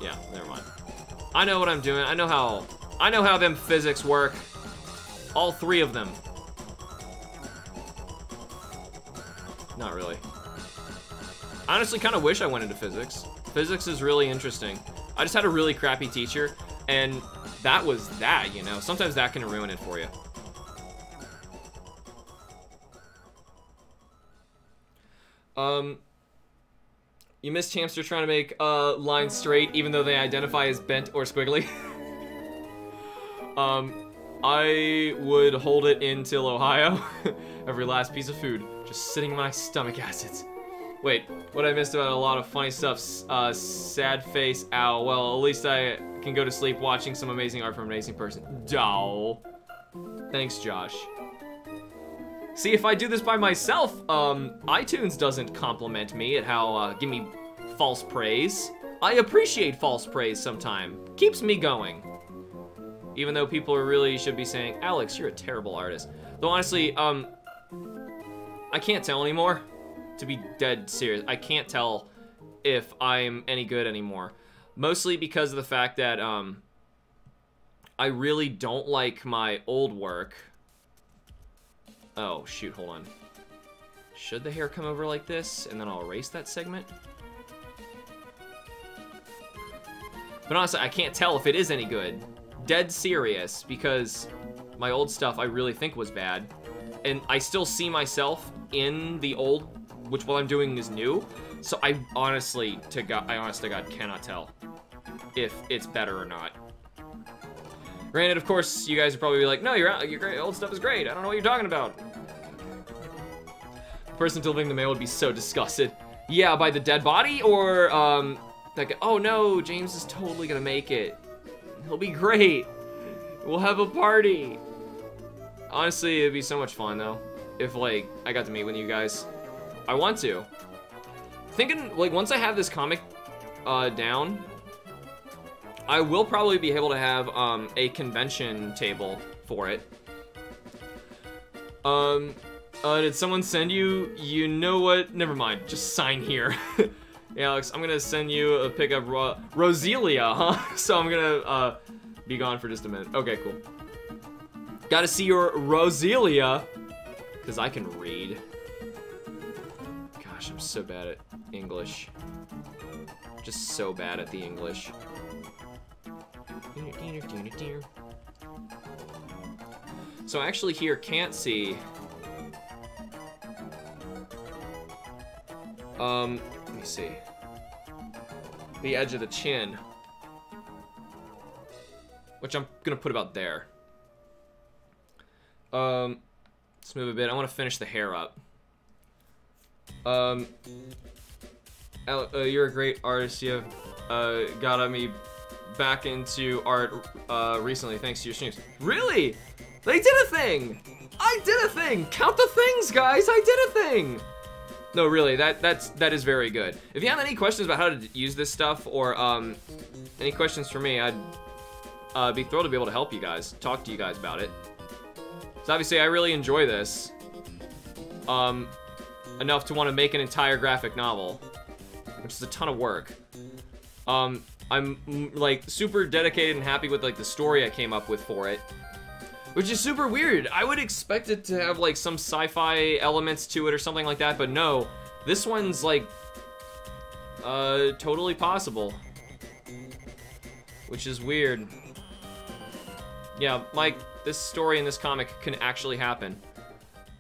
Yeah, never mind. I know what I'm doing. I know how them physics work. All three of them. Not really. I honestly kind of wish I went into physics. Physics is really interesting. I just had a really crappy teacher, and that was that, you know? Sometimes that can ruin it for you. You missed Hamster trying to make lines straight, even though they identify as bent or squiggly. I would hold it in till Ohio. Every last piece of food. Just sitting in my stomach acids. Wait, what I missed about a lot of funny stuff. Sad face, ow. Well, at least I can go to sleep watching some amazing art from an amazing person. Dow. Thanks, Josh. See, if I do this by myself, iTunes doesn't compliment me at how, give me false praise. I appreciate false praise sometime. Keeps me going. Even though people really should be saying, Alex, you're a terrible artist. Though honestly, I can't tell anymore. To be dead serious, I can't tell if I'm any good anymore. Mostly because of the fact that, I really don't like my old work. Oh, shoot, hold on. Should the hair come over like this, and then I'll erase that segment? But honestly, I can't tell if it is any good. Dead serious, because my old stuff I really think was bad. And I still see myself in the old, which what I'm doing is new. So I honestly to God cannot tell if it's better or not. Granted, of course, you guys are probably like, no, your great old stuff is great. I don't know what you're talking about. The person delivering the mail would be so disgusted. Yeah, by the dead body or that guy. Oh no, James is totally gonna make it. He'll be great. We'll have a party. Honestly, it'd be so much fun though if like I got to meet with you guys. I want to. Thinking like once I have this comic down, I will probably be able to have a convention table for it. Did someone send you? You know what? Never mind. Just sign here. Yeah, Alex, I'm gonna send you a pic of Roselia, huh? So I'm gonna be gone for just a minute. Okay, cool. Gotta see your Roselia, because I can read. Gosh, I'm so bad at English. Just so bad at the English. So actually here can't see. Let me see. The edge of the chin. Which I'm gonna put about there. Let's move a bit. I want to finish the hair up. You're a great artist. You have got me back into art recently thanks to your streams. Really? They did a thing! I did a thing! Count the things, guys! I did a thing! No, really, that is very good. If you have any questions about how to use this stuff or any questions for me, I'd be thrilled to be able to help you guys, talk to you guys about it. So obviously I really enjoy this enough to want to make an entire graphic novel, which is a ton of work. I'm like super dedicated and happy with like the story I came up with for it, which is super weird. I would expect it to have like some sci-fi elements to it or something like that, but no, this one's like totally possible, which is weird. Yeah, like this story in this comic can actually happen,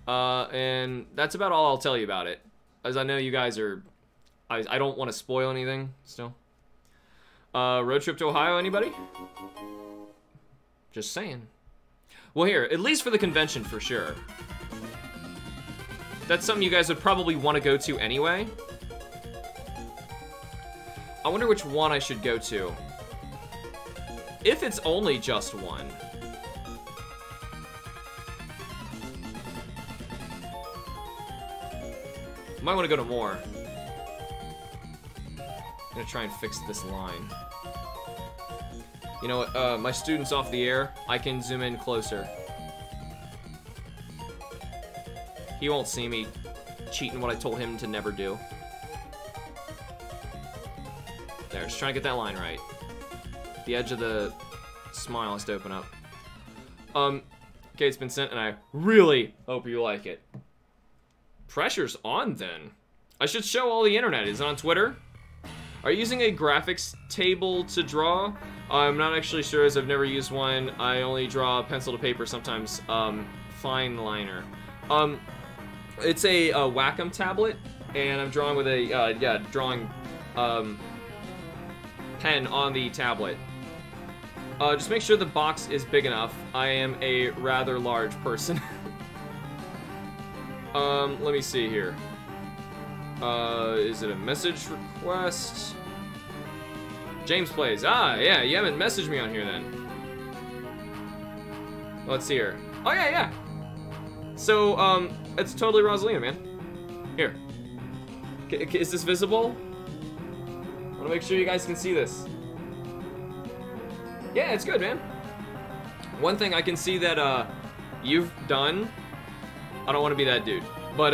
and that's about all I'll tell you about it, as I know you guys are. I don't want to spoil anything still. Road trip to Ohio, anybody? Just saying. Well, here, at least for the convention, for sure. That's something you guys would probably want to go to anyway. I wonder which one I should go to. If it's only just one. Might want to go to more. I'm gonna try and fix this line. You know what, my student's off the air. I can zoom in closer. He won't see me cheating what I told him to never do. There, just trying to get that line right. The edge of the smile has to open up. Okay, it's been sent, and I really hope you like it. Pressure's on, then. I should show all the internet. Is it on Twitter? Are you using a graphics table to draw? I'm not actually sure, as I've never used one. I only draw pencil to paper sometimes. Fine liner. It's a Wacom tablet, and I'm drawing with a, drawing pen on the tablet. Just make sure the box is big enough. I am a rather large person. Let me see here. Is it a message request? James plays. Ah, yeah, you haven't messaged me on here then. Let's see here. Oh, yeah. So, it's totally Rosalina, man. Here. Is this visible? I want to make sure you guys can see this. Yeah, it's good, man. One thing I can see that, you've done, I don't want to be that dude, but,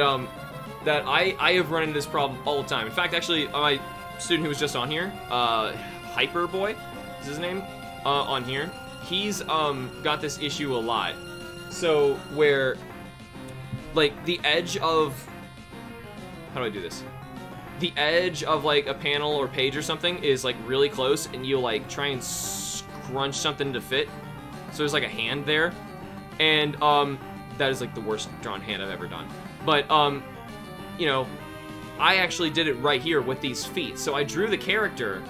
that I have run into this problem all the time. In fact, actually, my student who was just on here, Hyper Boy is his name, on here, he's, got this issue a lot. So, where, like, the edge of, how do I do this? The edge of, like, a panel or page or something is, like, really close, and you'll, like, try and scrunch something to fit. So there's, like, a hand there. And, that is, like, the worst drawn hand I've ever done. But, you know, I actually did it right here with these feet. So I drew the character,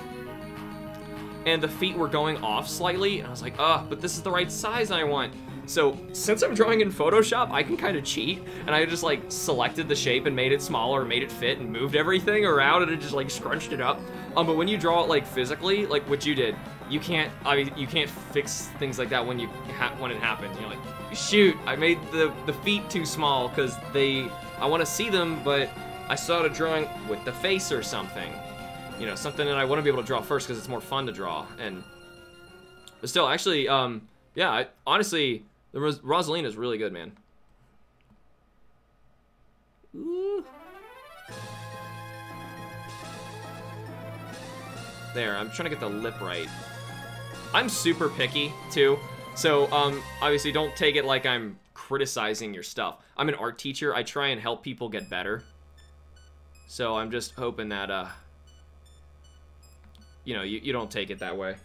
and the feet were going off slightly, and I was like, but this is the right size I want. So, since I'm drawing in Photoshop, I can kind of cheat, and I just, like, selected the shape and made it smaller, made it fit, and moved everything around, and it just, like, scrunched it up. But when you draw it, like, physically, like what you did, you can't, I mean, you can't fix things like that when when it happens. You're like, shoot, I made the feet too small, because I want to see them, but I started drawing with the face or something. You know, something that I want to be able to draw first, because it's more fun to draw. But still, actually, yeah, honestly, the Rosalina is really good, man. Ooh. There, I'm trying to get the lip right. I'm super picky, too. So, obviously, don't take it like I'm criticizing your stuff. I'm an art teacher. I try and help people get better. So, I'm just hoping that, you know, you don't take it that way.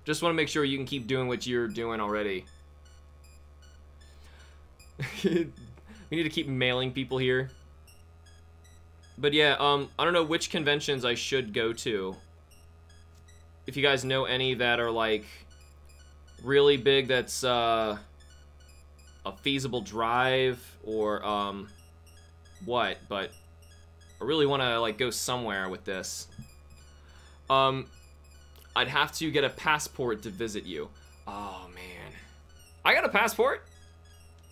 Just want to make sure you can keep doing what you're doing already. We need to keep mailing people here. But yeah, I don't know which conventions I should go to. If you guys know any that are, like, really big, that's, a feasible drive, or, what, but I really want to, like, go somewhere with this. I'd have to get a passport to visit you. Oh, man. I got a passport?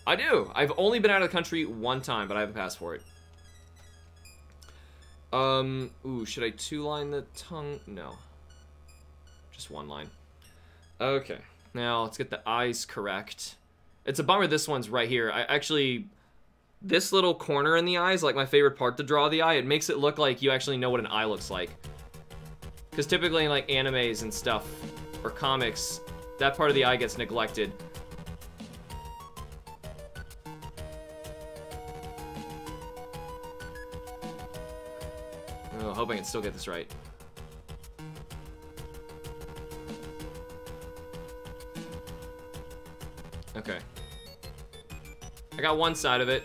I do. I've only been out of the country one time, but I have a passport. Ooh, should I two-line the tongue? No. Just one line. Okay. Now, let's get the eyes correct. It's a bummer this one's right here. This little corner in the eye is, like, my favorite part to draw the eye. It makes it look like you actually know what an eye looks like. Because typically in, like, animes and stuff, or comics, that part of the eye gets neglected. Oh, I hope I can still get this right. Okay. I got one side of it.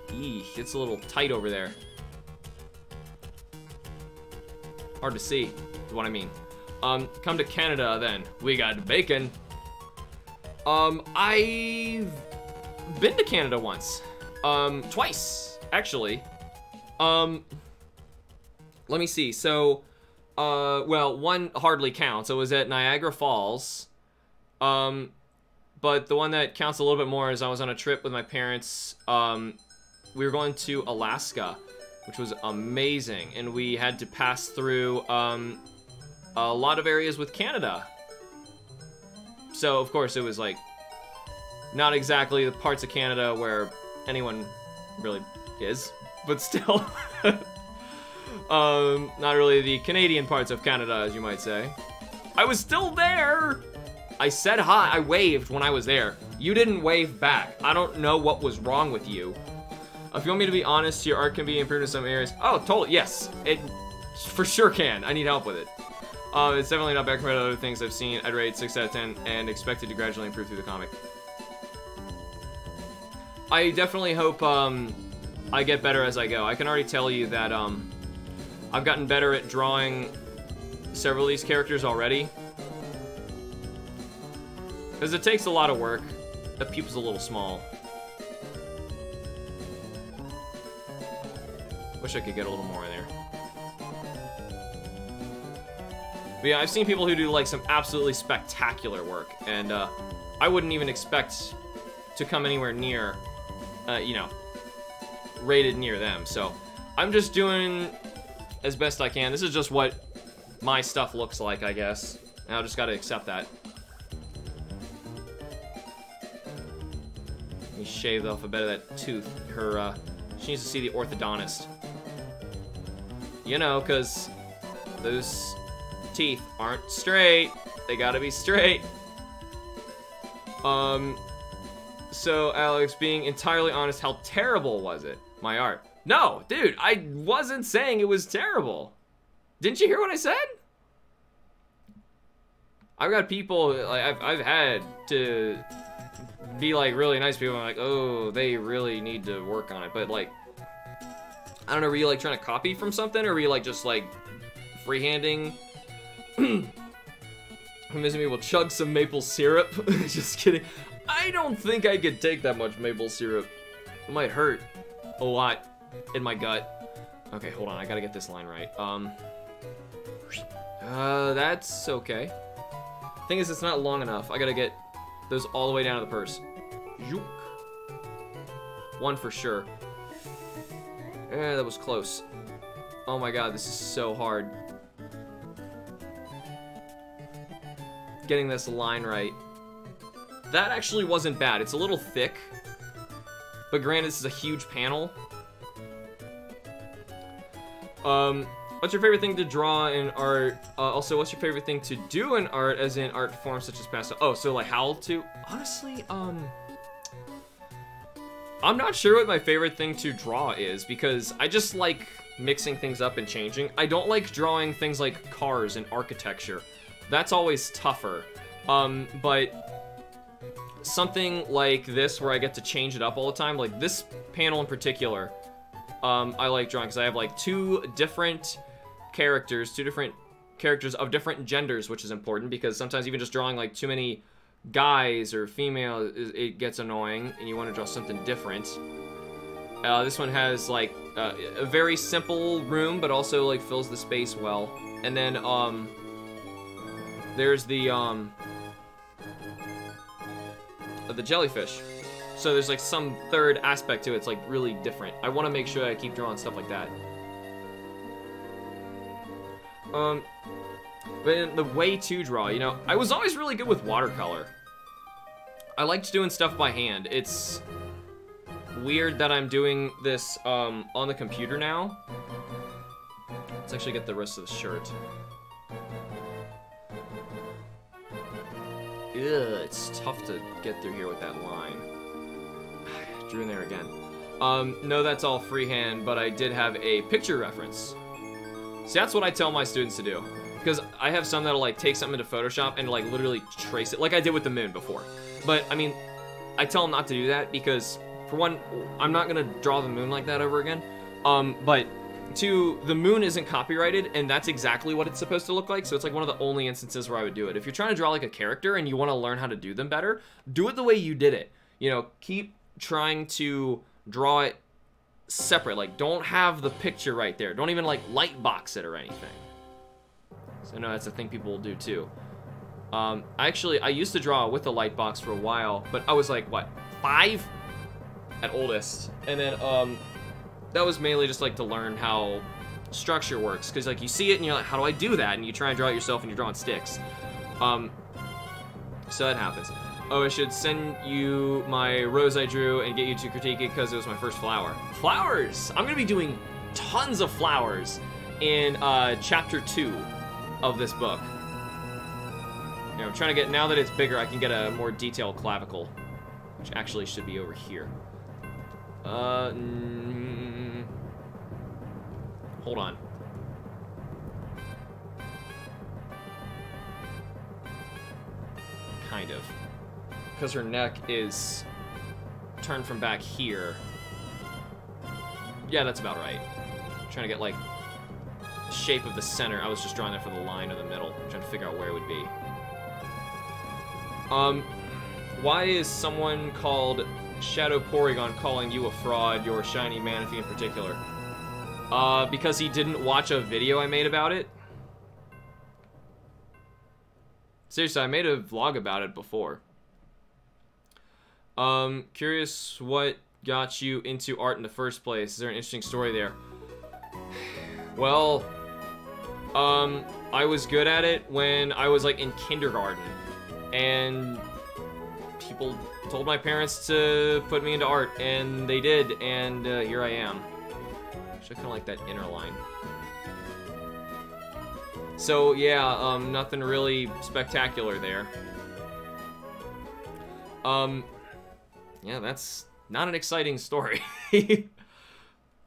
Eesh, it's a little tight over there. Hard to see. is what I mean. Come to Canada then. We got bacon. I've been to Canada once. Twice, actually. Let me see. So, well, one hardly counts. It was at Niagara Falls. But the one that counts a little bit more is I was on a trip with my parents. We were going to Alaska, which was amazing. And we had to pass through, a lot of areas with Canada. So, of course, it was, like, not exactly the parts of Canada where anyone really is, but still. Not really the Canadian parts of Canada, as you might say. I was still there! I said hi, I waved when I was there. You didn't wave back. I don't know what was wrong with you. If you want me to be honest, your art can be improved in some areas. Oh, totally, yes. It for sure can. I need help with it. It's definitely not bad compared to other things I've seen. I'd rate 6 out of 10 and expected to gradually improve through the comic. I definitely hope I get better as I go. I can already tell you that I've gotten better at drawing several of these characters already. Because it takes a lot of work. The pupil's a little small. Wish I could get a little more in there. But yeah, I've seen people who do like some absolutely spectacular work, and I wouldn't even expect to come anywhere near, you know, rated near them. So I'm just doing as best I can. This is just what my stuff looks like, I guess. And I just gotta accept that. He shaved off a bit of that tooth. She needs to see the orthodontist. You know, because those teeth aren't straight. They gotta be straight. So, Alex, being entirely honest, how terrible was it? My art. No, dude, I wasn't saying it was terrible. Didn't you hear what I said? I've got people, like, I've had to be, like, really nice people. I'm like, oh, they really need to work on it. But, like, I don't know, were you, like, trying to copy from something? Or were you, like, just, like, freehanding? Amazing me will chug some maple syrup. Just kidding. I don't think I could take that much maple syrup. It might hurt a lot in my gut. Okay, hold on. I gotta get this line right. That's okay. Thing is, it's not long enough. I gotta get those all the way down to the purse. Yook. One for sure. That was close. Oh my god, this is so hard. Getting this line right. That actually wasn't bad. It's a little thick. But granted, this is a huge panel. What's your favorite thing to draw in art? Also, what's your favorite thing to do in art, as in art forms such as pastel? Oh, so like how to... Honestly, I'm not sure what my favorite thing to draw is, because I just like mixing things up and changing. I don't like drawing things like cars and architecture. That's always tougher. But something like this where I get to change it up all the time, like this panel in particular, I like drawing because I have like two different characters of different genders, which is important because sometimes even just drawing like too many guys or female, it gets annoying and you want to draw something different. This one has like a very simple room, but also like fills the space well. And then there's the jellyfish. So there's like some third aspect to it. It's like really different. I want to make sure I keep drawing stuff like that. But in the way to draw, you know, I was always really good with watercolor. I liked doing stuff by hand. It's weird that I'm doing this on the computer now. Let's actually get the rest of the shirt. Ugh, it's tough to get through here with that line. Drew in there again. No, that's all freehand, but I did have a picture reference. See, that's what I tell my students to do. Because I have some that'll like take something into Photoshop and like literally trace it, like I did with the moon before. But I mean, I tell them not to do that because, for one, I'm not gonna draw the moon like that over again. But Two, the moon isn't copyrighted, and that's exactly what it's supposed to look like, so it's like one of the only instances where I would do it. If you're trying to draw like a character and you want to learn how to do them better, do it the way you did it. You know, keep trying to draw it separate. Like, don't have the picture right there. Don't even like light box it or anything. So I know that's a thing people will do too. I used to draw with a light box for a while, but I was like, what, 5 at oldest, and then that was mainly just like to learn how structure works, because like you see it and you're like, how do I do that? And you try and draw it yourself and you're drawing sticks. So that happens. Oh, I should send you my rose I drew and get you to critique it because it was my first flower. Flowers! I'm gonna be doing tons of flowers in chapter 2 of this book. You know, I'm trying to get, now that it's bigger, I can get a more detailed clavicle, which actually should be over here. Hold on. Kind of. Because her neck is turned from back here. Yeah, that's about right. I'm trying to get, like, the shape of the center. I was just drawing that for the line of the middle. I'm trying to figure out where it would be. Why is someone called Shadow Porygon calling you a fraud, your shiny Manaphy in particular? Because he didn't watch a video I made about it. Seriously, I made a vlog about it before. Curious what got you into art in the first place. Is there an interesting story there? Well, I was good at it when I was like in kindergarten, and people told my parents to put me into art, and they did, and here I am. I kind of like that inner line. So yeah, nothing really spectacular there. Yeah, that's not an exciting story.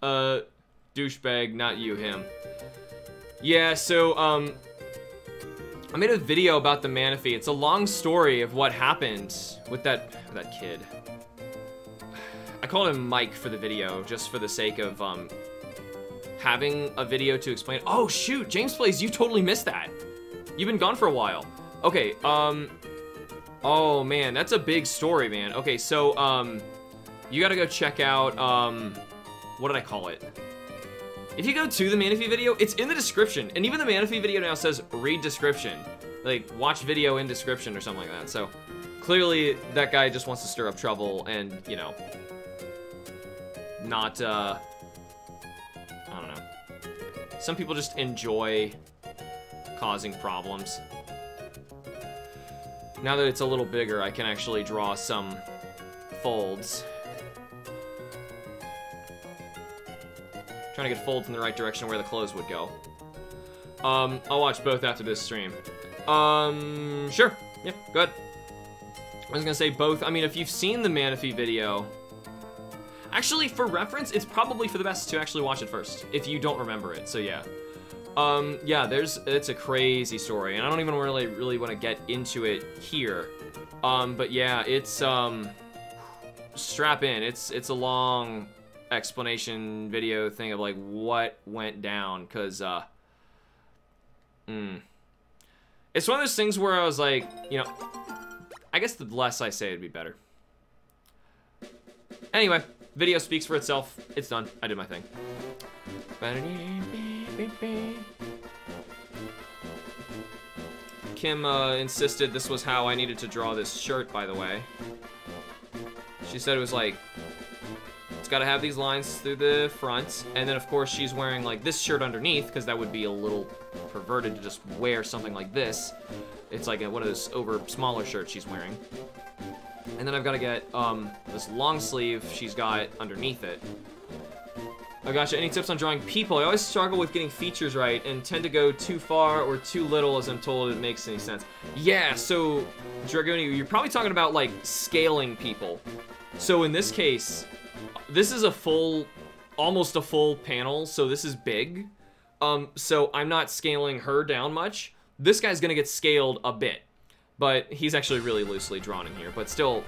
Douchebag, not you, him. Yeah, so, I made a video about the Manaphy. It's a long story of what happened with that kid. I called him Mike for the video, just for the sake of, having a video to explain. Oh, shoot, James Plays, you totally missed that. You've been gone for a while. Okay, oh, man, that's a big story, man. Okay, so, you gotta go check out, what did I call it? If you go to the Manaphy video, it's in the description. And even the Manaphy video now says, read description. Like, watch video in description or something like that. So, clearly, that guy just wants to stir up trouble and, you know, not, I don't know. Some people just enjoy causing problems. Now that it's a little bigger, I can actually draw some folds. Trying to get folds in the right direction where the clothes would go. I'll watch both after this stream. Sure. Yep, go ahead. I was gonna say both. I mean, if you've seen the Manaphy video... Actually, for reference, it's probably for the best to actually watch it first, if you don't remember it, so yeah. Yeah, it's a crazy story, and I don't even really want to get into it here. But yeah, it's, strap in. It's a long explanation video thing of, like, what went down, because, it's one of those things where I was like, you know, I guess the less I say, it'd be better. Anyway, video speaks for itself. It's done. I did my thing. Kim insisted this was how I needed to draw this shirt, by the way. She said it was like, it's got to have these lines through the front, and then of course she's wearing like this shirt underneath, because that would be a little perverted to just wear something like this. It's like one of those smaller shirts she's wearing. And then I've got to get this long sleeve she's got underneath it. Oh gotcha, any tips on drawing people? I always struggle with getting features right and tend to go too far or too little as I'm told it makes any sense. Yeah, so, Dragoni, you're probably talking about, like, scaling people. So in this case, this is a full, almost a full panel, so this is big. So I'm not scaling her down much. This guy's gonna get scaled a bit, but he's actually really loosely drawn in here, but still,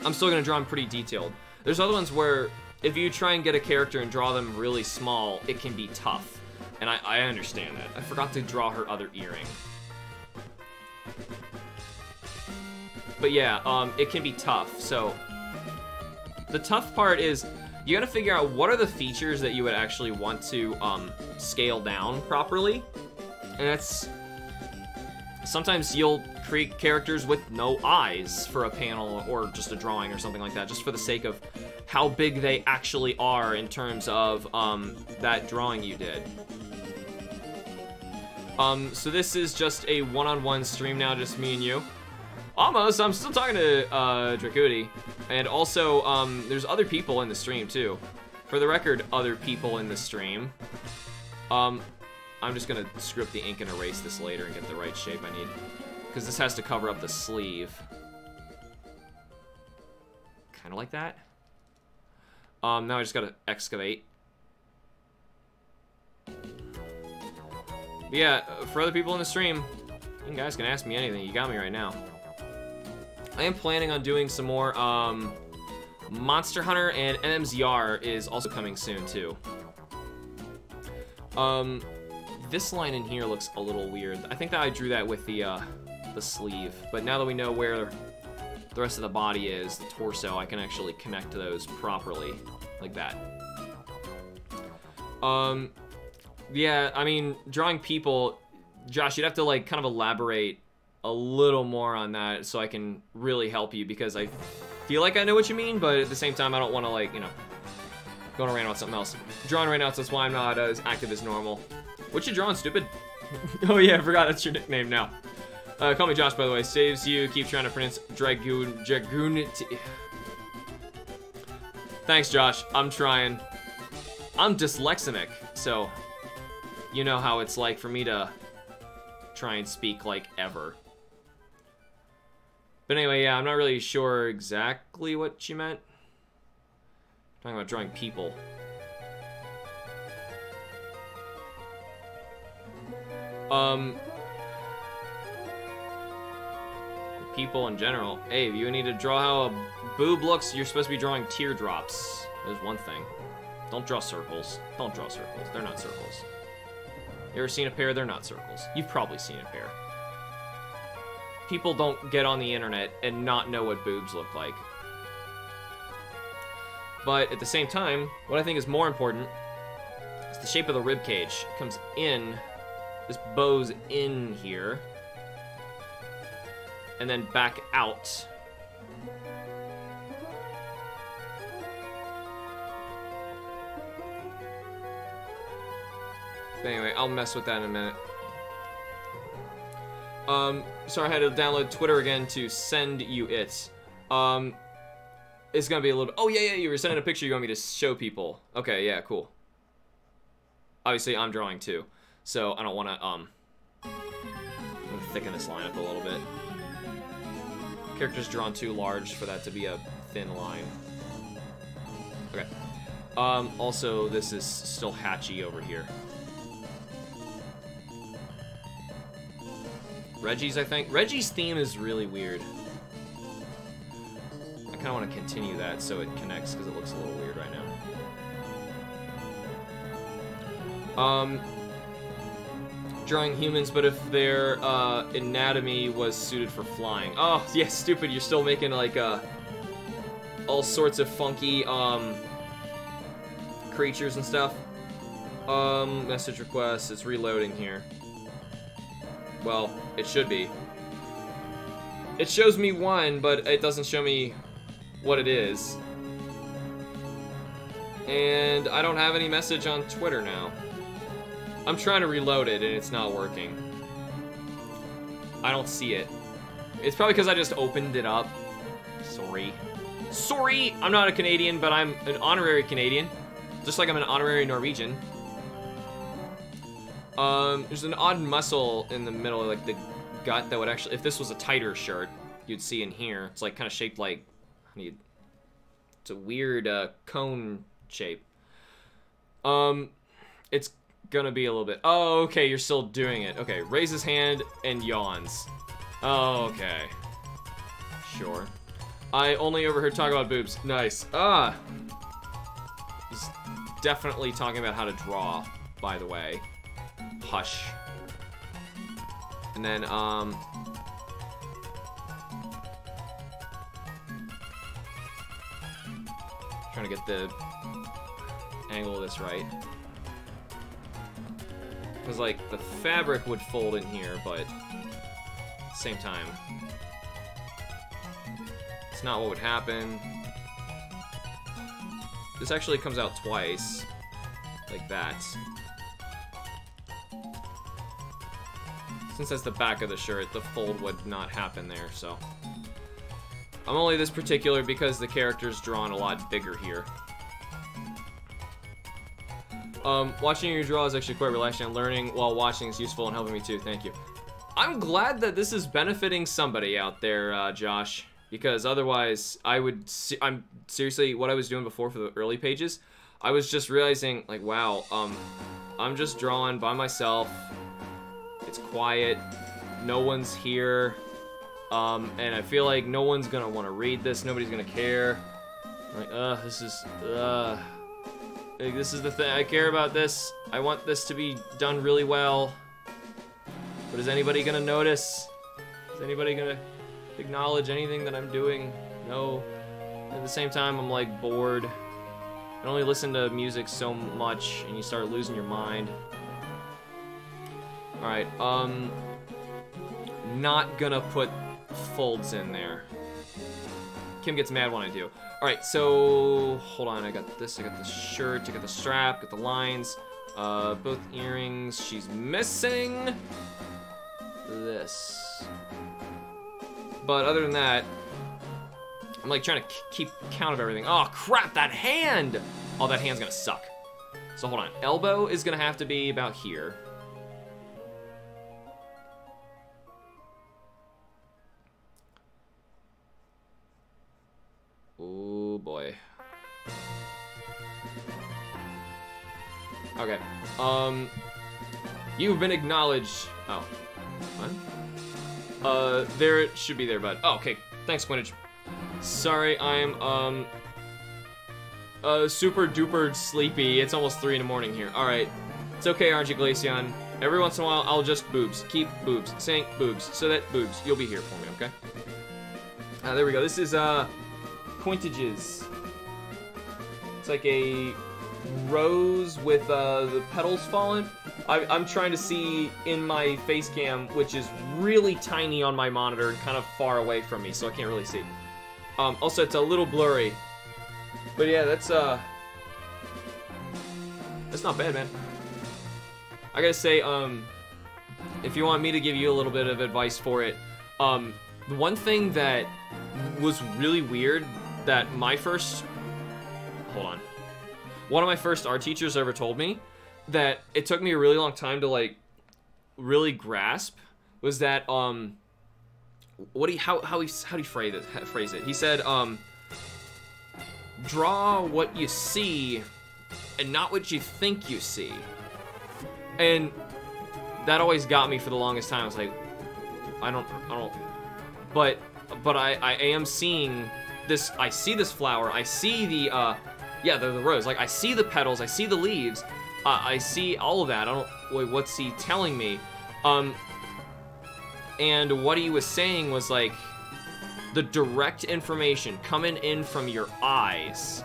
I'm still gonna draw him pretty detailed. There's other ones where if you try and get a character and draw them really small, it can be tough. And I understand that. I forgot to draw her other earring. But yeah, it can be tough. So the tough part is you gotta figure out what are the features that you would actually want to scale down properly. And that's... Sometimes you'll create characters with no eyes for a panel or just a drawing or something like that, just for the sake of how big they actually are in terms of that drawing you did. So this is just a one-on-one stream now, just me and you. Almost, I'm still talking to Dracuity. And also, there's other people in the stream too. For the record, other people in the stream. I'm just gonna screw up the ink and erase this later and get the right shape I need. Because this has to cover up the sleeve. Kinda like that. Now I just gotta excavate. But yeah, for other people in the stream, you guys can ask me anything. You got me right now. I am planning on doing some more Monster Hunter, and NMZR is also coming soon too. This line in here looks a little weird. I think that I drew that with the sleeve, but now that we know where the rest of the body is, the torso, I can actually connect those properly, like that. Yeah, I mean, drawing people, Josh, you'd have to like kind of elaborate a little more on that so I can really help you, because I feel like I know what you mean, but at the same time I don't want to, like, you know, go on a rant about something else. I'm drawing right now, so that's why I'm not as active as normal. What you drawing, stupid? Oh yeah, I forgot that's your nickname now. Call me Josh, by the way. Saves you. Keep trying to pronounce Dragoon. Thanks, Josh. I'm trying. I'm dyslexic, so you know how it's like for me to try and speak like ever. But anyway, yeah, I'm not really sure exactly what she meant. Talking about drawing people. People in general. Hey, if you need to draw how a boob looks, you're supposed to be drawing teardrops. There's one thing. Don't draw circles. Don't draw circles. They're not circles. You ever seen a pair? They're not circles. You've probably seen a pair. People don't get on the internet and not know what boobs look like. But at the same time, what I think is more important is the shape of the rib cage. It comes in, this bows in here, and then back out. But anyway, I'll mess with that in a minute. Sorry, I had to download Twitter again to send you it. It's gonna be a little... Oh, yeah, you were sending a picture you want me to show people. Okay, yeah, cool. Obviously, I'm drawing too, so I don't want to, I'm gonna thicken this line up a little bit. Character's drawn too large for that to be a thin line. Okay. Also, this is still hatchy over here. Reggie's, I think. Reggie's theme is really weird. I kind of want to continue that so it connects, because it looks a little weird right now. Drawing humans, but if their anatomy was suited for flying. Oh, yeah, stupid. You're still making, like, all sorts of funky, creatures and stuff. Message request. It's reloading here. Well, it should be. It shows me one, but it doesn't show me what it is. And I don't have any message on Twitter now. I'm trying to reload it, and it's not working. I don't see it. It's probably because I just opened it up. Sorry. Sorry! I'm not a Canadian, but I'm an honorary Canadian. Just like I'm an honorary Norwegian. There's an odd muscle in the middle, like the gut, that would actually, if this was a tighter shirt, you'd see in here. It's like kind of shaped like, it's a weird cone shape. It's gonna be a little bit, oh, okay, you're still doing it. Okay, raise his hand and yawns. Oh, okay. Sure. I only overheard talk about boobs. Nice. Ah! definitely talking about how to draw, by the way. Hush. And then, trying to get the angle of this right. Because, like, the fabric would fold in here, but at the same time, it's not what would happen. This actually comes out twice, like that. Since that's the back of the shirt, the fold would not happen there, so. I'm only this particular because the character's drawn a lot bigger here. Watching you draw is actually quite relaxing, and learning while watching is useful and helping me too, thank you. I'm glad that this is benefiting somebody out there, Josh, because otherwise I'm seriously, what I was doing before for the early pages, I was just realizing, like, wow, I'm just drawing by myself, it's quiet, no one's here, and I feel like no one's gonna want to read this, nobody's gonna care. Like, this is the thing, I care about this, I want this to be done really well, but is anybody gonna notice? Is anybody gonna acknowledge anything that I'm doing? No. At the same time, I'm like bored. I only listen to music so much, and you start losing your mind. Alright, not gonna put folds in there. Kim gets mad when I do. Alright, so hold on, I got this, I got the shirt, I got the strap, got the lines, both earrings. She's missing this. But other than that, I'm like trying to keep count of everything. Oh crap, that hand! Oh, that hand's gonna suck. So hold on, elbow is gonna have to be about here. Oh boy. Okay. You've been acknowledged. Oh. What? There it should be there, bud. Oh, okay. Thanks, Quinnage. Sorry, I'm, super duper sleepy. It's almost 3 in the morning here. Alright. It's okay, aren't you, Glaceon? Every once in a while, I'll just boobs. Keep boobs. Saying boobs. So that boobs. You'll be here for me, okay? There we go. This is, Pointages. It's like a rose with the petals fallen. I'm trying to see in my face cam, which is really tiny on my monitor and kind of far away from me, so I can't really see. Also, it's a little blurry. But yeah, that's not bad, man. I gotta say, if you want me to give you a little bit of advice for it, the one thing that was really weird that one of my first art teachers ever told me that it took me a really long time to like really grasp was that how do you phrase it? He said draw what you see and not what you think you see. And that always got me for the longest time. I was like, I don't but I am seeing this. I see this flower. I see the the rose. Like, I see the petals. I see the leaves. I see all of that. I don't. Wait, what's he telling me? And what he was saying was like, the direct information coming in from your eyes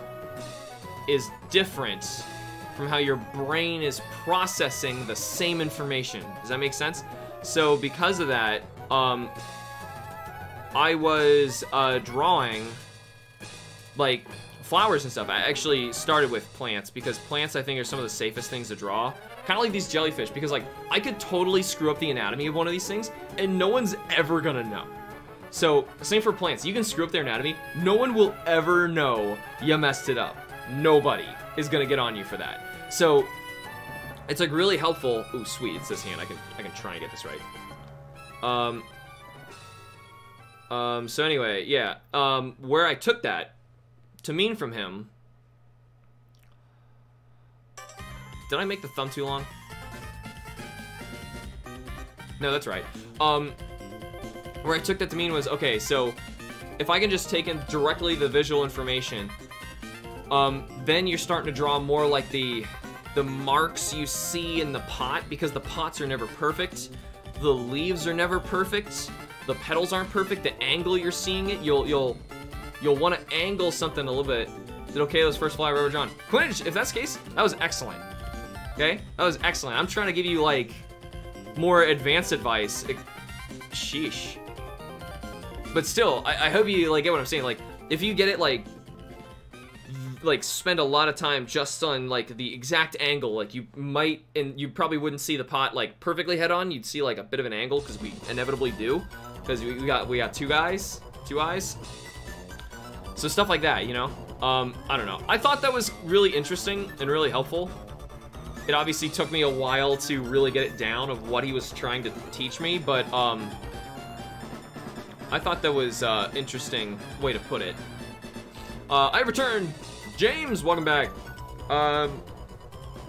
is different from how your brain is processing the same information. Does that make sense? So because of that, I was drawing like flowers and stuff. I actually started with plants because plants I think are some of the safest things to draw. Kind of like these jellyfish, because like I could totally screw up the anatomy of one of these things and no one's ever gonna know. So same for plants. You can screw up their anatomy. No one will ever know you messed it up. Nobody is gonna get on you for that. So it's like really helpful. Ooh, sweet, it's this hand. I can try and get this right. So anyway, yeah. Where I took that to mean from him. Did I make the thumb too long? No, that's right. Where I took that to mean was, okay, so if I can just take in directly the visual information then you're starting to draw more like the marks you see in the pot, because the pots are never perfect. The leaves are never perfect. The petals aren't perfect. The angle you're seeing it, you'll want to angle something a little bit. Is it okay? Those first fly rubber John. Quidditch, if that's the case, that was excellent. Okay, that was excellent. I'm trying to give you like more advanced advice. Sheesh. But still, I hope you like get what I'm saying. Like, if you get it like spend a lot of time just on like the exact angle, like you might, and you probably wouldn't see the pot like perfectly head on. You'd see like a bit of an angle, because we inevitably do, because we got two eyes. So stuff like that, you know. I don't know. I thought that was really interesting and really helpful. It obviously took me a while to really get it down of what he was trying to teach me, but I thought that was interesting way to put it. I returned. James, welcome back.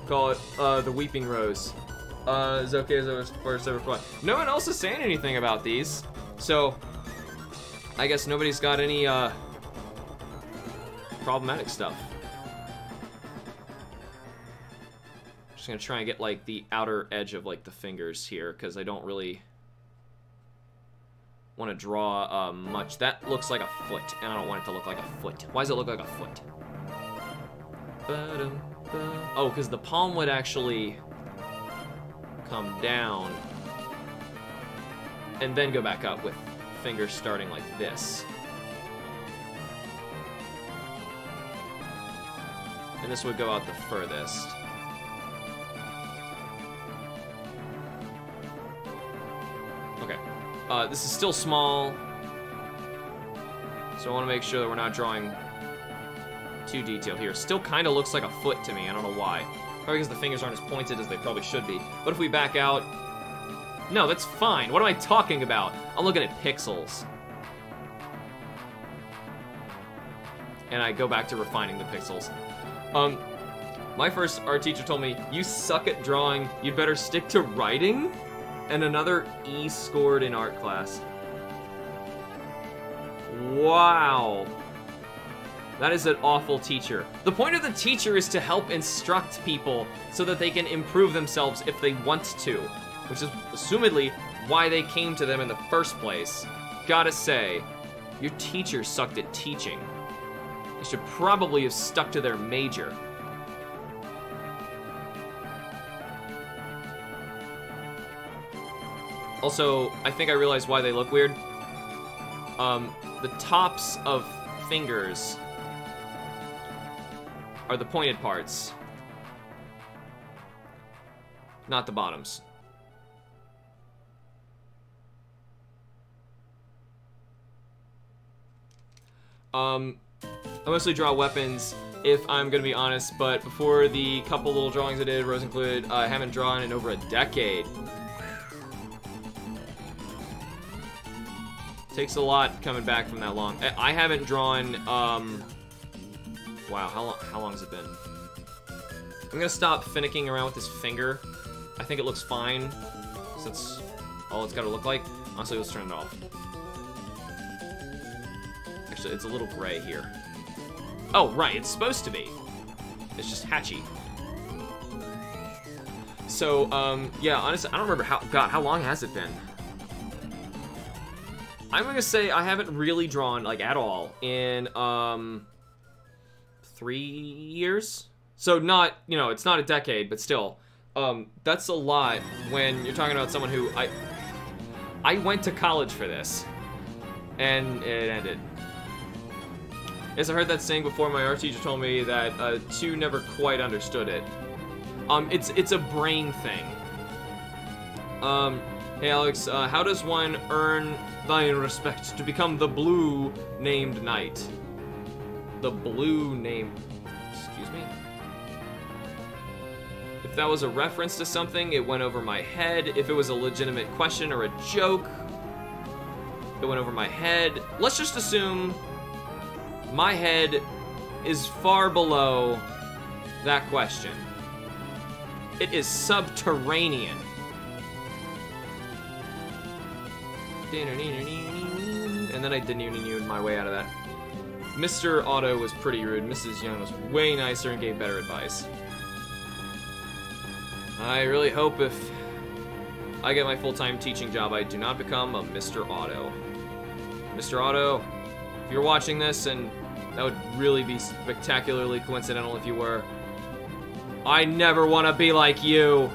Call it the Weeping Rose. Is it okay as a first ever fun? No one else is saying anything about these, so I guess nobody's got any problematic stuff. Just gonna try and get like the outer edge of like the fingers here, because I don't really want to draw much. That looks like a foot, and I don't want it to look like a foot. Why does it look like a foot? Oh, because the palm would actually come down and then go back up with fingers starting like this. And this would go out the furthest. Okay. This is still small, so I want to make sure that we're not drawing too detailed here. Still kind of looks like a foot to me. I don't know why. Probably because the fingers aren't as pointed as they probably should be. But if we back out... No, that's fine. What am I talking about? I'm looking at pixels. And I go back to refining the pixels. My first art teacher told me, you suck at drawing, you'd better stick to writing? And another E scored in art class. Wow. That is an awful teacher. The point of the teacher is to help instruct people so that they can improve themselves if they want to, which is assumedly why they came to them in the first place. Gotta say, your teacher sucked at teaching. They should probably have stuck to their major. Also, I think I realized why they look weird. The tops of fingers are the pointed parts, not the bottoms. I mostly draw weapons, if I'm gonna be honest, but before the couple little drawings I did, Rose included, I haven't drawn in over a decade. Takes a lot coming back from that long. I haven't drawn, wow, how long has it been? I'm gonna stop finicking around with this finger. I think it looks fine, so that's all it's gotta look like. Honestly, let's turn it off. Actually, it's a little gray here. Oh, right, it's supposed to be. It's just hatchy. So, yeah, honestly, I don't remember how long has it been? I'm gonna say I haven't really drawn, like, at all in, 3 years? So not, you know, it's not a decade, but still. That's a lot when you're talking about someone who, I went to college for this, and it ended. Yes, I heard that saying before. My art teacher told me that, 2 never quite understood it. It's a brain thing. Hey Alex, how does one earn thine respect to become the blue named knight? The blue named... Excuse me? If that was a reference to something, it went over my head. If it was a legitimate question or a joke, it went over my head. Let's just assume my head is far below that question. It is subterranean. And then I didn't even my way out of that. Mr. Otto was pretty rude. Mrs. Young was way nicer and gave better advice. I really hope if I get my full-time teaching job, I do not become a Mr. Otto. Mr. Otto, if you're watching this, and that would really be spectacularly coincidental if you were, I never want to be like you.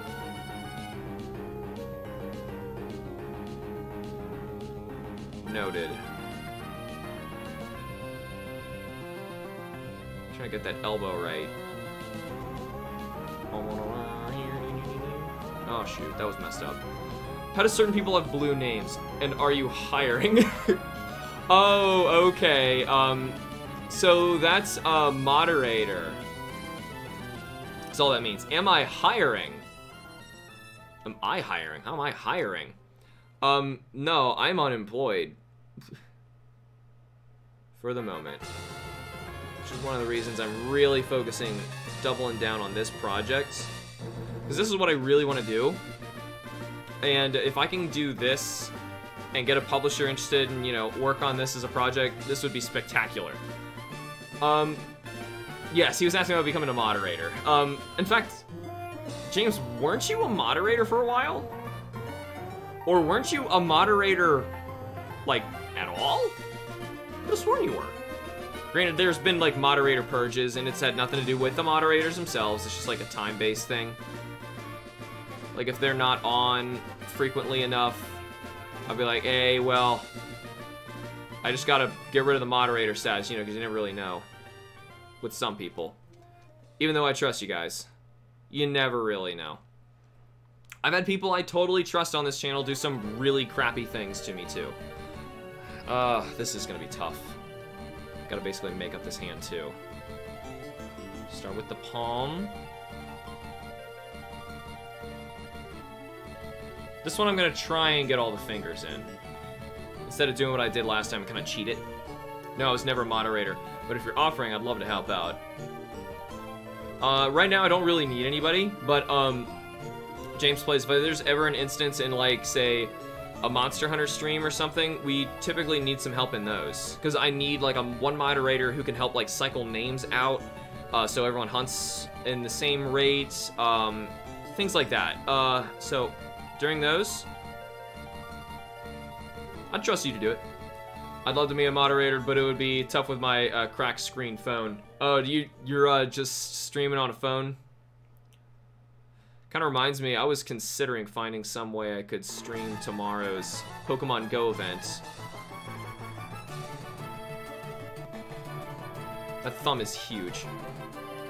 Noted. Trying to get that elbow right. Oh shoot, that was messed up. How do certain people have blue names? And are you hiring? Oh, okay. So that's a moderator. That's all that means. Am I hiring? Am I hiring? How am I hiring? No, I'm unemployed. For the moment. Which is one of the reasons I'm really focusing, doubling down on this project. Because this is what I really want to do. And if I can do this and get a publisher interested and, you know, work on this as a project, this would be spectacular. Yes, he was asking about becoming a moderator. In fact, James, weren't you a moderator for a while? Or weren't you a moderator, like, at all? I could have sworn you were. Granted, there's been, like, moderator purges, and it's had nothing to do with the moderators themselves. It's just, like, a time-based thing. Like, if they're not on frequently enough, I'll be like, hey, well, I just gotta get rid of the moderator status, you know, because you never really know. With some people. Even though I trust you guys. You never really know. I've had people I totally trust on this channel do some really crappy things to me, too. This is gonna be tough. Gotta basically make up this hand, too. Start with the palm. This one I'm gonna try and get all the fingers in. Instead of doing what I did last time, kind of cheat it. No, I was never a moderator. But if you're offering, I'd love to help out. Right now, I don't really need anybody, but, James Plays, if there's ever an instance in, like, say, a Monster Hunter stream or something, we typically need some help in those. Because I need, like, one moderator who can help, like, cycle names out, so everyone hunts in the same rate, things like that. So, during those, I'd trust you to do it. I'd love to be a moderator, but it would be tough with my cracked screen phone. Oh, you're just streaming on a phone? Kind of reminds me, I was considering finding some way I could stream tomorrow's Pokemon Go event. That thumb is huge,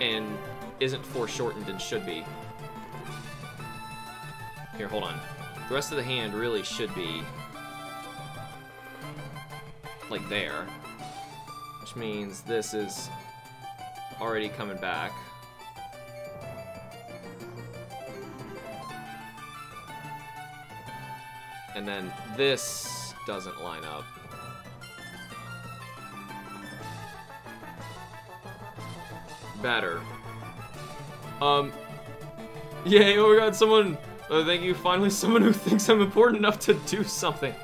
and isn't foreshortened and should be. Here, hold on. The rest of the hand really should be like there, which means this is already coming back. And then this doesn't line up. Better. Yay, oh my god, someone, thank you, finally someone who thinks I'm important enough to do something.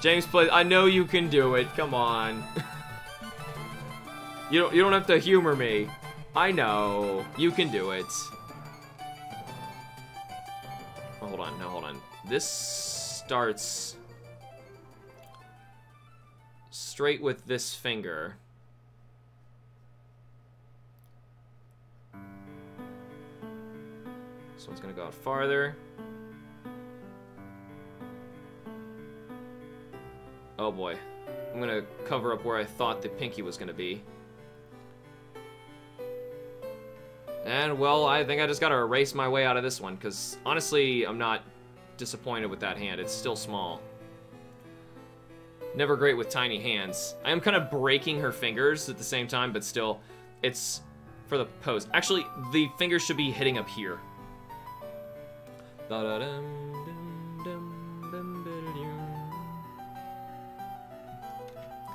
James Plays, I know you can do it, come on. You don't have to humor me. I know, you can do it. Oh, hold on, no, hold on. This starts straight with this finger. This one's gonna go out farther. Oh boy. I'm gonna cover up where I thought the pinky was gonna be. And, well, I think I just gotta erase my way out of this one, because, honestly, I'm not disappointed with that hand. It's still small. Never great with tiny hands. I am kind of breaking her fingers at the same time, but still, it's for the pose. Actually, the fingers should be hitting up here. Because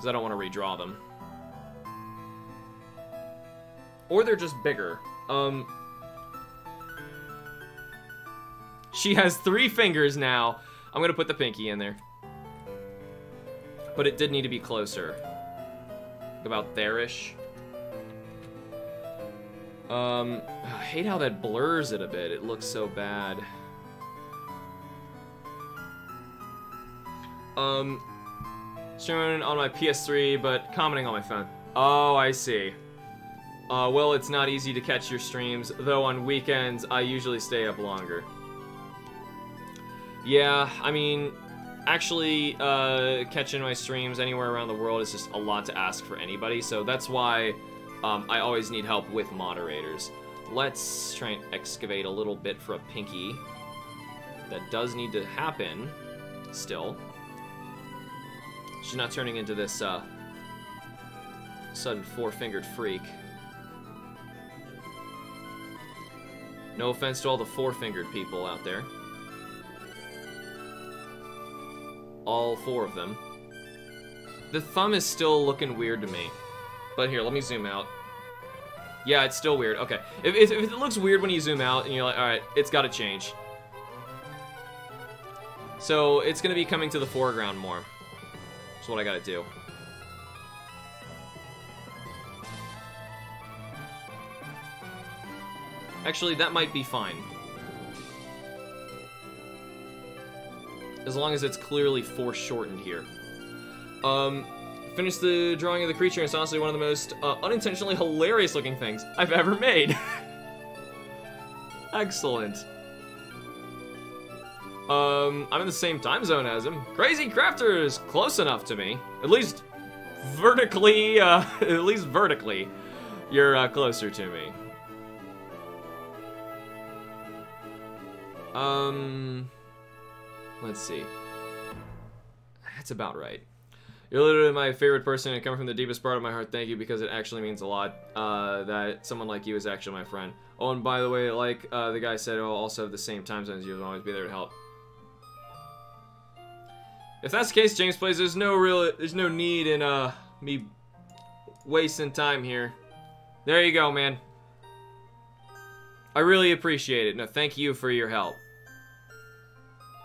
I don't want to redraw them. Or they're just bigger. She has 3 fingers now. I'm gonna put the pinky in there. But it did need to be closer. about there-ish. I hate how that blurs it a bit. It looks so bad. Streaming on my PS3, but commenting on my phone. Oh, I see. Well, it's not easy to catch your streams, though on weekends, I usually stay up longer. Yeah, I mean, actually, catching my streams anywhere around the world is just a lot to ask for anybody, so that's why I always need help with moderators. Let's try and excavate a little bit for a pinky. That does need to happen, still. She's not turning into this, sudden four-fingered freak. No offense to all the four-fingered people out there. All four of them. The thumb is still looking weird to me. But here, let me zoom out. Yeah, it's still weird. Okay. If it looks weird when you zoom out and you're like, alright, it's gotta change. So, it's gonna be coming to the foreground more. That's what I gotta do. Actually, that might be fine. As long as it's clearly foreshortened here. Finished the drawing of the creature, and it's honestly one of the most unintentionally hilarious looking things I've ever made. Excellent. I'm in the same time zone as him. Crazy Crafter is close enough to me. At least vertically, you're closer to me. Let's see. That's about right. You're literally my favorite person and coming from the deepest part of my heart. Thank you, because it actually means a lot that someone like you is actually my friend. Oh, and by the way, like the guy said, I'll also have the same time zone as you. I'll always be there to help. If that's the case, James Plays, there's no need in me wasting time here. There you go, man. I really appreciate it. No, thank you for your help.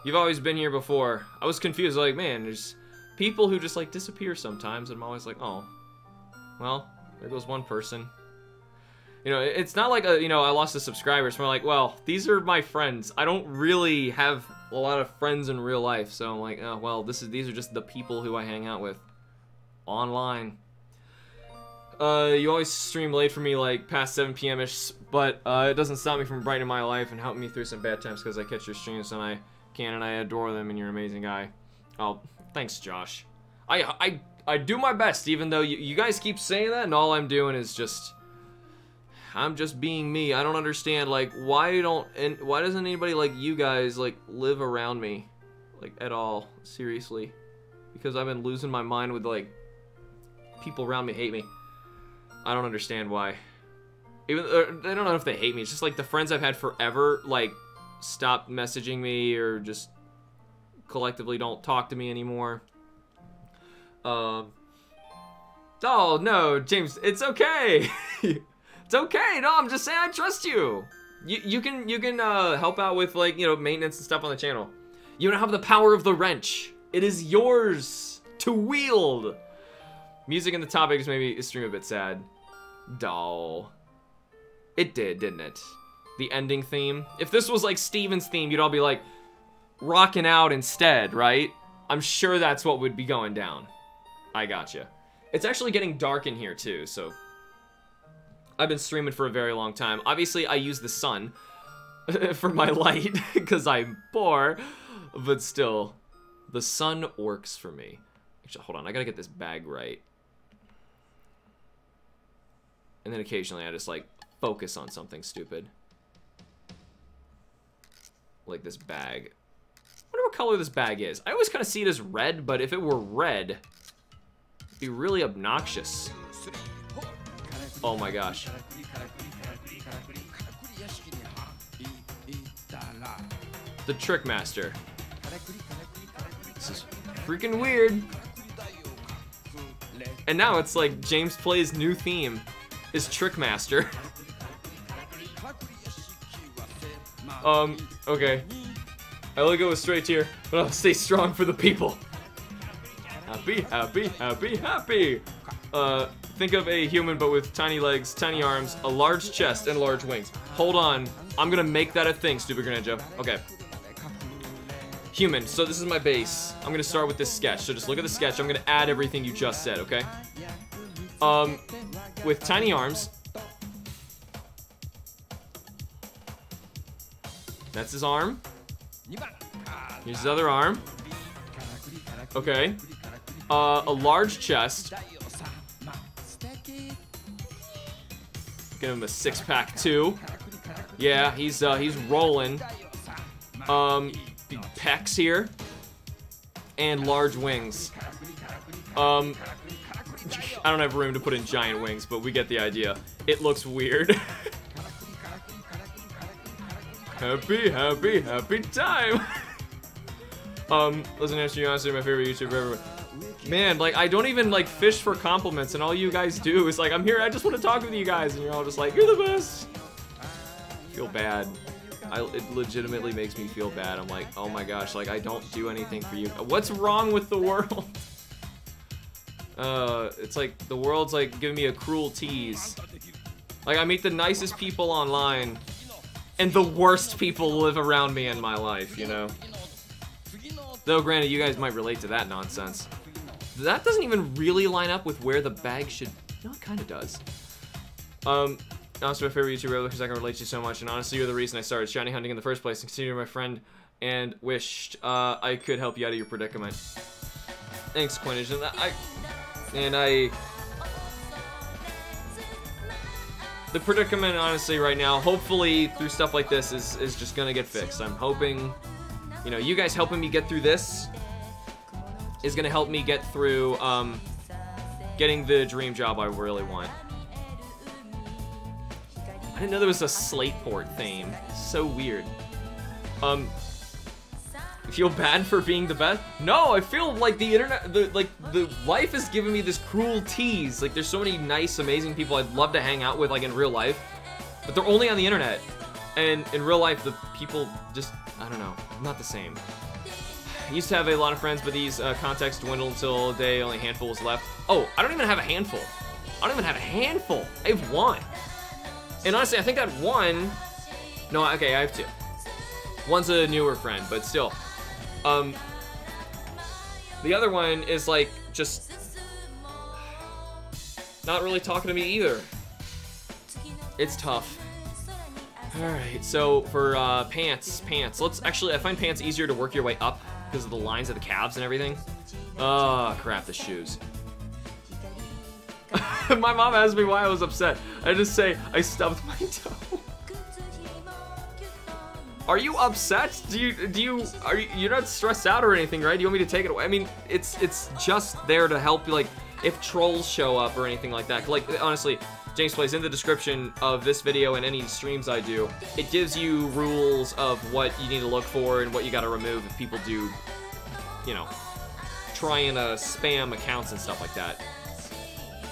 You've always been here before. I was confused, like, man, there's people who just, like, disappear sometimes, and I'm always like, oh, well, there goes one person. You know, it's not like, you know, I lost a subscriber. It's more like, well, these are my friends. I don't really have a lot of friends in real life, so I'm like, oh, well, these are just the people who I hang out with online. You always stream late for me, like, past 7 p.m.-ish, but it doesn't stop me from brightening my life and helping me through some bad times because I catch your streams and I can, and I adore them, and you're an amazing guy. Oh, thanks, Josh. I do my best, even though you guys keep saying that, and all I'm doing is just... I'm just being me. I don't understand, like, why doesn't anybody like you guys, like, live around me? Like, at all. Seriously. Because I've been losing my mind with, like, people around me hate me. I don't understand why. Even I don't know if they hate me. It's just like the friends I've had forever, like, stopped messaging me or just collectively don't talk to me anymore. Oh no, James, it's okay. It's okay. No, I'm just saying I trust you. You can help out with, like, you know, maintenance and stuff on the channel. You don't have the power of the wrench. It is yours to wield. Music and the topics made me stream a bit sad. Doll. It did, didn't it? The ending theme. If this was like Steven's theme, you'd all be like rocking out instead, right? I'm sure that's what would be going down. I gotcha. It's actually getting dark in here too, so I've been streaming for a very long time. Obviously, I use the sun for my light because I'm poor, but still, the sun works for me. Actually, hold on, I gotta get this bag right. And then occasionally I just, like, focus on something stupid. Like this bag. I wonder what color this bag is. I always kind of see it as red, but if it were red, it'd be really obnoxious. Oh my gosh. The Trick Master. This is freaking weird. And now it's like James Plays' new theme is Trick Master. Okay. I only go with straight here, but I'll stay strong for the people. Happy, happy, happy, happy. think of a human but with tiny legs, tiny arms, a large chest, and large wings. Hold on. I'm gonna make that a thing, Stupid Greninja. Okay. Human. So this is my base. I'm gonna start with this sketch. So just look at the sketch. I'm gonna add everything you just said, okay? With tiny arms. That's his arm. Here's his other arm. Okay. A large chest. Give him a six-pack too. Yeah, he's rolling. Big pecs here. And large wings. I don't have room to put in giant wings, but we get the idea. It looks weird. Happy, happy, happy time. Listen, answer you honestly, my favorite YouTuber ever. Man, like, I don't even, like, fish for compliments, and all you guys do is, like, I'm here, I just want to talk with you guys, and you're all just like, you're the best. I feel bad. It legitimately makes me feel bad. I'm like, oh my gosh, like, I don't do anything for you. What's wrong with the world? It's like, the world's, like, giving me a cruel tease. Like, I meet the nicest people online, and the worst people live around me in my life, you know? Though, granted, you guys might relate to that nonsense. That doesn't even really line up with where the bag should... No, it kind of does. Honestly, my favorite YouTuber because I can relate to you so much, and honestly, you're the reason I started shiny hunting in the first place, and consider my friend, and wished I could help you out of your predicament. Thanks, Quinnage, and the predicament, honestly, right now, hopefully, through stuff like this, is just gonna get fixed. I'm hoping, you know, you guys helping me get through this is gonna help me get through, getting the dream job I really want. I didn't know there was a Slateport theme. So weird. Feel bad for being the best? No, I feel like the internet, the life is giving me this cruel tease. Like, there's so many nice, amazing people I'd love to hang out with, like, in real life. But they're only on the internet. And in real life, the people just, I don't know, not the same. I used to have a lot of friends, but these contacts dwindled until the day only a handful was left. Oh, I don't even have a handful. I don't even have a handful. I have one. And honestly, I think that one... No, okay, I have two. One's a newer friend, but still. The other one is, like, just... not really talking to me either. It's tough. Alright, so for pants. Let's actually, I find pants easier to work your way up because of the lines of the calves and everything. Oh, crap, the shoes. My mom asked me why I was upset. I just say, I stubbed my toe. Are you upset? You're not stressed out or anything, right? Do you want me to take it away? I mean, it's just there to help you, like, if trolls show up or anything like that. Like, honestly, James Plays, in the description of this video and any streams I do, it gives you rules of what you need to look for and what you gotta remove if people do, you know, trying to spam accounts and stuff like that.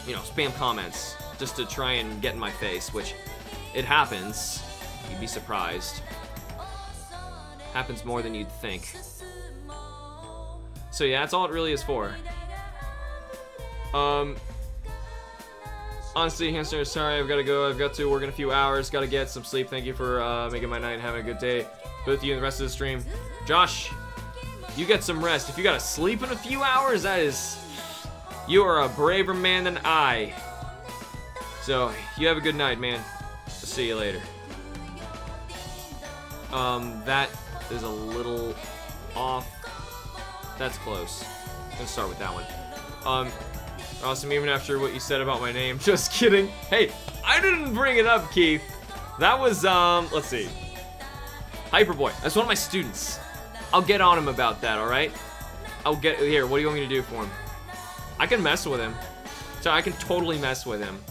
You know, spam comments, just to try and get in my face, which, it happens. You'd be surprised. Happens more than you'd think. So yeah, that's all it really is for. Honestly, Hamster, sorry, I've got to go. I've got to work in a few hours. Got to get some sleep. Thank you for making my night and having a good day. Both of you and the rest of the stream. Josh, you get some rest. If you got to sleep in a few hours, that is... You are a braver man than I. So, you have a good night, man. I'll see you later. That is a little off. That's close. I'm gonna start with that one. Awesome, even after what you said about my name. Just kidding. Hey, I didn't bring it up, Keith. That was, let's see. Hyperboy. That's one of my students. I'll get on him about that, alright? Here, what do you want me to do for him? I can mess with him. So I can totally mess with him.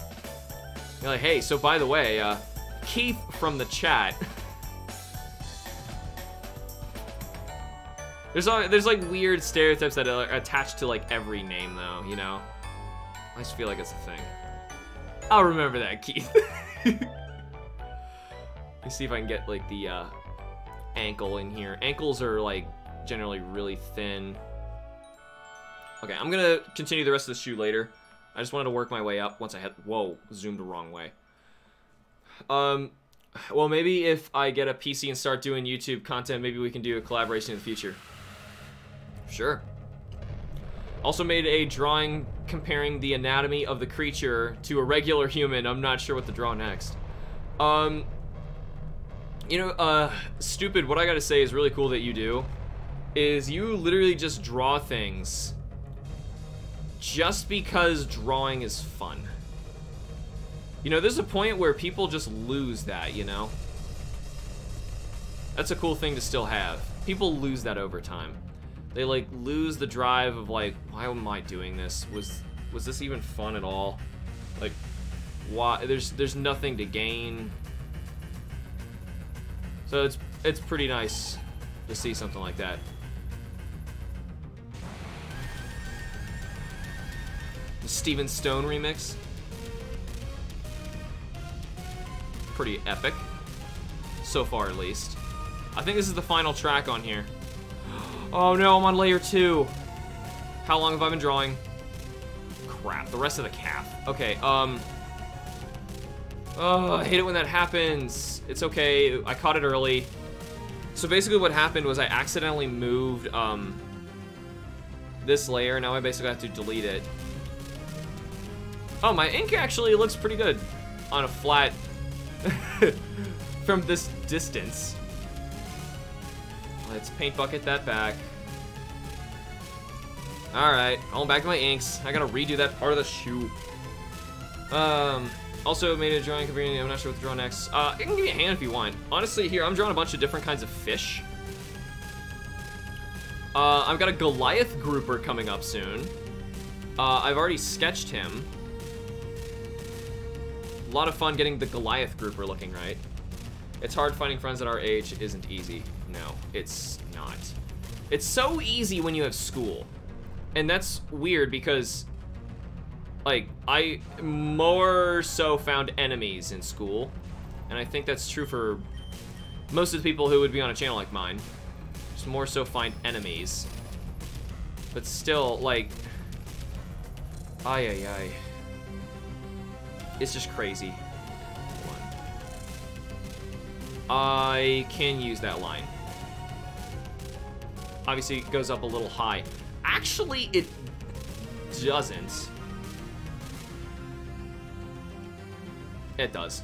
You're like, hey, so by the way, Keith from the chat. There's like weird stereotypes that are attached to like every name though, you know? I just feel like it's a thing. I'll remember that, Keith. Let me see if I can get like the ankle in here. Ankles are like generally really thin. Okay, I'm gonna continue the rest of the shoe later. I just wanted to work my way up once I had... Whoa, zoomed the wrong way. Well, maybe if I get a PC and start doing YouTube content, maybe we can do a collaboration in the future. Sure. Also made a drawing comparing the anatomy of the creature to a regular human. I'm not sure what to draw next. You know, Stupid, what I gotta say is really cool that you do, is you literally just draw things just because drawing is fun. You know, there's a point where people just lose that, you know? That's a cool thing to still have. People lose that over time. They, like, lose the drive of, like, why am I doing this? Was this even fun at all? Like, why? There's nothing to gain. So it's pretty nice to see something like that. The Steven Stone remix. Pretty epic. So far, at least. I think this is the final track on here. Oh no, I'm on layer 2. How long have I been drawing? Crap, the rest of the calf. Okay, oh, I hate it when that happens. It's okay, I caught it early. So basically what happened was I accidentally moved, this layer. Now I basically have to delete it. Oh, my ink actually looks pretty good on a flat from this distance. Let's paint bucket that back. Alright, going back to my inks. I gotta redo that part of the shoe. Also made a drawing comparing, I'm not sure what to draw next. I can give you a hand if you want. Honestly, here, I'm drawing a bunch of different kinds of fish. I've got a Goliath grouper coming up soon. I've already sketched him. A lot of fun getting the Goliath grouper looking right. It's hard finding friends at our age isn't easy. No, it's not. It's so easy when you have school. And that's weird because, like, I more so found enemies in school. And I think that's true for most of the people who would be on a channel like mine. Just more so find enemies. But still, like, ay. It's just crazy. I can use that line. Obviously, it goes up a little high. Actually, it doesn't. It does.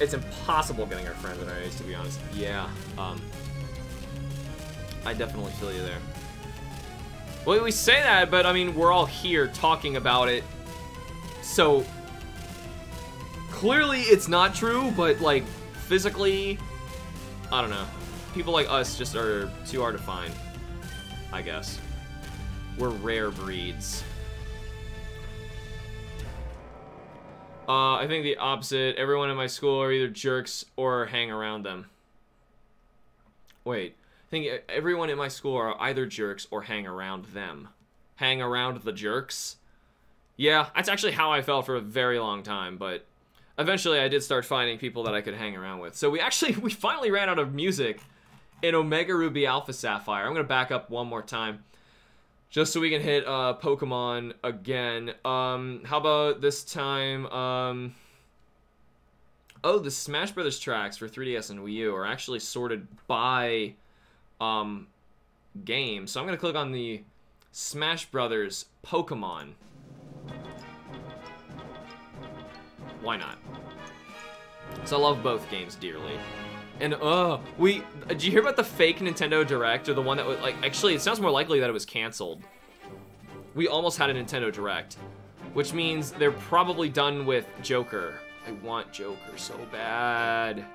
It's impossible getting our friends at our age, to be honest. Yeah, I definitely feel you there. Well, we say that, but I mean, we're all here talking about it. So, clearly it's not true, but like, physically, I don't know. People like us just are too hard to find, I guess. We're rare breeds. I think the opposite. Everyone in my school are either jerks or hang around them. Wait. I think everyone in my school are either jerks or hang around them. Hang around the jerks? Yeah, that's actually how I felt for a very long time, but eventually I did start finding people that I could hang around with. So we finally ran out of music in Omega Ruby Alpha Sapphire. I'm gonna back up one more time just so we can hit Pokemon again. How about this time? Oh, the Smash Brothers tracks for 3DS and Wii U are actually sorted by game. So I'm gonna click on the Smash Brothers Pokemon. Why not? So I love both games dearly. And did you hear about the fake Nintendo Direct, or the one that was like, actually it sounds more likely that it was canceled. We almost had a Nintendo Direct, which means they're probably done with Joker. I want Joker so bad.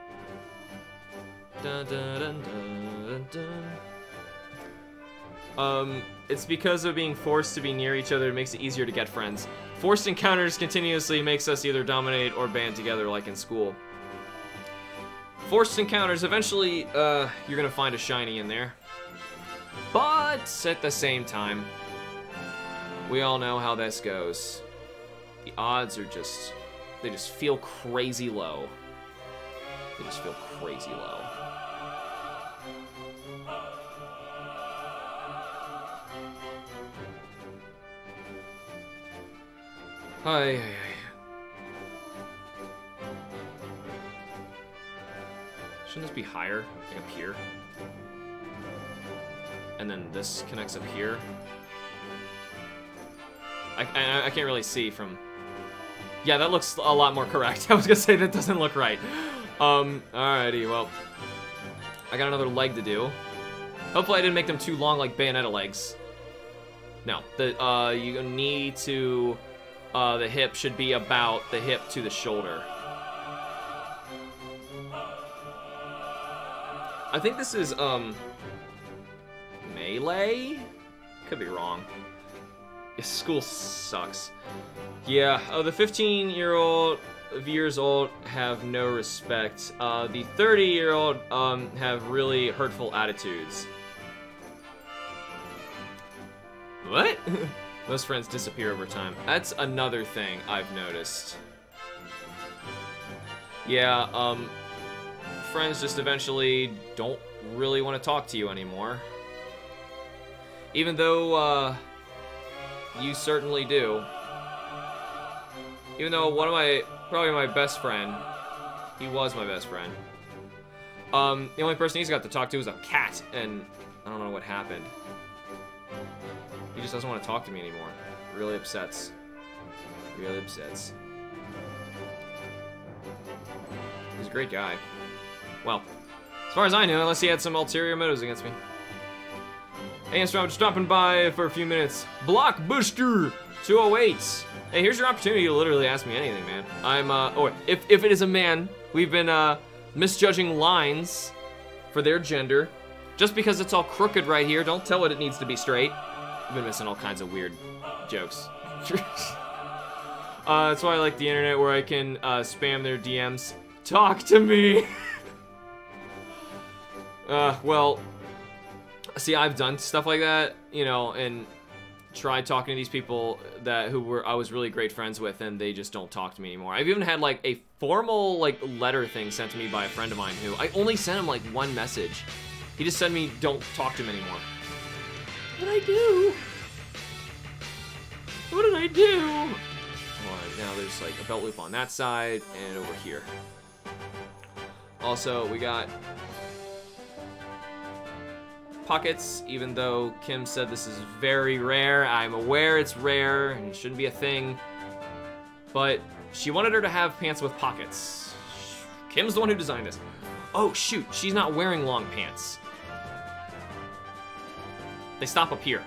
Dun, dun, dun, dun, dun. It's because of being forced to be near each other, it makes it easier to get friends. Forced encounters continuously makes us either dominate or band together like in school. Forced encounters, eventually, you're gonna find a shiny in there. But at the same time, we all know how this goes. The odds are just, they just feel crazy low. They just feel crazy low. Hi. Shouldn't this be higher? Like up here? And then this connects up here. I can't really see from... Yeah, that looks a lot more correct. I was gonna say that doesn't look right. Alrighty, well. I got another leg to do. Hopefully I didn't make them too long like Bayonetta legs. No, you need to... the hip should be about the hip to the shoulder. I think this is, melee? Could be wrong. Yeah, school sucks. Yeah, the 15-years old have no respect. The 30-year-old, have really hurtful attitudes. What? Most friends disappear over time. That's another thing I've noticed. Yeah, friends just eventually don't really want to talk to you anymore. Even though, you certainly do. Even though probably my best friend, he was my best friend. The only person he's got to talk to is a cat, and I don't know what happened. He just doesn't want to talk to me anymore. Really upsets. Really upsets. He's a great guy. Well, as far as I know, unless he had some ulterior motives against me. Hey, HamsterBomb, just stopping by for a few minutes. Blockbuster 208. Hey, here's your opportunity to literally ask me anything, man. Or if it is a man, we've been, misjudging lines for their gender. Just because it's all crooked right here, don't tell it needs to be straight. I've been missing all kinds of weird jokes. That's why I like the internet, where I can, spam their DMs. Talk to me! Well, see, I've done stuff like that, you know, and tried talking to these people I was really great friends with, and they just don't talk to me anymore. I've even had, like, a formal, like, letter thing sent to me by a friend of mine who I only sent him, like, one message. He just said me, don't talk to him anymore. What did I do? What did I do? Alright, now there's, like, a belt loop on that side, and over here. Also, we got pockets, even though Kim said this is very rare. I'm aware it's rare and it shouldn't be a thing, but she wanted her to have pants with pockets. Kim's the one who designed this. Oh shoot, she's not wearing long pants. They stop up here.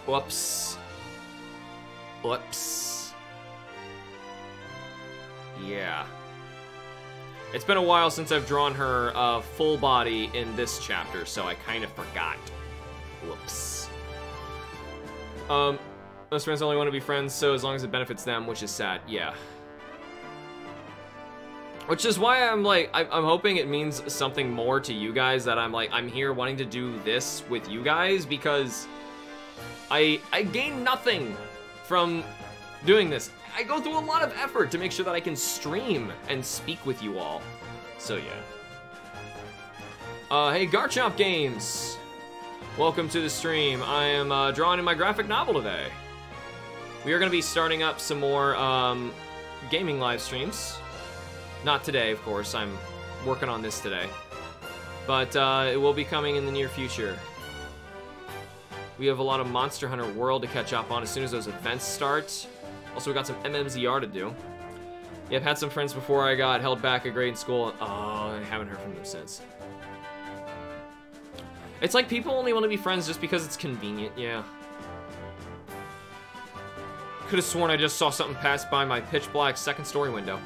Whoops. Whoops. Yeah. It's been a while since I've drawn her full body in this chapter, so I kind of forgot. Whoops. Most friends only want to be friends, so as long as it benefits them, which is sad. Yeah. Which is why I'm like, I'm hoping it means something more to you guys, that I'm here wanting to do this with you guys, because I gain nothing from doing this. I go through a lot of effort to make sure that I can stream and speak with you all. So yeah. Hey, Garchomp Games. Welcome to the stream. I am drawing in my graphic novel today. We are going to be starting up some more gaming live streams. Not today, of course. I'm working on this today. But it will be coming in the near future. We have a lot of Monster Hunter World to catch up on as soon as those events start. Also, we got some MMZR to do. Yeah, I've had some friends before I got held back a grade in school. Oh, I haven't heard from them since. It's like people only want to be friends just because it's convenient, yeah. Could have sworn I just saw something pass by my pitch black second story window.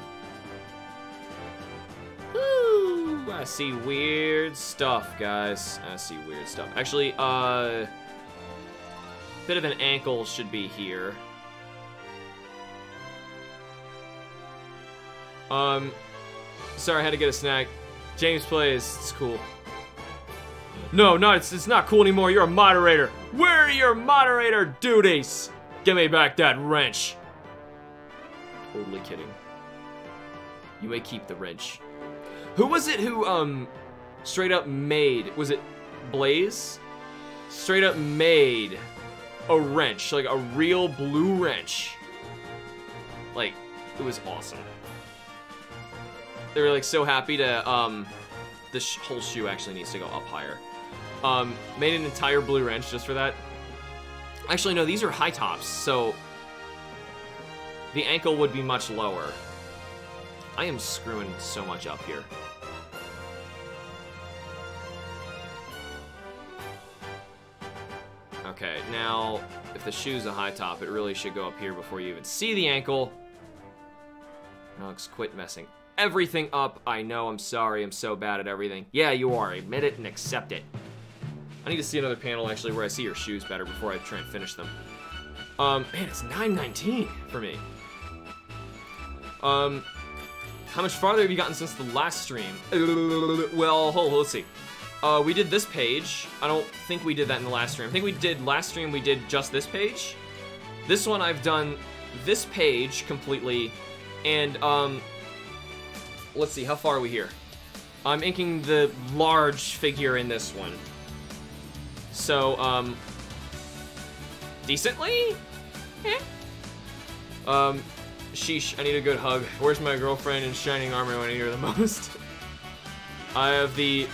Woo! I see weird stuff, guys. I see weird stuff. Actually, bit of an ankle should be here. Sorry, I had to get a snack. James plays, it's cool. No, it's not cool anymore, you're a moderator. Where are your moderator duties? Give me back that wrench. Totally kidding. You may keep the wrench. Who was it who, straight up made, was it Blaze straight up made a wrench, like a real blue wrench. Like, it was awesome. They were like so happy to, this whole shoe actually needs to go up higher. Made an entire blue wrench just for that. Actually, no, these are high tops, so the ankle would be much lower. I am screwing so much up here. Okay, now, if the shoe's a high top, it really should go up here before you even see the ankle. Alex, quit messing everything up. I know, I'm sorry, I'm so bad at everything. Yeah, you are. Admit it and accept it. I need to see another panel, actually, where I see your shoes better before I try and finish them. Man, it's 9:19 for me. How much farther have you gotten since the last stream? Well, let's see. We did this page. I don't think we did that in the last stream. I think we did last stream, we did just this page. This one, I've done this page completely. And, let's see, how far are we here? I'm inking the large figure in this one. So, decently? Eh? Sheesh, I need a good hug. Where's my girlfriend in shining armor when I need her the most? I have the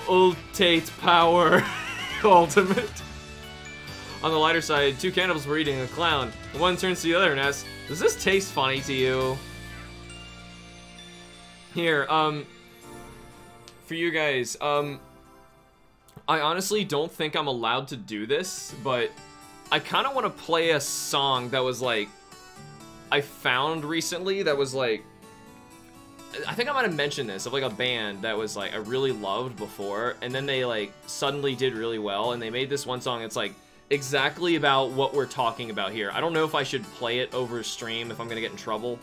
ultate power ultimate. On the lighter side, 2 cannibals were eating a clown. One turns to the other and asks, does this taste funny to you? Here, for you guys, I honestly don't think I'm allowed to do this, but I kind of want to play a song that was like, I found recently that was like, I think I might have mentioned this, of like a band that was like, I really loved before, and then they like suddenly did really well, and they made this one song that's like exactly about what we're talking about here. I don't know if I should play it over stream if I'm gonna get in trouble,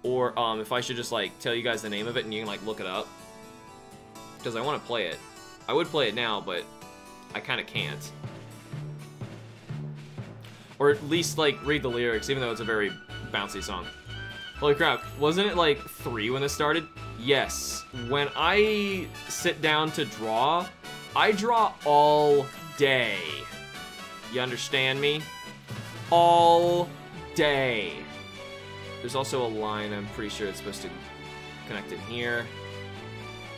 or if I should just like tell you guys the name of it and you can like look it up, because I want to play it. I would play it now, but I kind of can't. Or at least like read the lyrics, even though it's a very bouncy song. Holy crap, wasn't it like 3 when this started? Yes. When I sit down to draw, I draw all day. You understand me? All day. There's also a line, I'm pretty sure it's supposed to connect in here.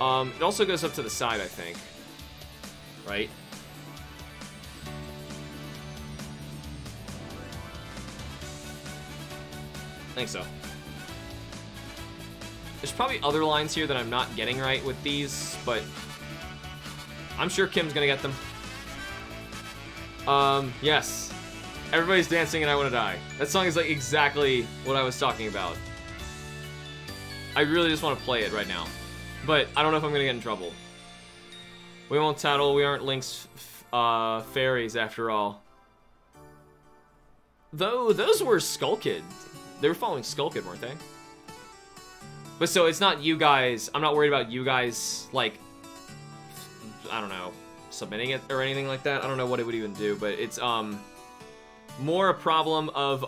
It also goes up to the side, I think. Right? I think so. There's probably other lines here that I'm not getting right with these, but I'm sure Kim's gonna get them. Yes. Everybody's dancing and I wanna die. That song is like exactly what I was talking about. I really just wanna play it right now. But I don't know if I'm gonna get in trouble. We won't tattle, we aren't Link's fairies after all. Though, those were Skull Kid. They were following Skull Kid, weren't they? But so it's not you guys, I'm not worried about you guys, like, I don't know, submitting it or anything like that. I don't know what it would even do, but it's, more a problem of,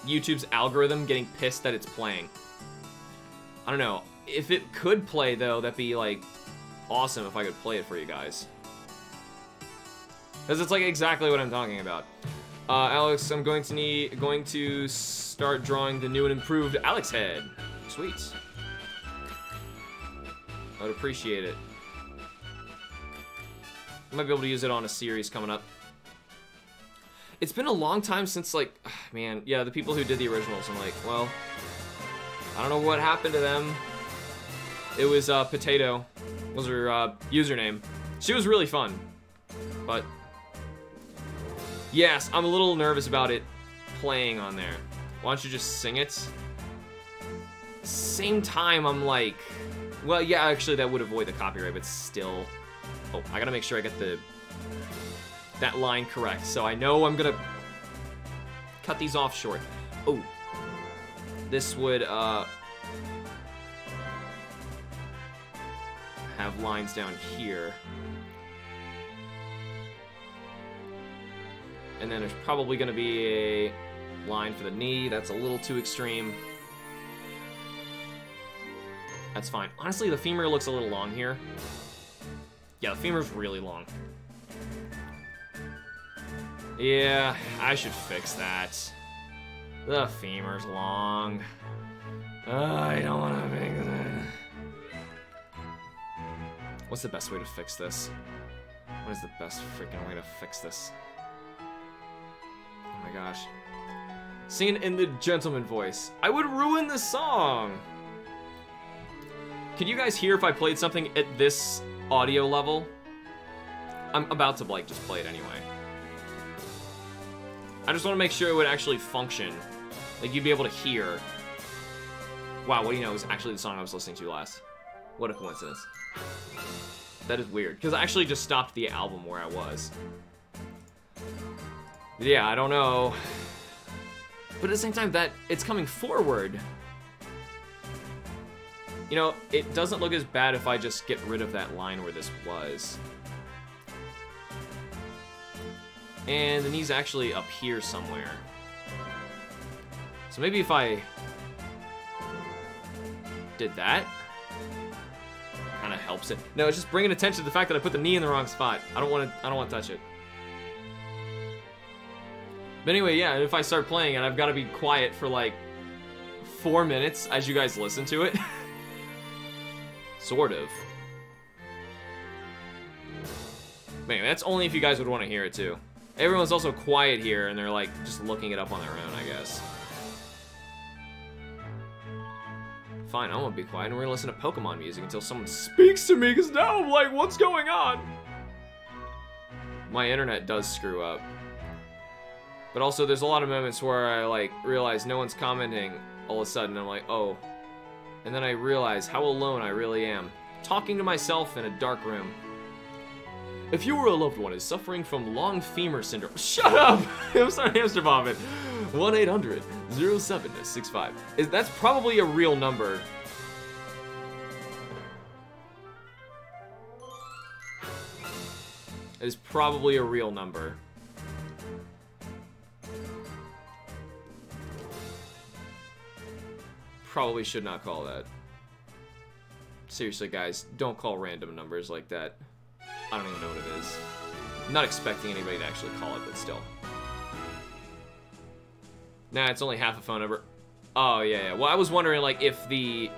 YouTube's algorithm getting pissed that it's playing. I don't know. If it could play, though, that'd be, like, awesome if I could play it for you guys. Because it's, like, exactly what I'm talking about. Alex, I'm going to start drawing the new and improved Alex head. Sweet. I would appreciate it. I might be able to use it on a series coming up. It's been a long time since, like, man, yeah, the people who did the originals, I'm like, well, I don't know what happened to them. It was, Potato was her, username. She was really fun, but yes, I'm a little nervous about it playing on there. Why don't you just sing it? Same time, I'm like, well, yeah, actually, that would avoid the copyright, but still. Oh, I gotta make sure I get that line correct, so I know I'm gonna cut these off short. Oh, this would, have lines down here. And then there's probably going to be a line for the knee. That's a little too extreme. That's fine. Honestly, the femur looks a little long here. Yeah, the femur's really long. Yeah, I should fix that. The femur's long. I don't want to fix it. What's the best way to fix this? What is the best freaking way to fix this? Oh my gosh. Sing it in the gentleman voice. I would ruin the song! Can you guys hear if I played something at this audio level? I'm about to, like, just play it anyway. I just want to make sure it would actually function. Like, you'd be able to hear. Wow, what do you know? It was actually the song I was listening to last. What a coincidence. That is weird, because I actually just stopped the album where I was. Yeah, I don't know. But at the same time, it's coming forward. You know, it doesn't look as bad if I just get rid of that line where this was. And the knee's actually up here somewhere. So maybe if I did that, kind of helps it. No, it's just bringing attention to the fact that I put the knee in the wrong spot. I don't want to touch it. But anyway, yeah, if I start playing it, I've got to be quiet for like 4 minutes as you guys listen to it. Sort of. But anyway, that's only if you guys would want to hear it too. Everyone's also quiet here, and they're like just looking it up on their own, I guess. Fine, I'm gonna be quiet, and we're gonna listen to Pokemon music until someone speaks to me, because now I'm like, what's going on? My internet does screw up. But also, there's a lot of moments where I like realize no one's commenting all of a sudden, and I'm like, oh. And then I realize how alone I really am, talking to myself in a dark room. If you or a loved one is suffering from long femur syndrome, shut up! I'm sorry, HamsterBomb it. 1-800-07-65. That's probably a real number. It is probably a real number. Probably should not call that. Seriously, guys, don't call random numbers like that. I don't even know what it is. I'm not expecting anybody to actually call it, but still. Nah, it's only half a phone number. Oh, yeah. Well, I was wondering, like, if the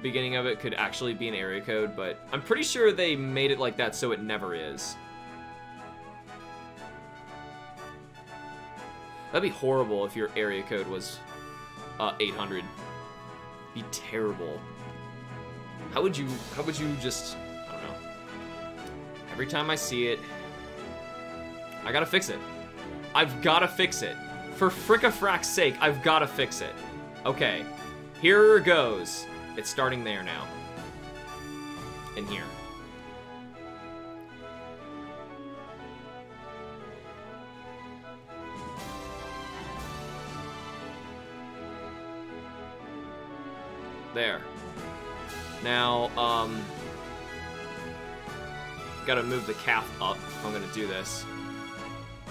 beginning of it could actually be an area code, but I'm pretty sure they made it like that so it never is. That'd be horrible if your area code was 800. Be terrible. How would you just... Every time I see it, I gotta fix it. I've gotta fix it. For frick-a-frack's sake, I've gotta fix it. Okay, here goes. It's starting there now. In here. There. Now, gotta move the calf up if I'm gonna do this.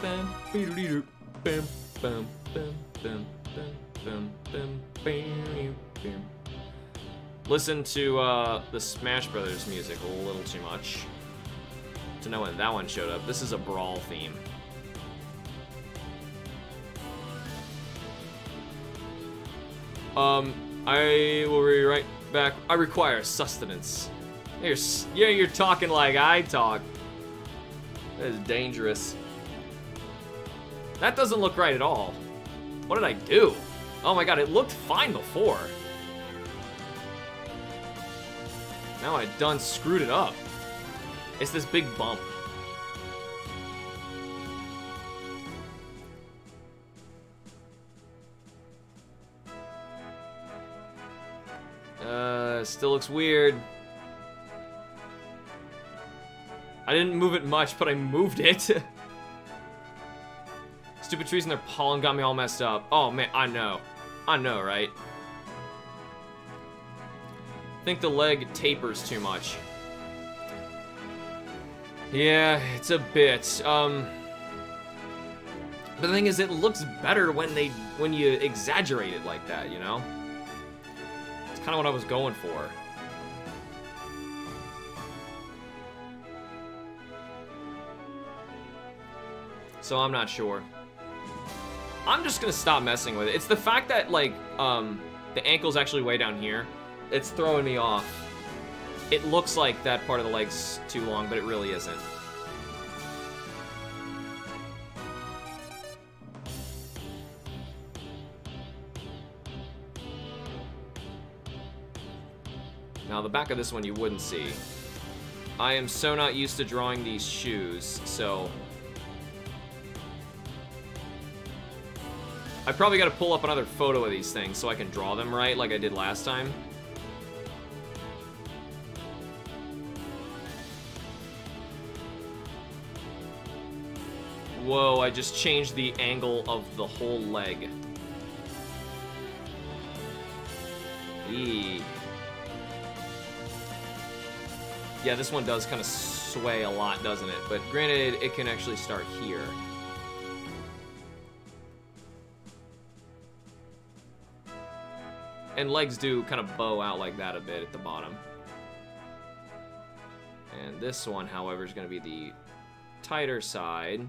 Bam, beedle-dee-doo, bam, bam, bam, bam, bam, bam, bam, bam, bam. Listen to the Smash Brothers music a little too much to know when that one showed up. This is a Brawl theme. I will be right back. I require sustenance. You're talking like I talk. That is dangerous. That doesn't look right at all. What did I do? Oh my god, it looked fine before. Now I done screwed it up. It's this big bump. Still looks weird. I didn't move it much, but I moved it. Stupid trees and their pollen got me all messed up. Oh man, I know. I know, right? I think the leg tapers too much. Yeah, it's a bit. But the thing is, it looks better when you exaggerate it like that, you know? It's kind of what I was going for. So I'm not sure. I'm just gonna stop messing with it. It's the fact that, like, the ankle's actually way down here. It's throwing me off. It looks like that part of the leg's too long, but it really isn't. Now, the back of this one you wouldn't see. I am so not used to drawing these shoes, so... I probably got to pull up another photo of these things so I can draw them right like I did last time. Whoa, I just changed the angle of the whole leg. Eee. Yeah, this one does kind of sway a lot, doesn't it? But granted, it can actually start here. And legs do kind of bow out like that a bit at the bottom. And this one, however, is going to be the tighter side.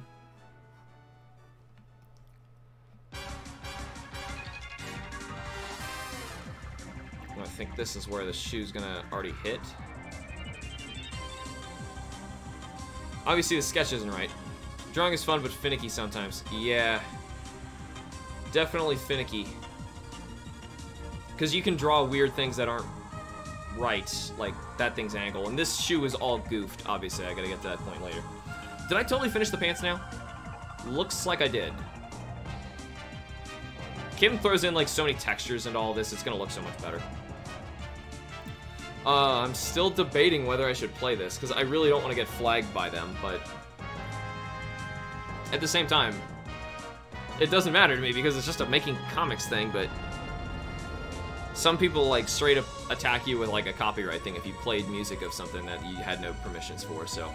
I think this is where the shoe's going to already hit. Obviously, the sketch isn't right. Drawing is fun, but finicky sometimes. Yeah. Definitely finicky. Because you can draw weird things that aren't right, like that thing's angle. And this shoe is all goofed, obviously. I gotta get to that point later. Did I totally finish the pants now? Looks like I did. Kim throws in like so many textures into all this, it's gonna look so much better. I'm still debating whether I should play this, because I really don't want to get flagged by them, but... At the same time, it doesn't matter to me, because it's just a making comics thing, but... Some people, like, straight up attack you with, like, a copyright thing if you played music of something that you had no permissions for, so...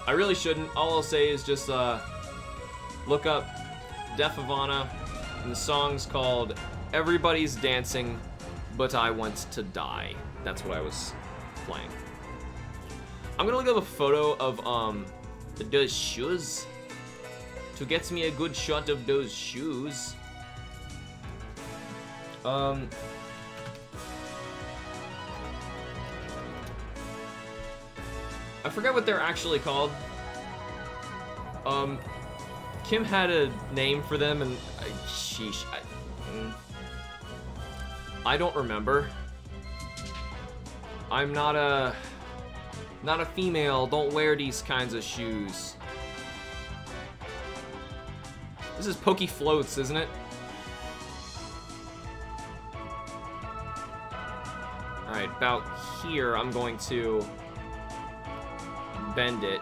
I really shouldn't. All I'll say is just, look up Def Ivana, and the song's called Everybody's Dancing, But I Want to Die. That's what I was playing. I'm gonna look up a photo of, those shoes to get me a good shot of those shoes. I forget what they're actually called. Kim had a name for them, and sheesh, I don't remember. I'm not a female. Don't wear these kinds of shoes. This is Pokey Floats, isn't it? Alright, about here, I'm going to bend it.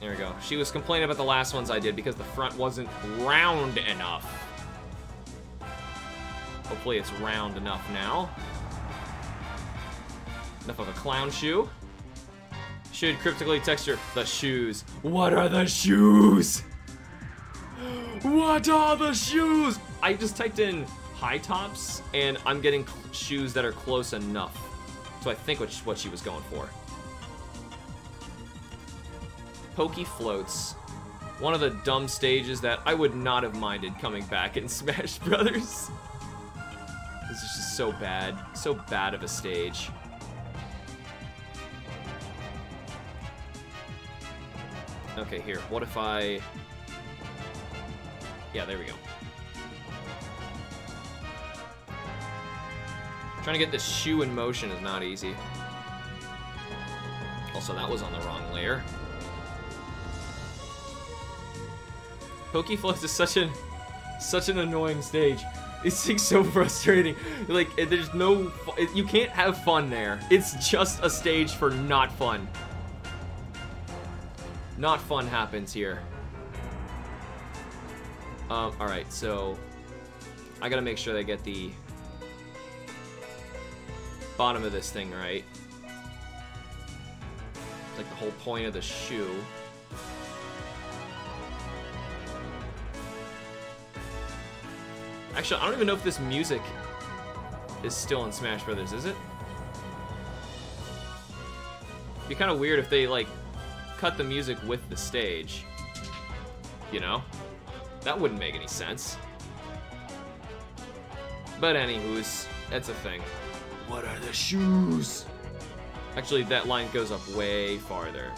There we go. She was complaining about the last ones I did because the front wasn't round enough. Hopefully it's round enough now. Enough of a clown shoe. Should cryptically texture the shoes. What are the shoes? What are the shoes? I just typed in high tops, and I'm getting shoes that are close enough. So I think what she was going for. Pokey Floats. One of the dumb stages that I would not have minded coming back in Smash Brothers. This is just so bad. So bad of a stage. Okay, here. What if I... Yeah, there we go. Trying to get this shoe in motion is not easy. Also, that was on the wrong layer. Pokey Floats is such an annoying stage. This thing's so frustrating. Like, there's no... You can't have fun there. It's just a stage for not fun. Not fun happens here. Alright, so... I gotta make sure they get the... bottom of this thing right. It's like the whole point of the shoe. Actually, I don't even know if this music is still in Smash Brothers, is it? It'd be kind of weird if they, like, cut the music with the stage. You know? That wouldn't make any sense. But anywho's, that's a thing. What are the shoes? Actually, that line goes up way farther.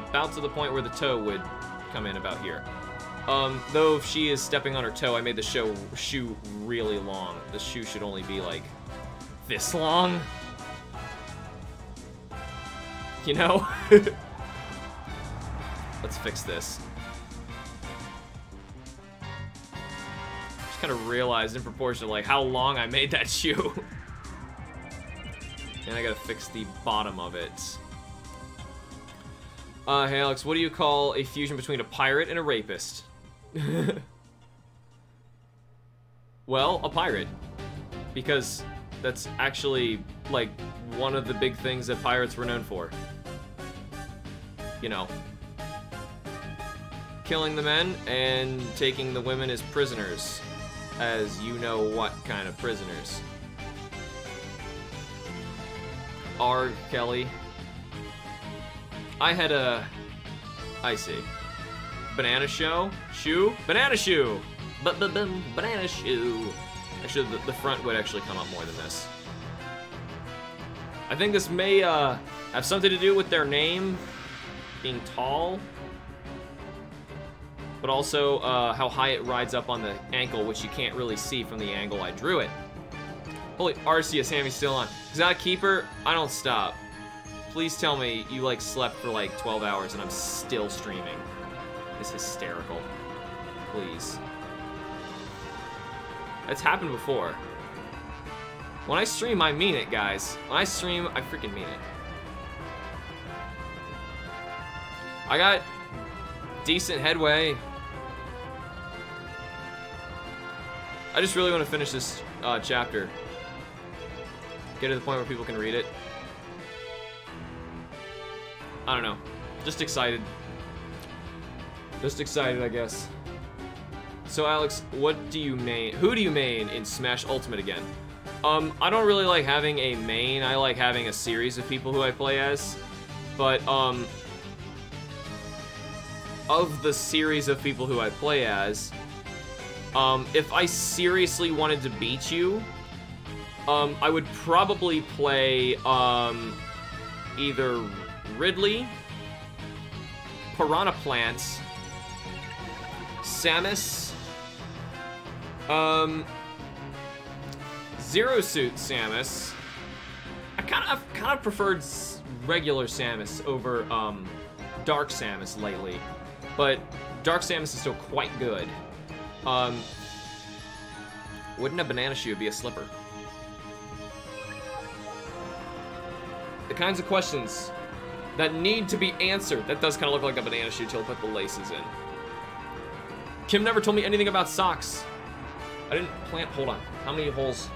About to the point where the toe would come in about here. Though if she is stepping on her toe, I made the shoe really long. The shoe should only be like this long. You know? Let's fix this. Just kind of realized in proportion to like how long I made that shoe. And I gotta fix the bottom of it. Hey Alex, what do you call a fusion between a pirate and a rapist? Well, a pirate. Because that's actually, like, one of the big things that pirates were known for. You know. Killing the men and taking the women as prisoners. As you know what kind of prisoners. R. Kelly. I had a... I see. Banana show? Shoe? Banana shoe! Banana shoe! Actually, the front would actually come up more than this. I think this may have something to do with their name being tall. But also how high it rides up on the ankle, which you can't really see from the angle I drew it. Holy Arceus, Sammy's still on. Is that a keeper? I don't stop. Please tell me you, like, slept for, like, 12 hours and I'm still streaming. It's hysterical. Please. It's happened before. When I stream, I mean it, guys. When I stream, I freaking mean it. I got decent headway. I just really want to finish this chapter. Get to the point where people can read it. I don't know. Just excited. Just excited, I guess. So, Alex, what do you main? Who do you main in Smash Ultimate again? I don't really like having a main. I like having a series of people who I play as. But, of the series of people who I play as, if I seriously wanted to beat you, I would probably play, either Ridley, Piranha Plants, Samus, Zero Suit Samus. I've kind of preferred regular Samus over Dark Samus lately, but Dark Samus is still quite good. Wouldn't a banana shoe be a slipper? The kinds of questions that need to be answered. That does kind of look like a banana shoe till I put the laces in. Kim never told me anything about socks. I didn't plant, hold on. How many holes?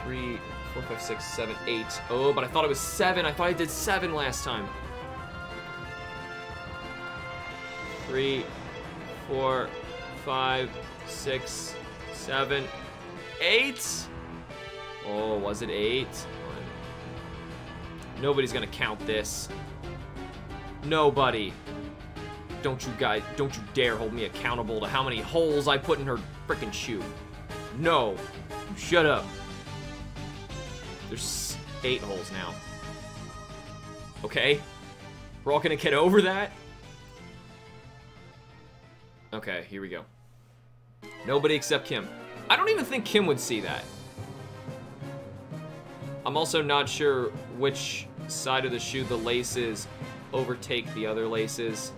3, 4, 5, 6, 7, 8. Oh, but I thought it was 7. I thought I did 7 last time. 3, 4, 5, 6, 7, 8. Oh, was it 8? Nobody's gonna count this. Nobody. Don't you dare hold me accountable to how many holes I put in her frickin' shoe. No. Shut up. There's 8 holes now. Okay? We're all gonna get over that? Okay, here we go. Nobody except Kim. I don't even think Kim would see that. I'm also not sure which side of the shoe the laces overtake the other laces.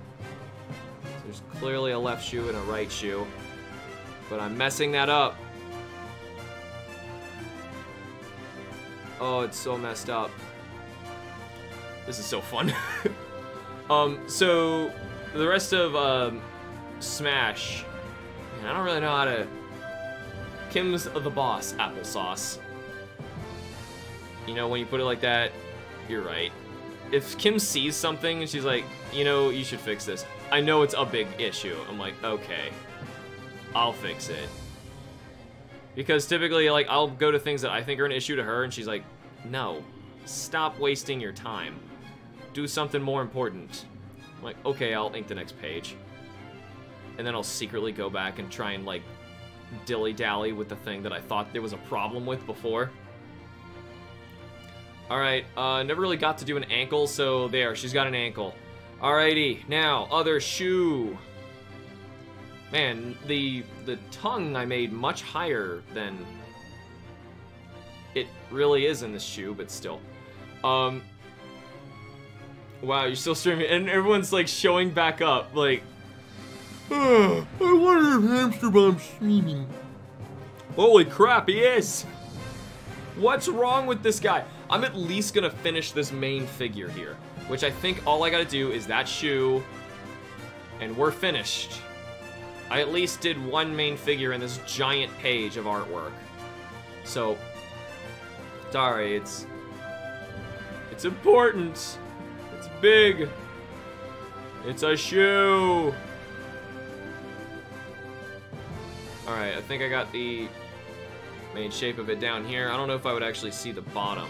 There's clearly a left shoe and a right shoe, but I'm messing that up. Oh, it's so messed up. This is so fun. So the rest of Smash, man, I don't really know how to. Kim's the boss, applesauce. You know, when you put it like that, you're right. If Kim sees something and she's like, you know, you should fix this. I know it's a big issue. I'm like, okay, I'll fix it. Because typically, like, I'll go to things that I think are an issue to her, and she's like, no, stop wasting your time. Do something more important. I'm like, okay, I'll ink the next page. And then I'll secretly go back and try and, like, dilly-dally with the thing that I thought there was a problem with before. Alright, never really got to do an ankle, so there, she's got an ankle. Alrighty, now, other shoe. Man, the tongue I made much higher than it really is in this shoe, but still. Wow, you're still streaming, and everyone's, like, showing back up, like, oh, I wonder if HamsterBomb's streaming. Holy crap, he is! What's wrong with this guy? I'm at least gonna finish this main figure here, which I think all I gotta do is that shoe, and we're finished. I at least did one main figure in this giant page of artwork. So, sorry, it's important. It's big. It's a shoe. Alright, I think I got the main shape of it down here. I don't know if I would actually see the bottom.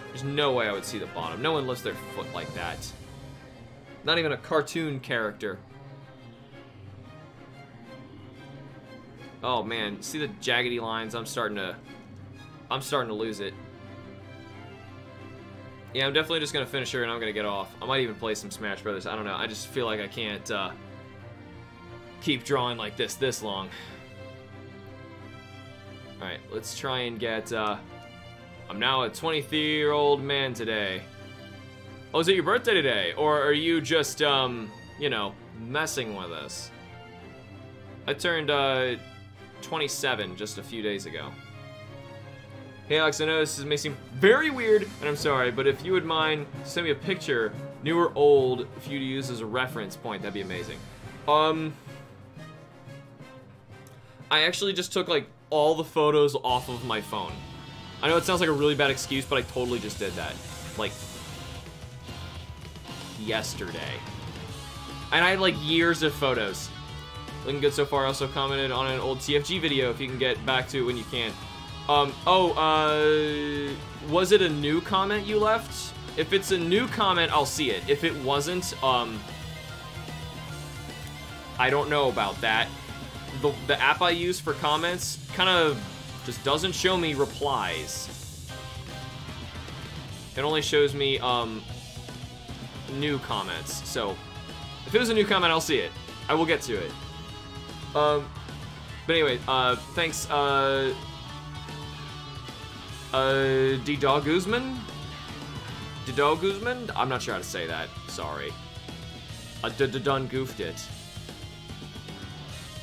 There's no way I would see the bottom. No one lifts their foot like that. Not even a cartoon character. Oh man, see the jaggedy lines? I'm starting to lose it. Yeah, I'm definitely just gonna finish her and I'm gonna get off. I might even play some Smash Brothers. I don't know. I just feel like I can't keep drawing like this long. Alright, let's try and get I'm now a 23-year-old man today. Oh, is it your birthday today? Or are you just, you know, messing with us? I turned, 27 just a few days ago. Hey, Alex, I know this may seem very weird, and I'm sorry, but if you would mind, send me a picture, new or old, for you to use as a reference point, that'd be amazing. I actually just took, like, all the photos off of my phone. I know it sounds like a really bad excuse, but I totally just did that. Like, yesterday. And I had like years of photos. Looking good so far. Also commented on an old TFG video if you can get back to it when you can. Was it a new comment you left? If it's a new comment, I'll see it. If it wasn't, I don't know about that. The app I use for comments kind of just doesn't show me replies. It only shows me, new comments. So, if it was a new comment, I'll see it. I will get to it. But anyway, thanks, D-Dog Guzman? D-Dog Guzman? I'm not sure how to say that. Sorry. I done goofed it.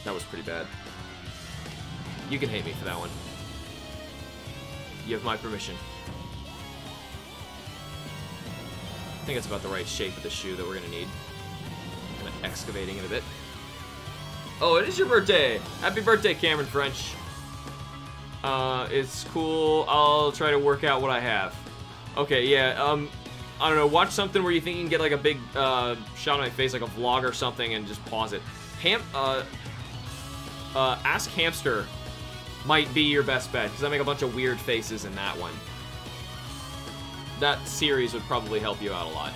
That was pretty bad. You can hate me for that one. You have my permission. I think it's about the right shape of the shoe that we're gonna need. Kind of excavating it a bit. Oh, it is your birthday! Happy birthday, Cameron French. It's cool. I'll try to work out what I have. Okay, yeah, I don't know, watch something where you think you can get like a big shot of my face, like a vlog or something, and just pause it. Ask Hamster might be your best bet, because I make a bunch of weird faces in that one. That series would probably help you out a lot.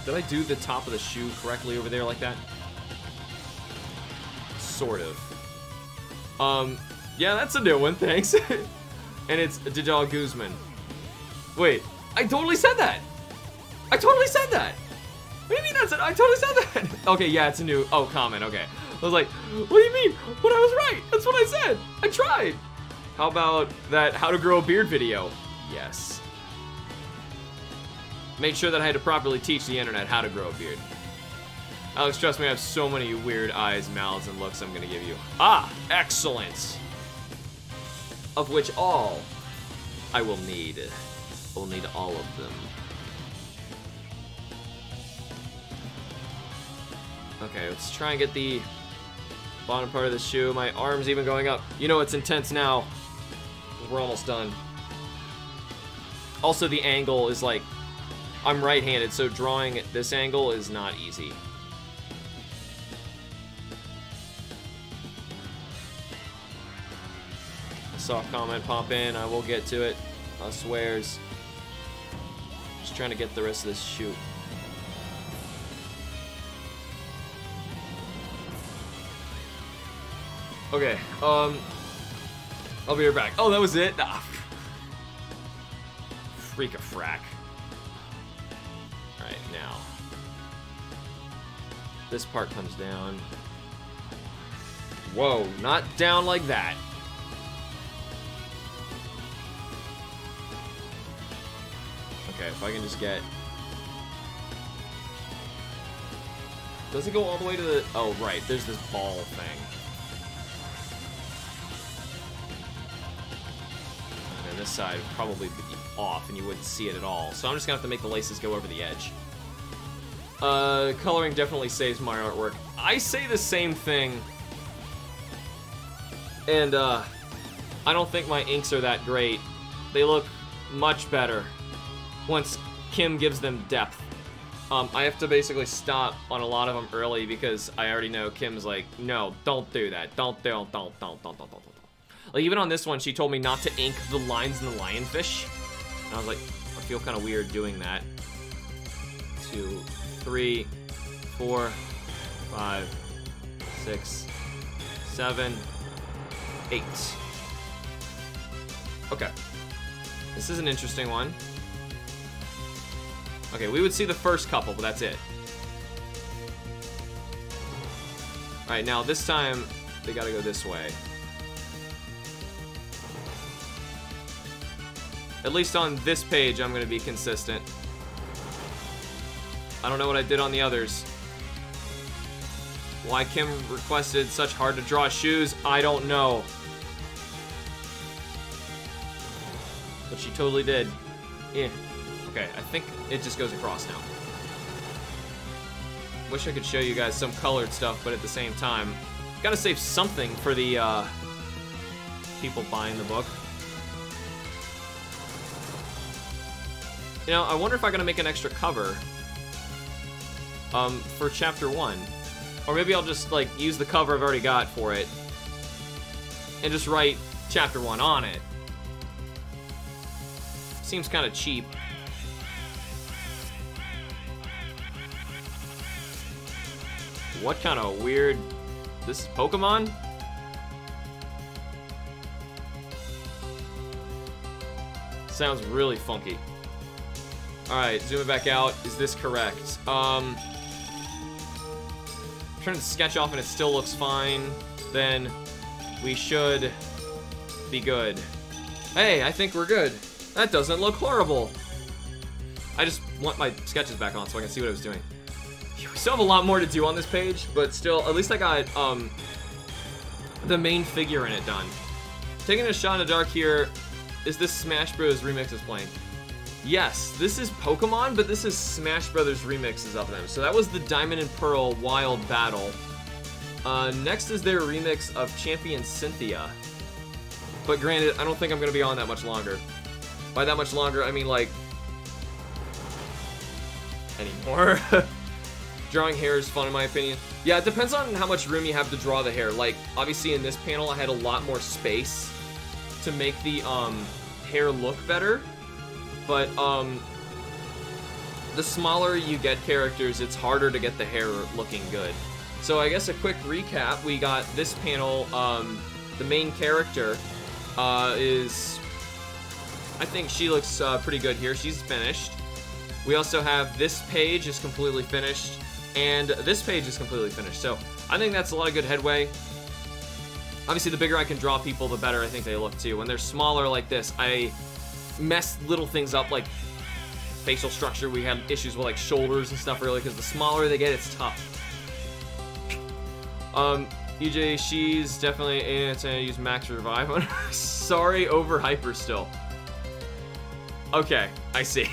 Did I do the top of the shoe correctly over there like that? Sort of. Yeah, that's a new one, thanks. And it's Didal Guzman. Wait, I totally said that! I totally said that! What do you mean that's it? I totally said that! Okay, yeah, it's a new, comment, okay. I was like, what do you mean? But I was right! That's what I said! I tried! How about that how to grow a beard video? Yes. Made sure that I had to properly teach the internet how to grow a beard. Alex, trust me, I have so many weird eyes, mouths, and looks I'm gonna give you. Ah, excellent! Of which all I will need. I will need all of them. Okay, let's try and get the bottom part of the shoe. My arm's even going up. You know it's intense now. We're almost done. Also, the angle is like, I'm right-handed, so drawing at this angle is not easy. saw a comment pop in. I will get to it. I swears. Just trying to get the rest of this shoot. Okay, I'll be right back. Oh, that was it? Ah. Freak a frack. Alright, now. This part comes down. Whoa, not down like that. Okay, if I can just get... Does it go all the way to the... Oh, right, there's this ball thing. And then this side would probably be off and you wouldn't see it at all. So I'm just gonna have to make the laces go over the edge. Coloring definitely saves my artwork. I say the same thing. And, I don't think my inks are that great. They look much better once Kim gives them depth. I have to basically stop on a lot of them early because I already know Kim's like, no, don't do that. Don't. Like, even on this one, she told me not to ink the lines in the lionfish. And I was like, I feel kind of weird doing that. 2, 3, 4, 5, 6, 7, 8. Okay. This is an interesting one. Okay, we would see the first couple, but that's it. Alright, now this time, they gotta go this way. At least on this page, I'm gonna be consistent. I don't know what I did on the others. Why Kim requested such hard-to-draw shoes, I don't know. But she totally did. Yeah. Okay, I think it just goes across now. Wish I could show you guys some colored stuff, but at the same time, gotta save something for the people buying the book. You know, I wonder if I'm gonna make an extra cover for chapter 1. Or maybe I'll just, like, use the cover I've already got for it and just write chapter 1 on it. Seems kind of cheap. What kind of weird... This is Pokemon? Sounds really funky. Alright, zoom it back out. Is this correct? I'm trying to sketch off and it still looks fine. Then we should be good. Hey, I think we're good. That doesn't look horrible. I just want my sketches back on so I can see what I was doing. We still have a lot more to do on this page, but still, at least I got the main figure in it done. Taking a shot in the dark here. Is this Smash Bros. Remixes playing? Yes, this is Pokemon, but this is Smash Brothers remixes of them. So that was the Diamond and Pearl Wild Battle. Next is their remix of Champion Cynthia. But granted, I don't think I'm going to be on that much longer. By that much longer, I mean, like, anymore. Drawing hair is fun in my opinion. Yeah, it depends on how much room you have to draw the hair. Like, obviously in this panel, I had a lot more space to make the hair look better. But, the smaller you get characters, it's harder to get the hair looking good. So I guess a quick recap, we got this panel, the main character is, I think she looks pretty good here. She's finished. We also have this page is completely finished, and this page is completely finished. So I think that's a lot of good headway. Obviously, the bigger I can draw people, the better I think they look too. When they're smaller like this, I mess little things up like facial structure. We have issues with like shoulders and stuff really because the smaller they get, it's tough. EJ, she's definitely going to use Max Revive on her. Sorry, over hyper still. Okay, I see.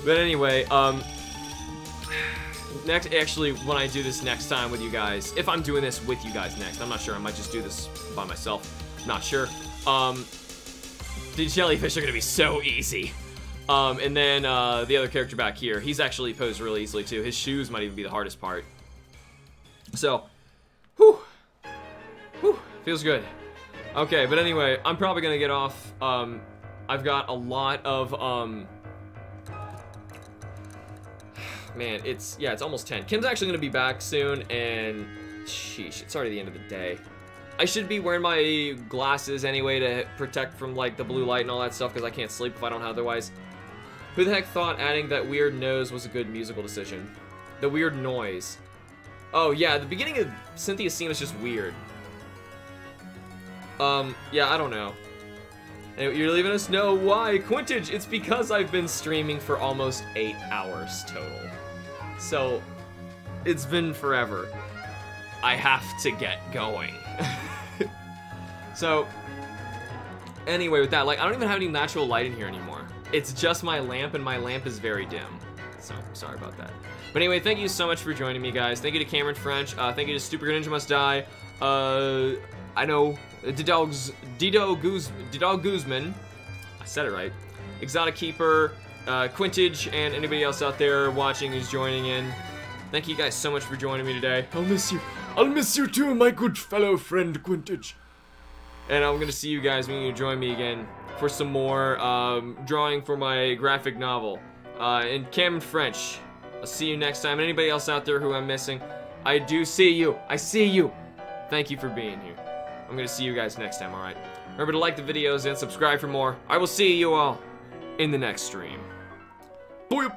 But anyway, next, actually, when I do this next time with you guys, if I'm doing this with you guys next, I'm not sure. I might just do this by myself. Not sure. The jellyfish are gonna be so easy. And then the other character back here, he's actually posed really easily too. His shoes might even be the hardest part. So, whew, feels good. Okay, but anyway, I'm probably gonna get off. I've got a lot of, man, it's almost 10. Kim's actually gonna be back soon, and sheesh, it's already the end of the day. I should be wearing my glasses anyway to protect from, like, the blue light and all that stuff, because I can't sleep if I don't otherwise. Who the heck thought adding that weird nose was a good musical decision? The weird noise. Oh, yeah, the beginning of Cynthia's scene was just weird. Yeah, I don't know. And you're leaving us know why. Quintage, it's because I've been streaming for almost 8 hours total. So, it's been forever. I have to get going. So, anyway, with that, like, I don't even have any natural light in here anymore. It's just my lamp, and my lamp is very dim. So, sorry about that. But anyway, thank you so much for joining me, guys. Thank you to Cameron French. Thank you to Super Ninja Must Die. I know, Dido Guzman. I said it right. Exotic Keeper, Quintage, and anybody else out there watching who's joining in. Thank you guys so much for joining me today. I'll miss you. I'll miss you too, my good fellow friend Quintage. And I'm gonna see you guys when you join me again for some more drawing for my graphic novel. And Cameron French. I'll see you next time. And anybody else out there who I'm missing, I do see you. I see you. Thank you for being here. I'm gonna see you guys next time, alright? Remember to like the videos and subscribe for more. I will see you all in the next stream. Booyah!